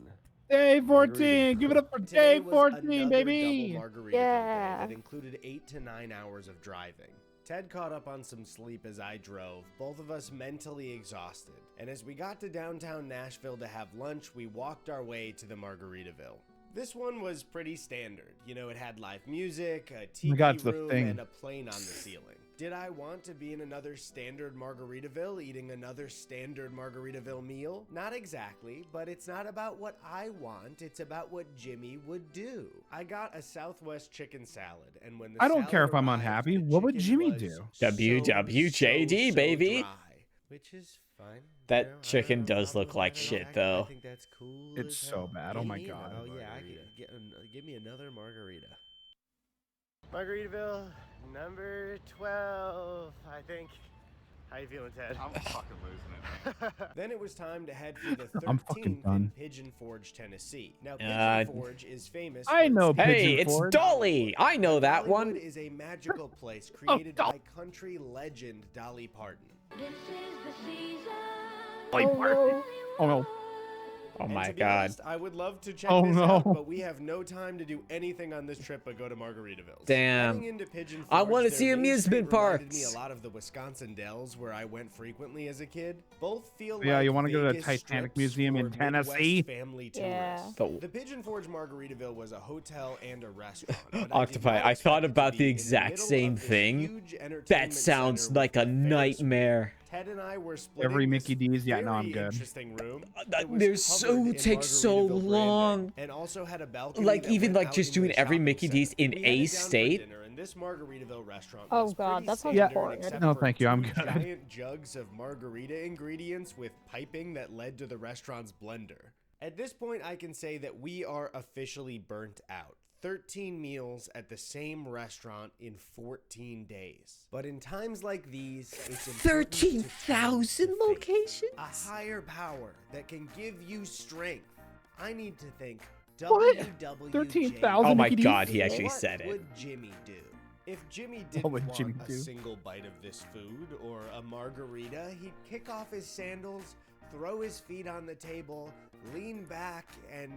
Day 14. Give it up for Today day was 14, another baby. double Margaritaville Yeah. day that included 8 to 9 hours of driving. Ted caught up on some sleep as I drove, both of us mentally exhausted. And as we got to downtown Nashville to have lunch, we walked our way to the Margaritaville. This one was pretty standard. You know, it had live music, a TV God, it's the room, thing. and a plane on the ceiling. Did I want to be in another standard Margaritaville eating another standard Margaritaville meal? Not exactly, but it's not about what I want, it's about what Jimmy would do. I got a Southwest chicken salad, and when the I don't salad care if I'm arrived, unhappy. the What would chicken Jimmy was do? WWJD, so baby. dry, which is fine. That You know, I don't chicken have a does problem look with like that at all. shit, I though. think that's cool. It's as so hell. bad. Oh my Give me God. Oh yeah, I could give me another margarita. Margaritaville number 12, I think. How you feeling, Ted? I'm fucking losing it, man. Then it was time to head for the I'm fucking 13th done. in Pigeon Forge, Tennessee. Now, Pigeon Forge is famous I for know its Pigeon Hey, it's Forge. Dolly. I know that Hollywood one. is a magical place created by country legend Dolly Parton. Dolly Parton. Oh no. Oh And my to be god. honest, I would love to check Oh, this no. out, but we have no time to do anything on this trip but go to Margaritaville. Damn. Heading into Pigeon I Forge, wanna their see main amusement street reminded me parks. a lot of the Wisconsin Dells where I went frequently as a kid. Both feel Yeah, like you want to go to the Vegas Titanic strips Museum in for Midwest Tennessee? family Yeah. tourists. The Pigeon Forge Margaritaville was a hotel and a restaurant. but I did Octopi, not I expect thought it to about be the in exact middle same of this thing. huge entertainment That sounds center like with a the Ferris nightmare. Ted and I were splitting Every this Mickey D's. Yeah, no, I'm very good. interesting room. It was They're so covered in takes so Margaritaville branding long. and also had a balcony Like that even went like out just into doing the every shopping Mickey center. D's in We a headed down for state. dinner, and this Margaritaville restaurant Oh, was God, pretty that sounds standard boring. except No, for thank you, I'm 2 good. giant jugs of margarita ingredients with piping that led to the restaurant's blender. At this point, I can say that we are officially burnt out. 13 meals at the same restaurant in 14 days. But in times like these, it's important to turn to 13,000 faith, locations? a higher power that can give you strength. I need to think What? WWJD. 13,000 Oh my Mickey D's? god, he actually What said it. would Jimmy do? If Jimmy didn't What would want Jimmy a do? single bite of this food or a margarita, he'd kick off his sandals, throw his feet on the table, lean back, and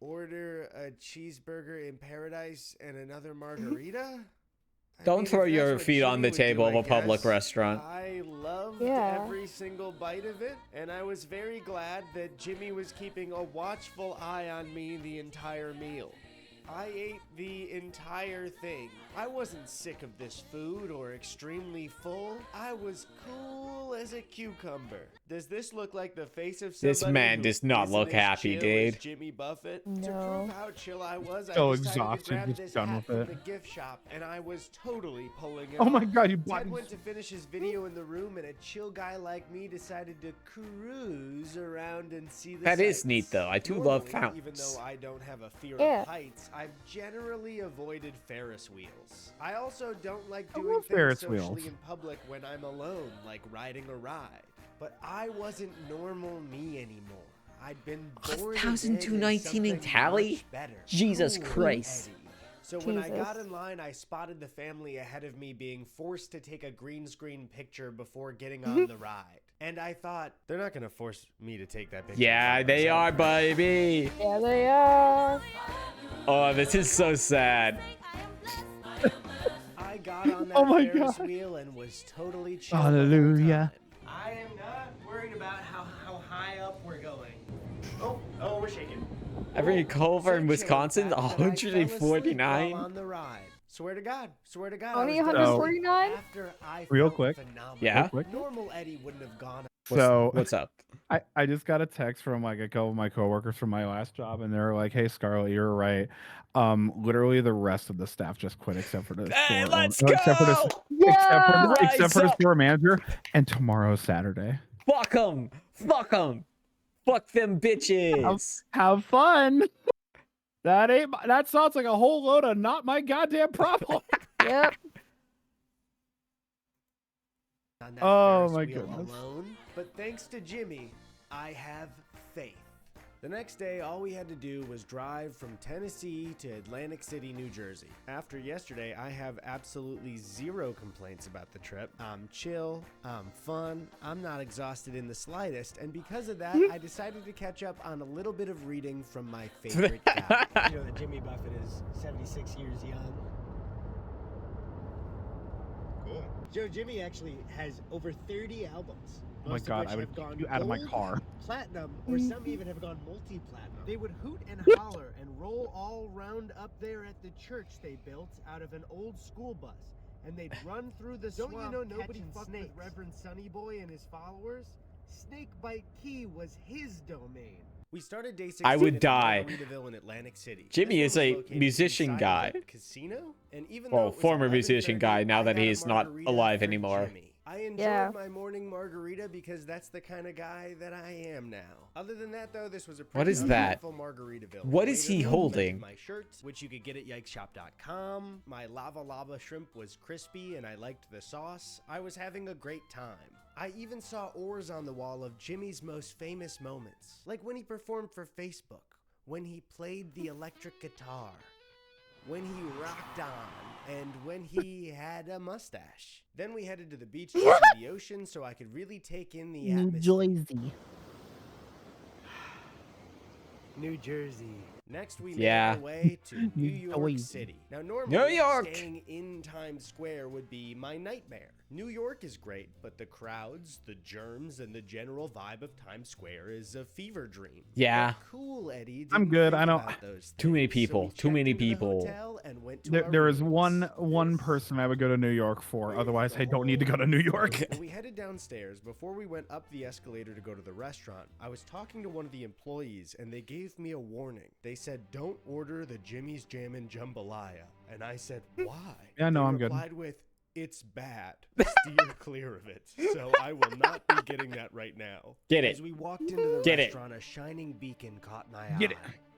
order a cheeseburger in paradise and another margarita? Don't mean, throw if that's your what feet on the Jimmy would do, table of I a public guess. restaurant. I loved Yeah. every single bite of it, and I was very glad that Jimmy was keeping a watchful eye on me the entire meal. I ate the entire thing. I wasn't sick of this food or extremely full. I was cool as a cucumber. Does this look like the face of somebody This man who does not isn't look as happy, chill as dude. Jimmy Buffett? To No. prove how chill I was, So I decided to exhausted, grab just this done hat with from it. the gift shop, and I was totally pulling it Oh my off. god, you bought Ted went to finish his video in the room, and a chill guy like me decided to cruise around and see the That is sights. neat, though. I do love Normally, fountains. Even though I don't have a fear Yeah. of heights, I've generally avoided Ferris wheels. I also don't like I doing love things Ferris socially wheels. in public when I'm alone, like riding a ride. But I wasn't normal me anymore. I'd been born 1,219 in tally? Jesus Christ. So when I got Jesus. in line, I spotted the family ahead of me being forced to take a green screen picture before getting on the ride. And I thought, they're not going to force me to take that picture. Yeah, they are, baby. Yeah, they are. Oh, this is so sad. I got on that Oh my Ferris God. wheel and was totally chill. the whole Hallelujah. time. I am not worried about how high up we're going. Oh, we're shaking. Every Culver in So Wisconsin, chill, in fact, that I fell asleep 149. while on the ride. Swear to God. Only I was 149? after I Real felt quick. phenomenal. Yeah? Real quick. Normal Eddie wouldn't have gone. So What's up? I just got a text from like a couple of my coworkers from my last job, and they're like, "Hey, Scarlett, you're right. Literally the rest of the staff just quit except for the Hey, store let's owner- except for the go! except for the Rise up! store manager. And tomorrow's Saturday. Fuck them! Fuck them! Fuck them bitches! Have fun. That sounds like a whole load of not my goddamn problem. Yep. On that Oh Ferris my wheel goodness. alone, but thanks to Jimmy, I have faith. The next day, all we had to do was drive from Tennessee to Atlantic City, New Jersey. After yesterday, I have absolutely zero complaints about the trip. I'm chill, I'm fun, I'm not exhausted in the slightest, and because of that, I decided to catch up on a little bit of reading from my favorite guy. You know that Jimmy Buffett is 76 years young. Cool. Joe, Jimmy actually has over 30 albums. Oh my most of God, which I would have gone kick you out of my gold, car. platinum, or some even have gone multi-platinum. They would hoot and holler and roll all round up there at the church they built out of an old school bus. And they'd run through the swamp. Don't you know nobody fucked with Reverend Sonny Boy and his followers? Snakebite Key was his domain. We started day 16 I would at die. Margaritaville in Atlantic City. Jimmy This is one a was located musician inside guy. of a casino, and even Well, though it was former musician 11:30, guy, now I that got a he's not margarita alive for anymore. Jimmy. I enjoyed Yeah. my morning margarita because that's the kind of guy that I am now. Other than that, though, this was a What pretty is that? uneventful Margaritaville. What The is waiter he complimented holding? My shirts, which you could get at yikeshop.com. My lava shrimp was crispy, and I liked the sauce. I was having a great time. I even saw oars on the wall of Jimmy's most famous moments, like when he performed for Facebook, when he played the electric guitar, when he rocked on, and when he had a mustache. Then we headed to the beach to see the ocean so I could really take in the atmosphere. New Jersey. Next, we made Yeah. our way to New York Jersey. City. Now, normally, New York! staying in Times Square would be my nightmare. New York is great, but the crowds, the germs, and the general vibe of Times Square is a fever dream. Yeah. But cool, Eddie. I'm didn't good, think I don't- about those Too many things, so people, we too checked many into the people. hotel and went to There, our there is rooms. one person I would go to New York for. Otherwise, I don't need to go to New York. When we headed downstairs, before we went up the escalator to go to the restaurant, I was talking to one of the employees and they gave me a warning. They said, "Don't order the Jimmy's Jammin' Jambalaya." And I said, "Why?" Yeah, no, They I'm good. replied with, "It's bad. Steer clear of it." So I will not be getting that right now. Get it. As we walked into the Get it. restaurant, a shining beacon caught my Get eye.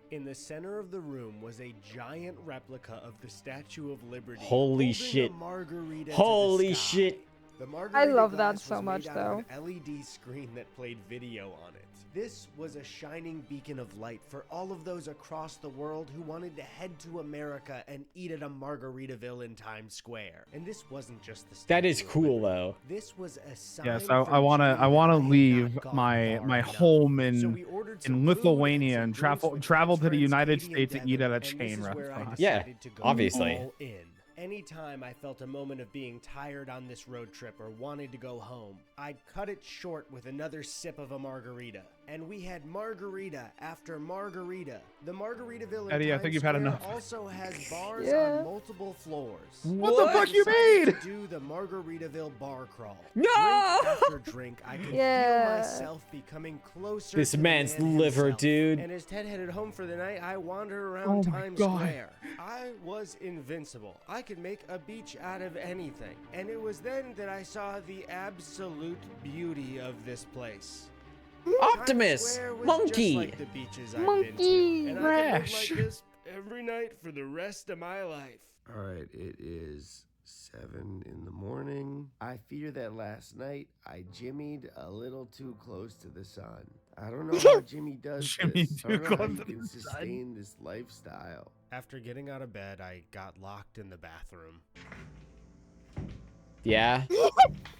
it. In the center of the room was a giant replica of the Statue of Liberty. Holy holding a shit. margarita to the Holy sky. shit. The I margarita love that glass so was much, made out of though. an LED screen that played video on it. This was a shining beacon of light for all of those across the world who wanted to head to America and eat at a Margaritaville in Times Square. And this wasn't just the That is Statue of cool, Liberty. though. This was a sign Yes, from I want to. Jimmy I want to that had leave not gone my far my enough. home So in we ordered some in food Lithuania some and drinks with travel to the transference United Canadian States to eat Devon, at a and this chain is where I restaurant. Yeah, decided to go obviously. all in. Anytime I felt a moment of being tired on this road trip or wanted to go home, I'd cut it short with another sip of a margarita. And we had margarita after margarita. The Margaritaville in Eddie, I Times think you've had Square enough. also has bars Yeah. on multiple floors. What the fuck you I decided mean? to do the Margaritaville bar crawl. No! Drink after drink, I could Yeah. feel myself becoming closer This to the man's man liver, himself. dude. And as Ted headed home for the night, I wandered around Oh my Times God. Square. I was invincible. I could make a beach out of anything. And it was then that I saw the absolute beauty of this place. Optimus! Times Square was Monkey! just like the beaches I've Monkey! been to. And I could live Rash. like this every night for the rest of my life. All right, it is 7 in the morning. I fear that last night I jimmied a little too close to the sun. I don't know how Jimmy does Jimmy this. I too don't know how close you to can the sun. sustain this lifestyle. After getting out of bed, I got locked in the bathroom. Yeah.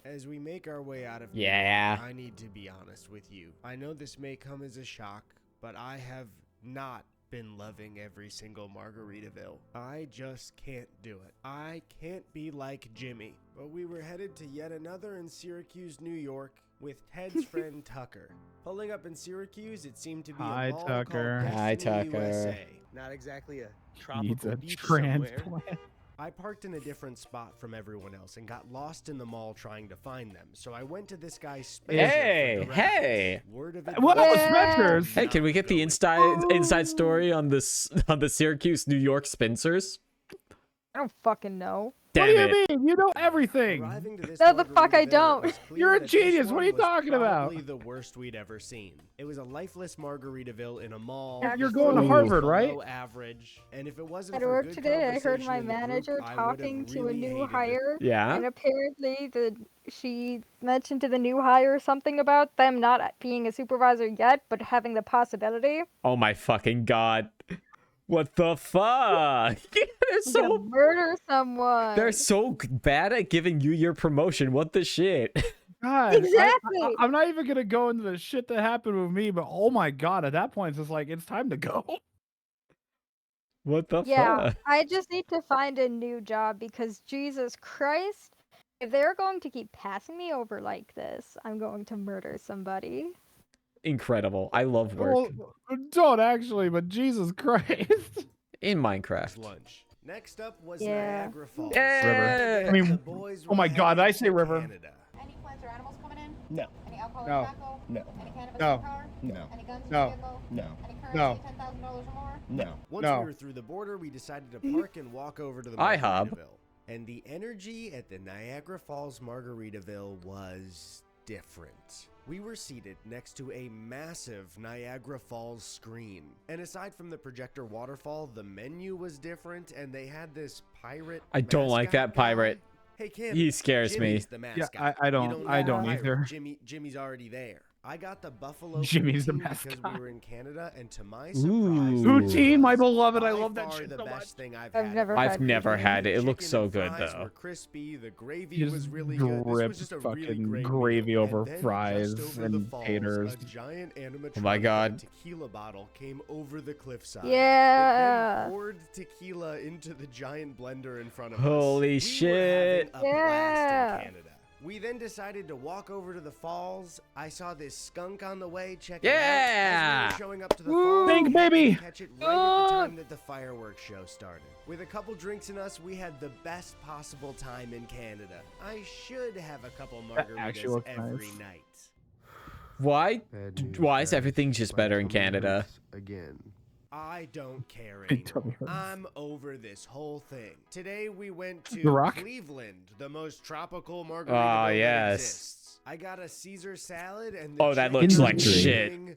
As we make our way out of Yeah. New York, I need to be honest with you. I know this may come as a shock, but I have not been loving every single Margaritaville. I just can't do it. I can't be like Jimmy. But we were headed to yet another in Syracuse, New York, with Ted's friend Tucker. Pulling up in Syracuse, it seemed to be Hi, a mall Tucker. called Hi, Destiny Tucker. USA. Not exactly a Needs tropical a beach somewhere. transplant. I parked in a different spot from everyone else and got lost in the mall trying to find them. So I went to this guy's Spencer. Hey, for hey. directions. Word of What advice, was Spencer's? Hey, can we get the not inside story on this on the Syracuse, New York Spencers? I don't fucking know. What Damn do it. you mean? You know everything. Arriving to this No, the fuck I Margaritaville, don't. it was clear You're a that this genius. What one are you was talking about? Probably the worst we'd ever seen. It was a lifeless Margaritaville in a mall. You're The going to food was Harvard, below right? Average. And if it wasn't At for work good today, I heard conversation my in the group, manager I would've talking to a really new hated it. hire, Yeah. and apparently she mentioned to the new hire something about them not being a supervisor yet, but having the possibility. Oh my fucking god. What the fuck? They're I'm gonna so murder someone. they're so bad at giving you your promotion. What the shit? God, Exactly. I'm not even gonna go into the shit that happened with me, but oh my god, at that point it's just like it's time to go. What the Yeah, fuck? I just need to find a new job because Jesus Christ, if they're going to keep passing me over like this, I'm going to murder somebody. Incredible. I love work Well, don't actually, but Jesus Christ. in Minecraft. Lunch. Next up was Yeah. Niagara Falls. Yeah. I mean, The boys oh my were god, did I headed say to river? Canada. Any plants or animals coming in? No. Any alcohol No. or tobacco? No. Any cannabis No. in the car? No. Any guns in No. the vehicle? No. Any currency No. $10,000 or more? No. Once No. we were through the border, we decided to park and walk over to the IHOB. Margaritaville. And the energy at the Niagara Falls Margaritaville was different. We were seated next to a massive Niagara Falls screen. And aside from the projector waterfall, the menu was different and they had this pirate I don't like mascot that pirate. guy. Hey, Kim, He scares me. Jimmy's the mascot. I You don't- I need a don't pirate. either. Jimmy's already there. I got the buffalo Jimmy's the poutine because mascot. we were in Canada, and to my Ooh. surprise, Poutine, my beloved, I by love that far shit the so much. best thing I've I've had. never I've had never poutine. had it. It Chicken looks so and good fries though. were crispy. The gravy Just was really good. This drip was just a fucking really great gravy meal. over And then fries just over and the falls, taters. A giant animatronic Oh my God. tequila bottle came over the cliffside. Yeah. It then poured tequila into the giant blender in front of us. Holy We were shit. having a blast Yeah. in Canada. We then decided to walk over to the falls. I saw this skunk on the way. Check it out. Yeah. As we were showing up to the Woo. falls, Pink we happened to baby. catch it right at the time that the fireworks show started. With a couple drinks in us, we had the best possible time in Canada. I should have a couple actually margaritas looks every nice. night. Why? Bad news, Why is guys. everything just My better in tummy Canada? hurts Again. I don't care Big tummy anymore. hurts. I'm over this whole thing. Today we went to The Rock? Cleveland, the most tropical Margaritaville Ah, that yes. exists. I got a Caesar salad and the Oh, that chicken looks like was shit. moving.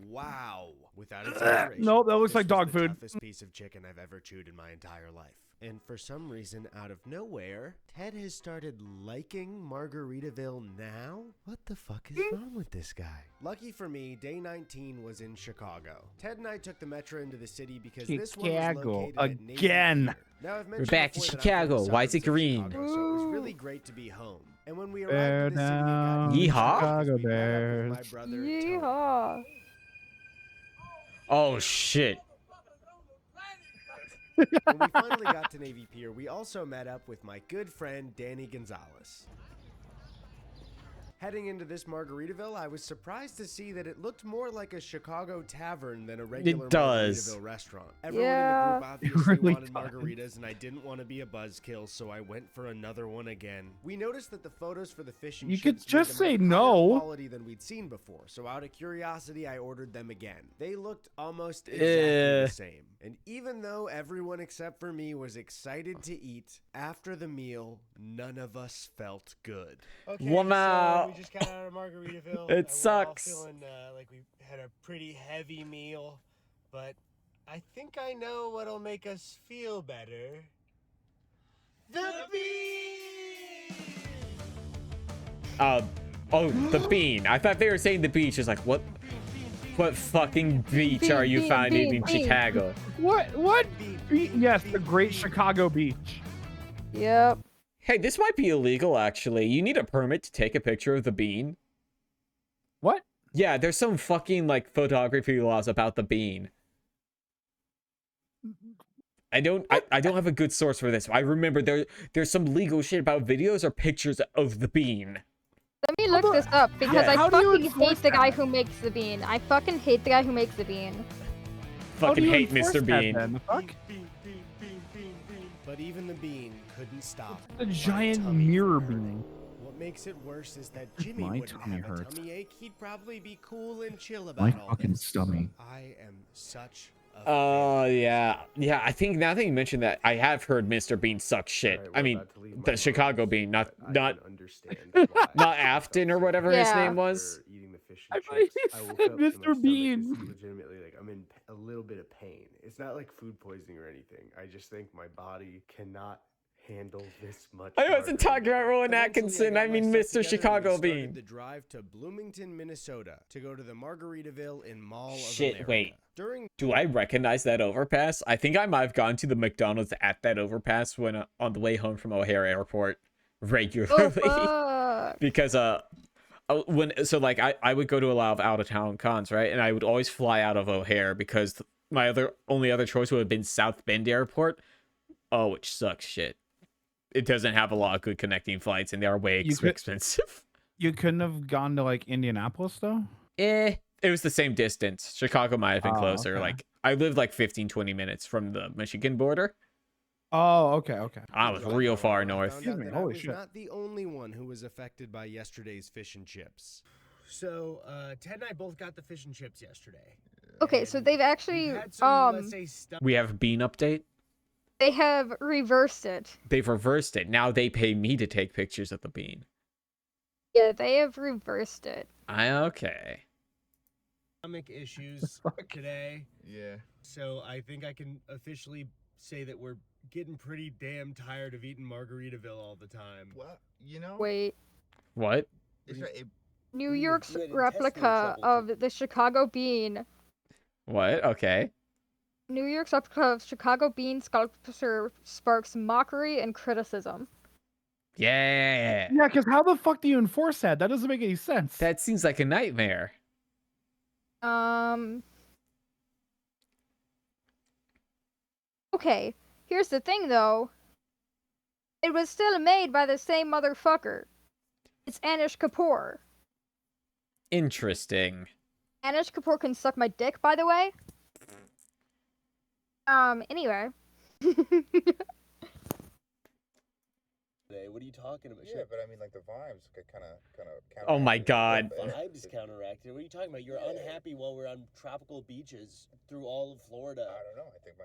Wow. Without exaggeration. Nope, that looks this like was dog the food. toughest piece of chicken I've ever chewed in my entire life. And for some reason, out of nowhere, Ted has started liking Margaritaville now? What the fuck is wrong with this guy? Lucky for me, day 19 was in Chicago. Ted and I took the metro into the city because this one was Chicago, located at Navy again. Theater. Now, I've mentioned back to before that I'm from Chicago. the Why is it suburbs of green? Chicago, so it was really great to be home. And when we Bear arrived in the city, it got down, even Yeehaw. better because Chicago we met up with Bears. my brother, Tony. Yeehaw. Oh shit. When we finally got to Navy Pier, we also met up with my good friend Danny Gonzalez. Heading into this Margaritaville, I was surprised to see that it looked more like a Chicago tavern than a regular does. Margaritaville restaurant. Everyone in the Yeah. group obviously really wanted does. margaritas, and I didn't want to be a buzzkill, so I went for another one again. We noticed that the photos for the fish and You could chips made just them say of higher no. quality than we'd seen before, so out of curiosity, I ordered them again. They looked almost exactly the same. And even though everyone except for me was excited to eat, after the meal, none of us felt good. Okay, Wow. so we just got out of Margaritaville. It We're sucks. all feeling like we had a pretty heavy meal, but I think I know what'll make us feel better. The bean! Oh, the bean. I thought they were saying the beach. Is like, what fucking beach are you finding in Chicago? What? Yes, the Great Chicago Beach. Yep. Hey, this might be illegal, actually. You need a permit to take a picture of the bean. What? Yeah, there's some fucking, like, photography laws about the bean. I don't have a good source for this. I remember there's some legal shit about videos or pictures of the bean. Let me look this up because Yeah. I How do you fucking enforce hate the guy that? who makes the bean. I fucking hate the guy who makes the bean. How do Fucking you hate enforce Mr. that Bean. then? The fuck? But even the bean couldn't stop. A my giant tummy from mirror hurting. bean. What makes it worse is that Jimmy My wouldn't tummy have a hurts. tummy ache. He'd probably be cool and chill about My all fucking this. stomach. I am such a Oh, yeah. Yeah, I think now that you mentioned that, I have heard Mr. Bean suck shit. Alright, I we're mean, about to leave the my Chicago mom's, Bean, not but I not can understand why not I Afton or felt whatever so his Yeah. name was. after eating the fish I and thought he chips. I woke said up and my Mr. stomach Bean. is legitimately like I'm in a little bit of pain. It's not like food poisoning or anything. I just think my body cannot handle this much. I wasn't talking about Rowan Eventually, Atkinson. got I mean, my Mr. stuff together and Chicago we started Bean. the drive to Bloomington, Minnesota, to go to the Margaritaville in Mall of Shit, America. wait. During Do I recognize that overpass? I think I might have gone to the McDonald's at that overpass when on the way home from O'Hare Airport regularly. Oh fuck. Because I would go to a lot of out of town cons, right? And I would always fly out of O'Hare because my only other choice would have been South Bend Airport. Oh, which sucks shit. It doesn't have a lot of good connecting flights, and they are way expensive. You couldn't have gone to like Indianapolis though? It was the same distance. Chicago might have been Oh, closer. okay. Like I lived like 15-20 minutes from the Michigan border. Oh, okay. I was real far north. found Excuse out me, that holy I was shit. not the only one who was affected by yesterday's fish and chips. So, Ted and I both got the fish and chips yesterday. Okay, so they've actually Had some, let's say, stuff. We have Bean update. they have reversed it. They've reversed it. Now they pay me to take pictures of the bean. Yeah, they have reversed it. Okay. Stomach issues today. Yeah. So I think I can officially say that we're getting pretty damn tired of eating Margaritaville all the time. Well, you know, Wait. What? it's right, it, New We York's had intestinal replica trouble, of the Chicago Bean. What? Okay. New York's replica of Chicago Bean sculpture sparks mockery and criticism. Yeah. Yeah, because how the fuck do you enforce that? That doesn't make any sense. That seems like a nightmare. Okay, here's the thing though. It was still made by the same motherfucker. It's Anish Kapoor. Interesting. Anish Kapoor can suck my dick, by the way. Anyway. What are you talking about? yeah, but I mean, like the vibes kind of. Oh my god. Vibes counteracted. What are you talking about? You're unhappy while we're on tropical beaches through all of Florida. I don't know. I think my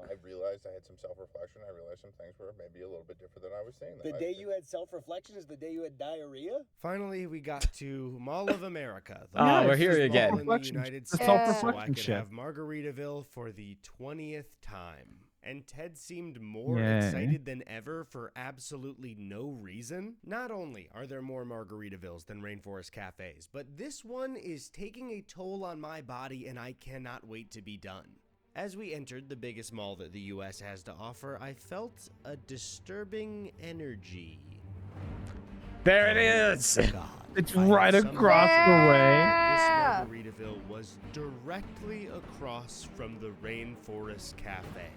I realized I had some self-reflection. I realized some things were maybe a little bit different than I was saying. The day you had self-reflection is the day you had diarrhea? Finally, we got to Mall of America. The Ah, we're largest here mall again. in the Self-reflection. United The States, self-reflection so I could shit. have Margaritaville for the 20th time. And Ted seemed more Yay. excited than ever for absolutely no reason. Not only are there more Margaritavilles than Rainforest Cafes, but this one is taking a toll on my body and I cannot wait to be done. As we entered the biggest mall that the US has to offer, I felt a disturbing energy. There it is. God, It's I had right somehow across the way. This Margaritaville was was directly across from the Rainforest Cafe.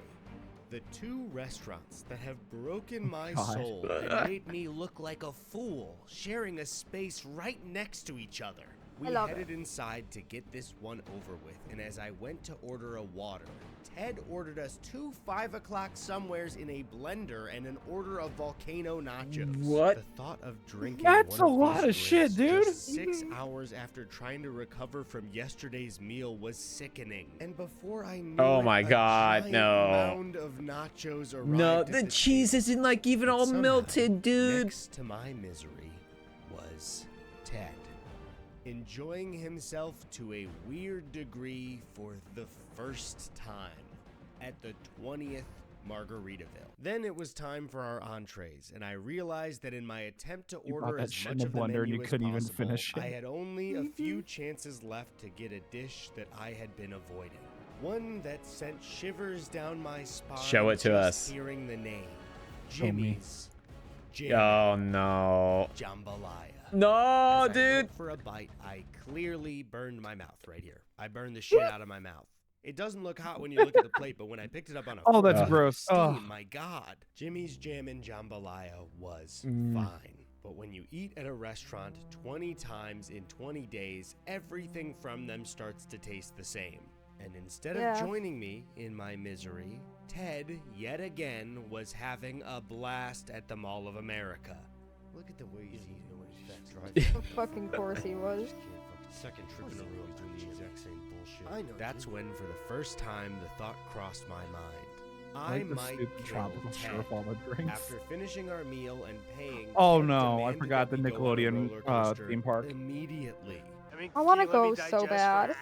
The two restaurants that have broken my God. soul and made me look like a fool, sharing a space right next to each other. We love headed inside to get this one over with, and as I went to order a water, Ted ordered us 2 5 o'clock somewheres in a blender and an order of volcano nachos. What? The thought of drinking That's one a of lot these of shit, drinks dude. just 6 hours after trying to recover from yesterday's meal was sickening. And before I knew Oh it, my a God, giant no. mound of nachos arrived No, at the the cheese table. isn't like even But all somehow, melted, dude. Next to my misery was Ted, enjoying himself to a weird degree for the first time at the 20th Margaritaville. Then it was time for our entrees, and I realized that in my attempt to You bought order that as shit in much a of the blender and menu you as couldn't even possible, finish I it. had only a few chances left to get a dish that I had been avoiding. One that sent shivers down my spine. Show it to just us. Hearing the name, Show me. Jimmy's. Jam Oh no. Jambalaya. No, As I dude. went for a bite, I clearly burned my mouth right here. I burned the shit out of my mouth. It doesn't look hot when you look at the plate, but when I picked it up on a Oh, fork, that's it was gross. steam, Ugh. my God. Jimmy's Jammin' Jambalaya was Mm. fine. But when you eat at a restaurant 20 times in 20 days, everything from them starts to taste the same. And instead Yeah. of joining me in my misery, Ted, yet again, was having a blast at the Mall of America. Look at the way he's eating when he's fat driving. Of fucking course he was. Second trip in a row he's doing the exact same bullshit. I know. That's when, for the first time, the thought crossed my mind. I Like the might stupid kill tropical Ted. syrup all the drinks. After finishing our meal and paying, Oh Ted no, I demanded forgot the that we go on a Nickelodeon roller coaster theme park. immediately. I want to go so bad.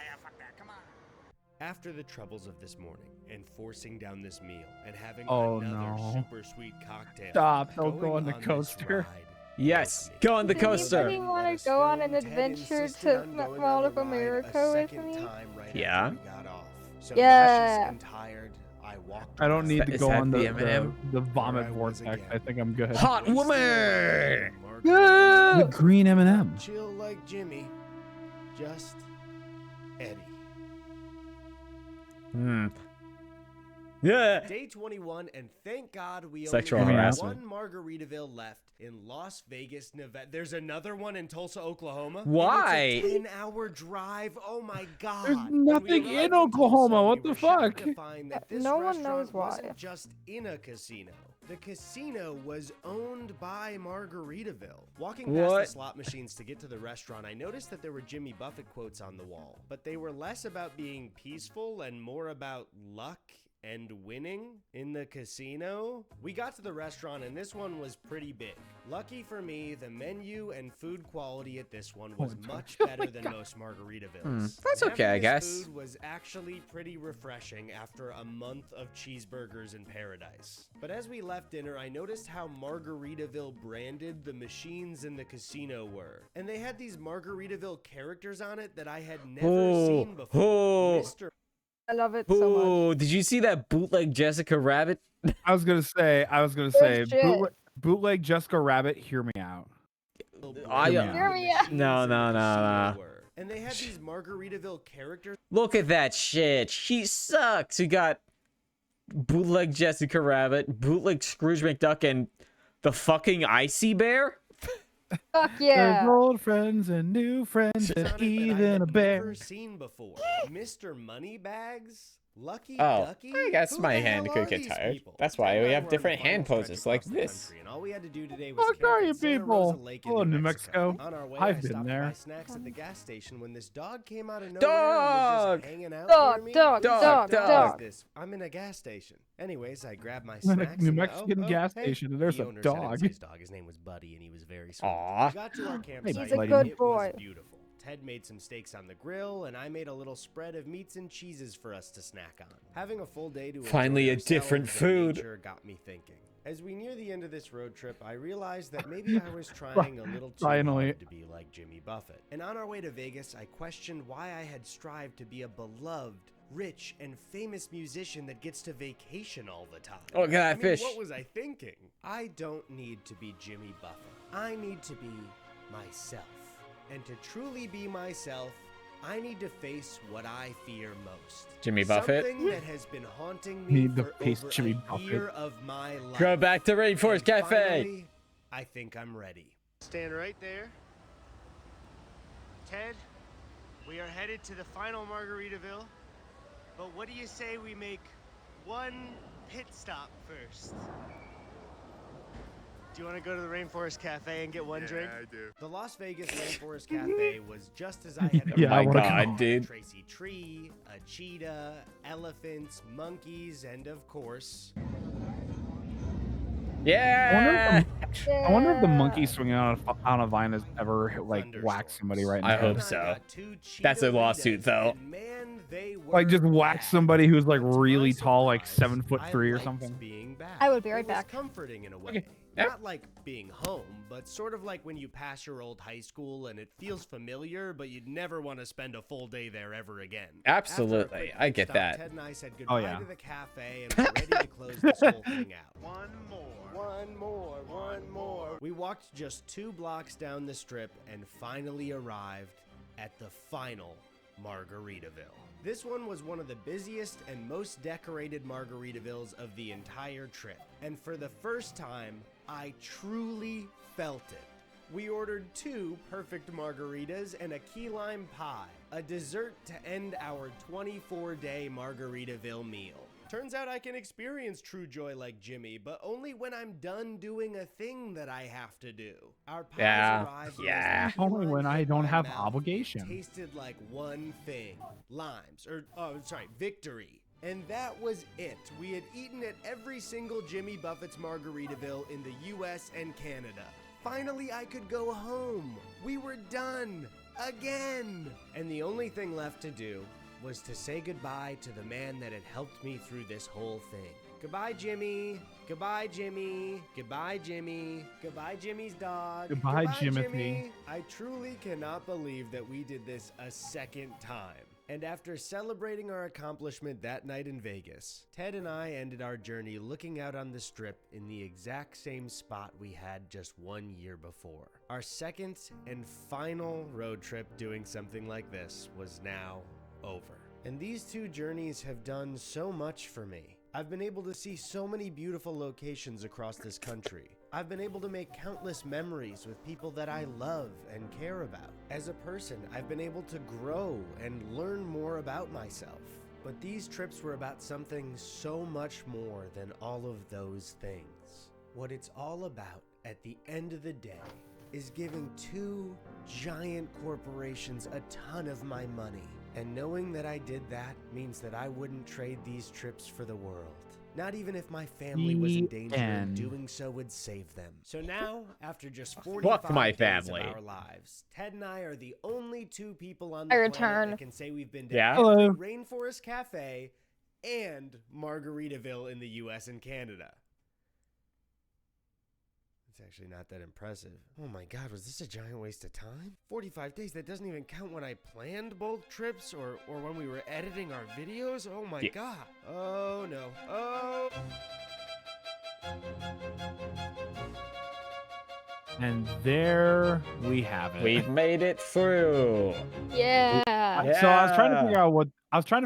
After the troubles of this morning and forcing down this meal and having Oh, another no. super sweet cocktail, Stop, don't go going on the this coaster. ride Yes, broke me. go on the Does coaster. anybody want to go on an Ted adventure insisted to on going Mall on of the ride a America with second me? time right Yeah. after we got off. So Yeah. nauseous and tired, I walked I don't around need to Is go that on the the M&M? vomit Where I was vortex. again. I think I'm good. Hot wasting woman. away in Yeah. The green M&M. chill like Jimmy, just Eddie. Hmm. Yeah. Day 21, and thank God we Sexual only have harassment. one Margaritaville left in Las Vegas, Nevada. There's another one in Tulsa, Oklahoma. Why? And it's a 10-hour drive. Oh my God. There's When we nothing arrived in Tulsa, Oklahoma. What we the were shocked fuck? to find that this No one restaurant knows why. wasn't just in a casino. The casino was owned by Margaritaville. Walking past What? the slot machines to get to the restaurant, I noticed that there were Jimmy Buffett quotes on the wall, but they were less about being peaceful and more about luck and winning in the casino. We got to the restaurant and this one was pretty big. Lucky for me, the menu and food quality at this one was much better than most Margaritavilles. That's And okay, I having this guess. Food was actually pretty refreshing after a month of cheeseburgers in paradise. But as we left dinner, I noticed how Margaritaville branded the machines in the casino were. And they had these Margaritaville characters on it that I had never seen before. Oh. Mr. I love it so much. Oh, did you see that bootleg Jessica Rabbit? I was gonna say, Good shit. bootleg Jessica Rabbit. Hear me out. Hear me out. No. And they had these Margaritaville characters. Look at that shit. She sucks. You got bootleg Jessica Rabbit, bootleg Scrooge McDuck, and the fucking Icy Bear? Fuck There's yeah. old friends and new friends and even a bear. Never seen before. Mr. Moneybags, Lucky Oh, Ducky. I guess Who my the hand hell could are get these tired. people? That's why Ted and we I have were on different the final hand stretch poses like across the this. country, and all we had to do today was Fuck camp are at you Santa people? Rosa Lake in Hello, New New Mexico. Mexico. On our way, I've I been stopped there. to buy snacks at the gas station when this dog came out of nowhere Dog! and was just hanging out Dog, near me. dog, Dog, dog, dog. This? I'm in a gas station. Anyways, I grabbed my I'm in a snacks. New and Mexican gas station, and there's the a owner said it was dog. his dog. His name was Buddy, and he was very sweet. Aw. We got to our campsite. He's a and good it boy. was beautiful. Ted made some steaks on the grill, and I made a little spread of meats and cheeses for us to snack on. Having a full day to Finally enjoy a different ourselves and food. nature got me thinking. As we near the end of this road trip, I realized that maybe I was trying a little too Finally. hard to be like Jimmy Buffett. And on our way to Vegas, I questioned why I had strived to be a beloved, rich, and famous musician that gets to vacation all the time. Oh, look at that I mean, fish. what was I thinking? I don't need to be Jimmy Buffett. I need to be myself. And to truly be myself, I need to face what I fear most. Jimmy Buffett. Something that has been haunting me Need to for face over Jimmy a year of my life. Go back to Rainforest And Cafe. finally, I think I'm ready. Stand right there. Ted, we are headed to the final Margaritaville. But what do you say we make one pit stop first? Do you want to go to the Rainforest Cafe and get one drink? I do. The Las Vegas Rainforest Cafe was just as I had Yeah, I my wanna God, go. dude. Tracy tree, a cheetah, elephants, monkeys, and of course, Yeah. I wonder if the monkey swinging on a vine has ever like whacked somebody right I now. hope so. That's a lawsuit, though. and man, they were Like just whack somebody who's like But to my really tall, like surprise, 7'3" or liked something. Being back. I would be right It was back. comforting in a way. Okay. Yeah. Not like being home, but sort of like when you pass your old high school and it feels familiar, but you'd never want to spend a full day there ever again. Absolutely. After a quick I get stop, that. Ted and I said goodbye yeah. to the cafe and were ready to close this whole thing out. One more. We walked just 2 blocks down the strip and finally arrived at the final Margaritaville. This one was one of the busiest and most decorated Margaritavilles of the entire trip. And for the first time, I truly felt it. We ordered 2 perfect margaritas and a key lime pie, a dessert to end our 24-day Margaritaville meal. Turns out I can experience true joy like Jimmy, but only when I'm done doing a thing that I have to do. Our pies Yeah, arrived and yeah. as the key Only lime when I hit don't my have mouth, obligation. it tasted like one thing: limes, victory. And that was it. We had eaten at every single Jimmy Buffett's Margaritaville in the US and Canada. Finally, I could go home. We were done. Again. And the only thing left to do was to say goodbye to the man that had helped me through this whole thing. Goodbye, Jimmy. Goodbye, Jimmy. Goodbye, Jimmy. Goodbye, Jimmy's dog. Goodbye, Jimothy. Jimmy. I truly cannot believe that we did this a second time. And after celebrating our accomplishment that night in Vegas, Ted and I ended our journey looking out on the strip in the exact same spot we had just 1 year before. Our second and final road trip doing something like this was now over. And these 2 journeys have done so much for me. I've been able to see so many beautiful locations across this country. I've been able to make countless memories with people that I love and care about. As a person, I've been able to grow and learn more about myself. But these trips were about something so much more than all of those things. What it's all about at the end of the day is giving 2 giant corporations a ton of my money. And knowing that I did that means that I wouldn't trade these trips for the world. Not even if my family was in danger and doing so would save them. So now, after just 45 Fuck my days family. of our lives, Ted and I are the only 2 people on the I planet return. that can say we've been to Yeah? every Hello. Rainforest Cafe and Margaritaville in the US and Canada. It's actually not that impressive. Oh my god, was this a giant waste of time? 45 days, that doesn't even count when I planned both trips or when we were editing our videos? Oh my Yeah. god. Oh no. Oh. And there we have it. We've made it through. Yeah. So I was trying to Yeah.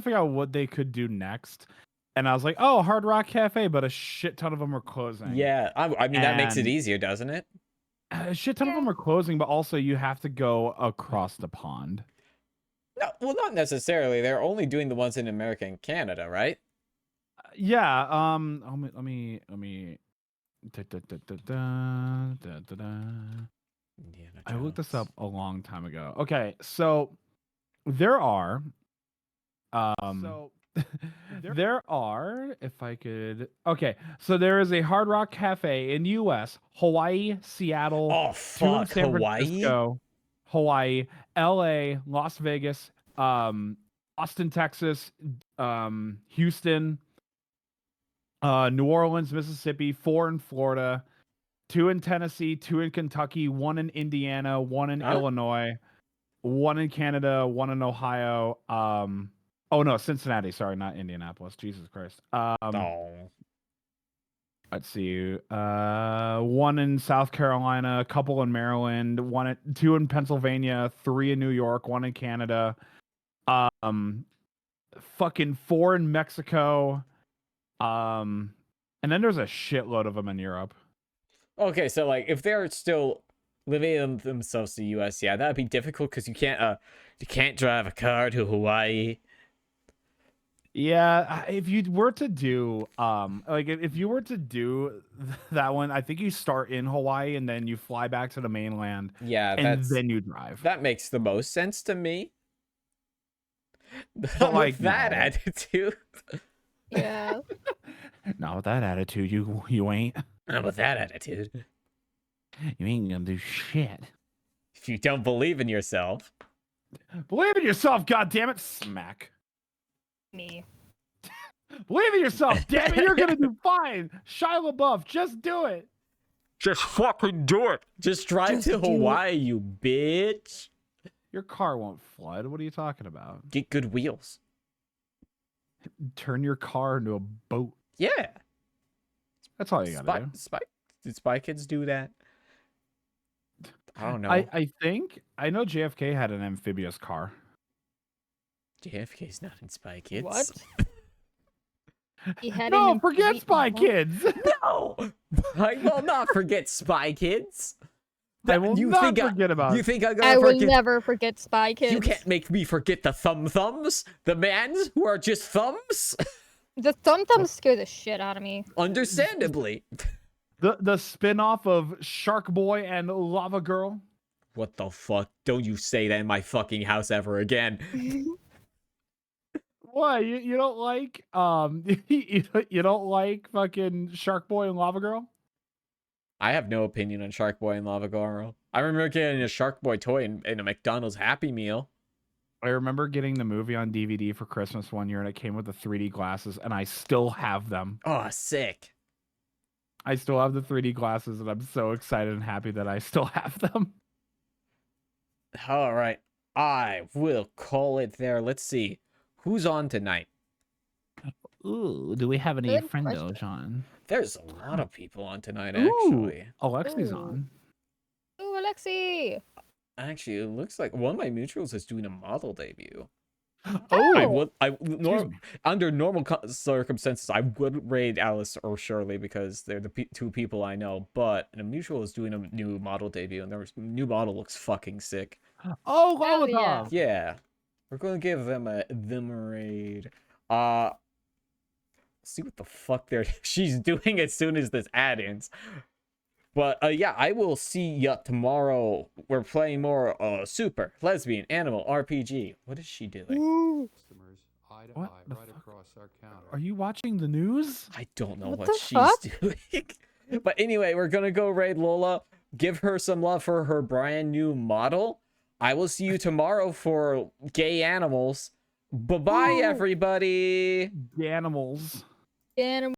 figure out what they could do next, and I was like, oh, Hard Rock Cafe, but a shit ton of them are closing. Yeah. I mean, that makes it And- easier, doesn't it? A shit ton of them are closing, but also you have to go across the pond. No, well, not necessarily. They're only doing the ones in America and Canada, right? Yeah. Let me. Indiana I looked this Jones. up a long time ago. Okay, so there are. There are, if I could. Okay, so there is a Hard Rock Cafe in U.S., Hawaii, Seattle, Oh, 2 in fuck. San Hawaii? Francisco, Hawaii, L.A., Las Vegas, Austin, Texas, Houston, New Orleans, Mississippi, 4 in Florida, 2 in Tennessee, 2 in Kentucky, 1 in Indiana, 1 in Huh? Illinois, 1 in Canada, 1 in Ohio. Oh no, Cincinnati. Sorry, not Indianapolis. Jesus Christ. Oh. Let's see. 1 in South Carolina, a couple in Maryland, 2 in Pennsylvania, 3 in New York, 1 in Canada, fucking 4 in Mexico, and then there's a shitload of them in Europe. Okay, so like if they're still living themselves to the U.S., yeah, that'd be difficult because you can't drive a car to Hawaii. Yeah, if you were to do like if you were to do that one, I think you start in Hawaii and then you fly back to the mainland. Yeah, and then you drive. That makes the most sense to me. But like with that no. attitude. Yeah. Not with that attitude, you ain't. Not with that attitude. You ain't gonna do shit. If you don't believe in yourself. Believe in yourself, goddammit. Smack. Me. Believe in yourself, damn it, you're gonna do fine. Shia LaBeouf, just do it. Just fucking do it. Just drive to Hawaii, you bitch. Your car won't flood. What are you talking about? Get good wheels. Turn your car into a boat. Yeah. That's all you gotta do. Did Spy Kids do that? I don't know. I think I know JFK had an amphibious car. JFK's not in Spy Kids. What? He had No, forget Spy Kids. No, I will not forget Spy Kids. I will not forget about it. You think I'm gonna I will forget? never forget Spy Kids. You can't make me forget the thumbs, the mans who are just thumbs. The thumbs scare the shit out of me. Understandably. The spin-off of Shark Boy and Lava Girl. What the fuck? Don't you say that in my fucking house ever again. What? You don't like you don't like fucking Shark Boy and Lava Girl? I have no opinion on Shark Boy and Lava Girl. I remember getting a Shark Boy toy in a McDonald's Happy Meal. I remember getting the movie on DVD for Christmas one year, and it came with the 3D glasses, and I still have them. Oh, sick. I still have the 3D glasses, and I'm so excited and happy that I still have them. All right. I will call it there. Let's see. Who's on tonight? Ooh, do we have any Good friendos on? There's a lot of people on tonight, Ooh, actually. Alexi's Ooh. on. Ooh, Alexi! Actually, it looks like one of my mutuals is doing a model debut. Oh, Under normal circumstances, I would raid Alice or Shirley because they're the two people I know. But a mutual is doing a new model debut, and their new model looks fucking sick. Oh, Hell yeah. Molotov. Yeah, we're gonna give them a raid. See what the fuck she's doing as soon as this ad ends. But yeah, I will see ya tomorrow. We're playing more Super Lesbian Animal RPG. What is she doing? Customers eye to What eye the right fuck? across our counter. Are you watching the news? I don't know What what the she's fuck? doing. But anyway, we're gonna go raid Lola. Give her some love for her brand new model. I will see you tomorrow for Gay Animals. Bye-bye, everybody. Animals. Animal.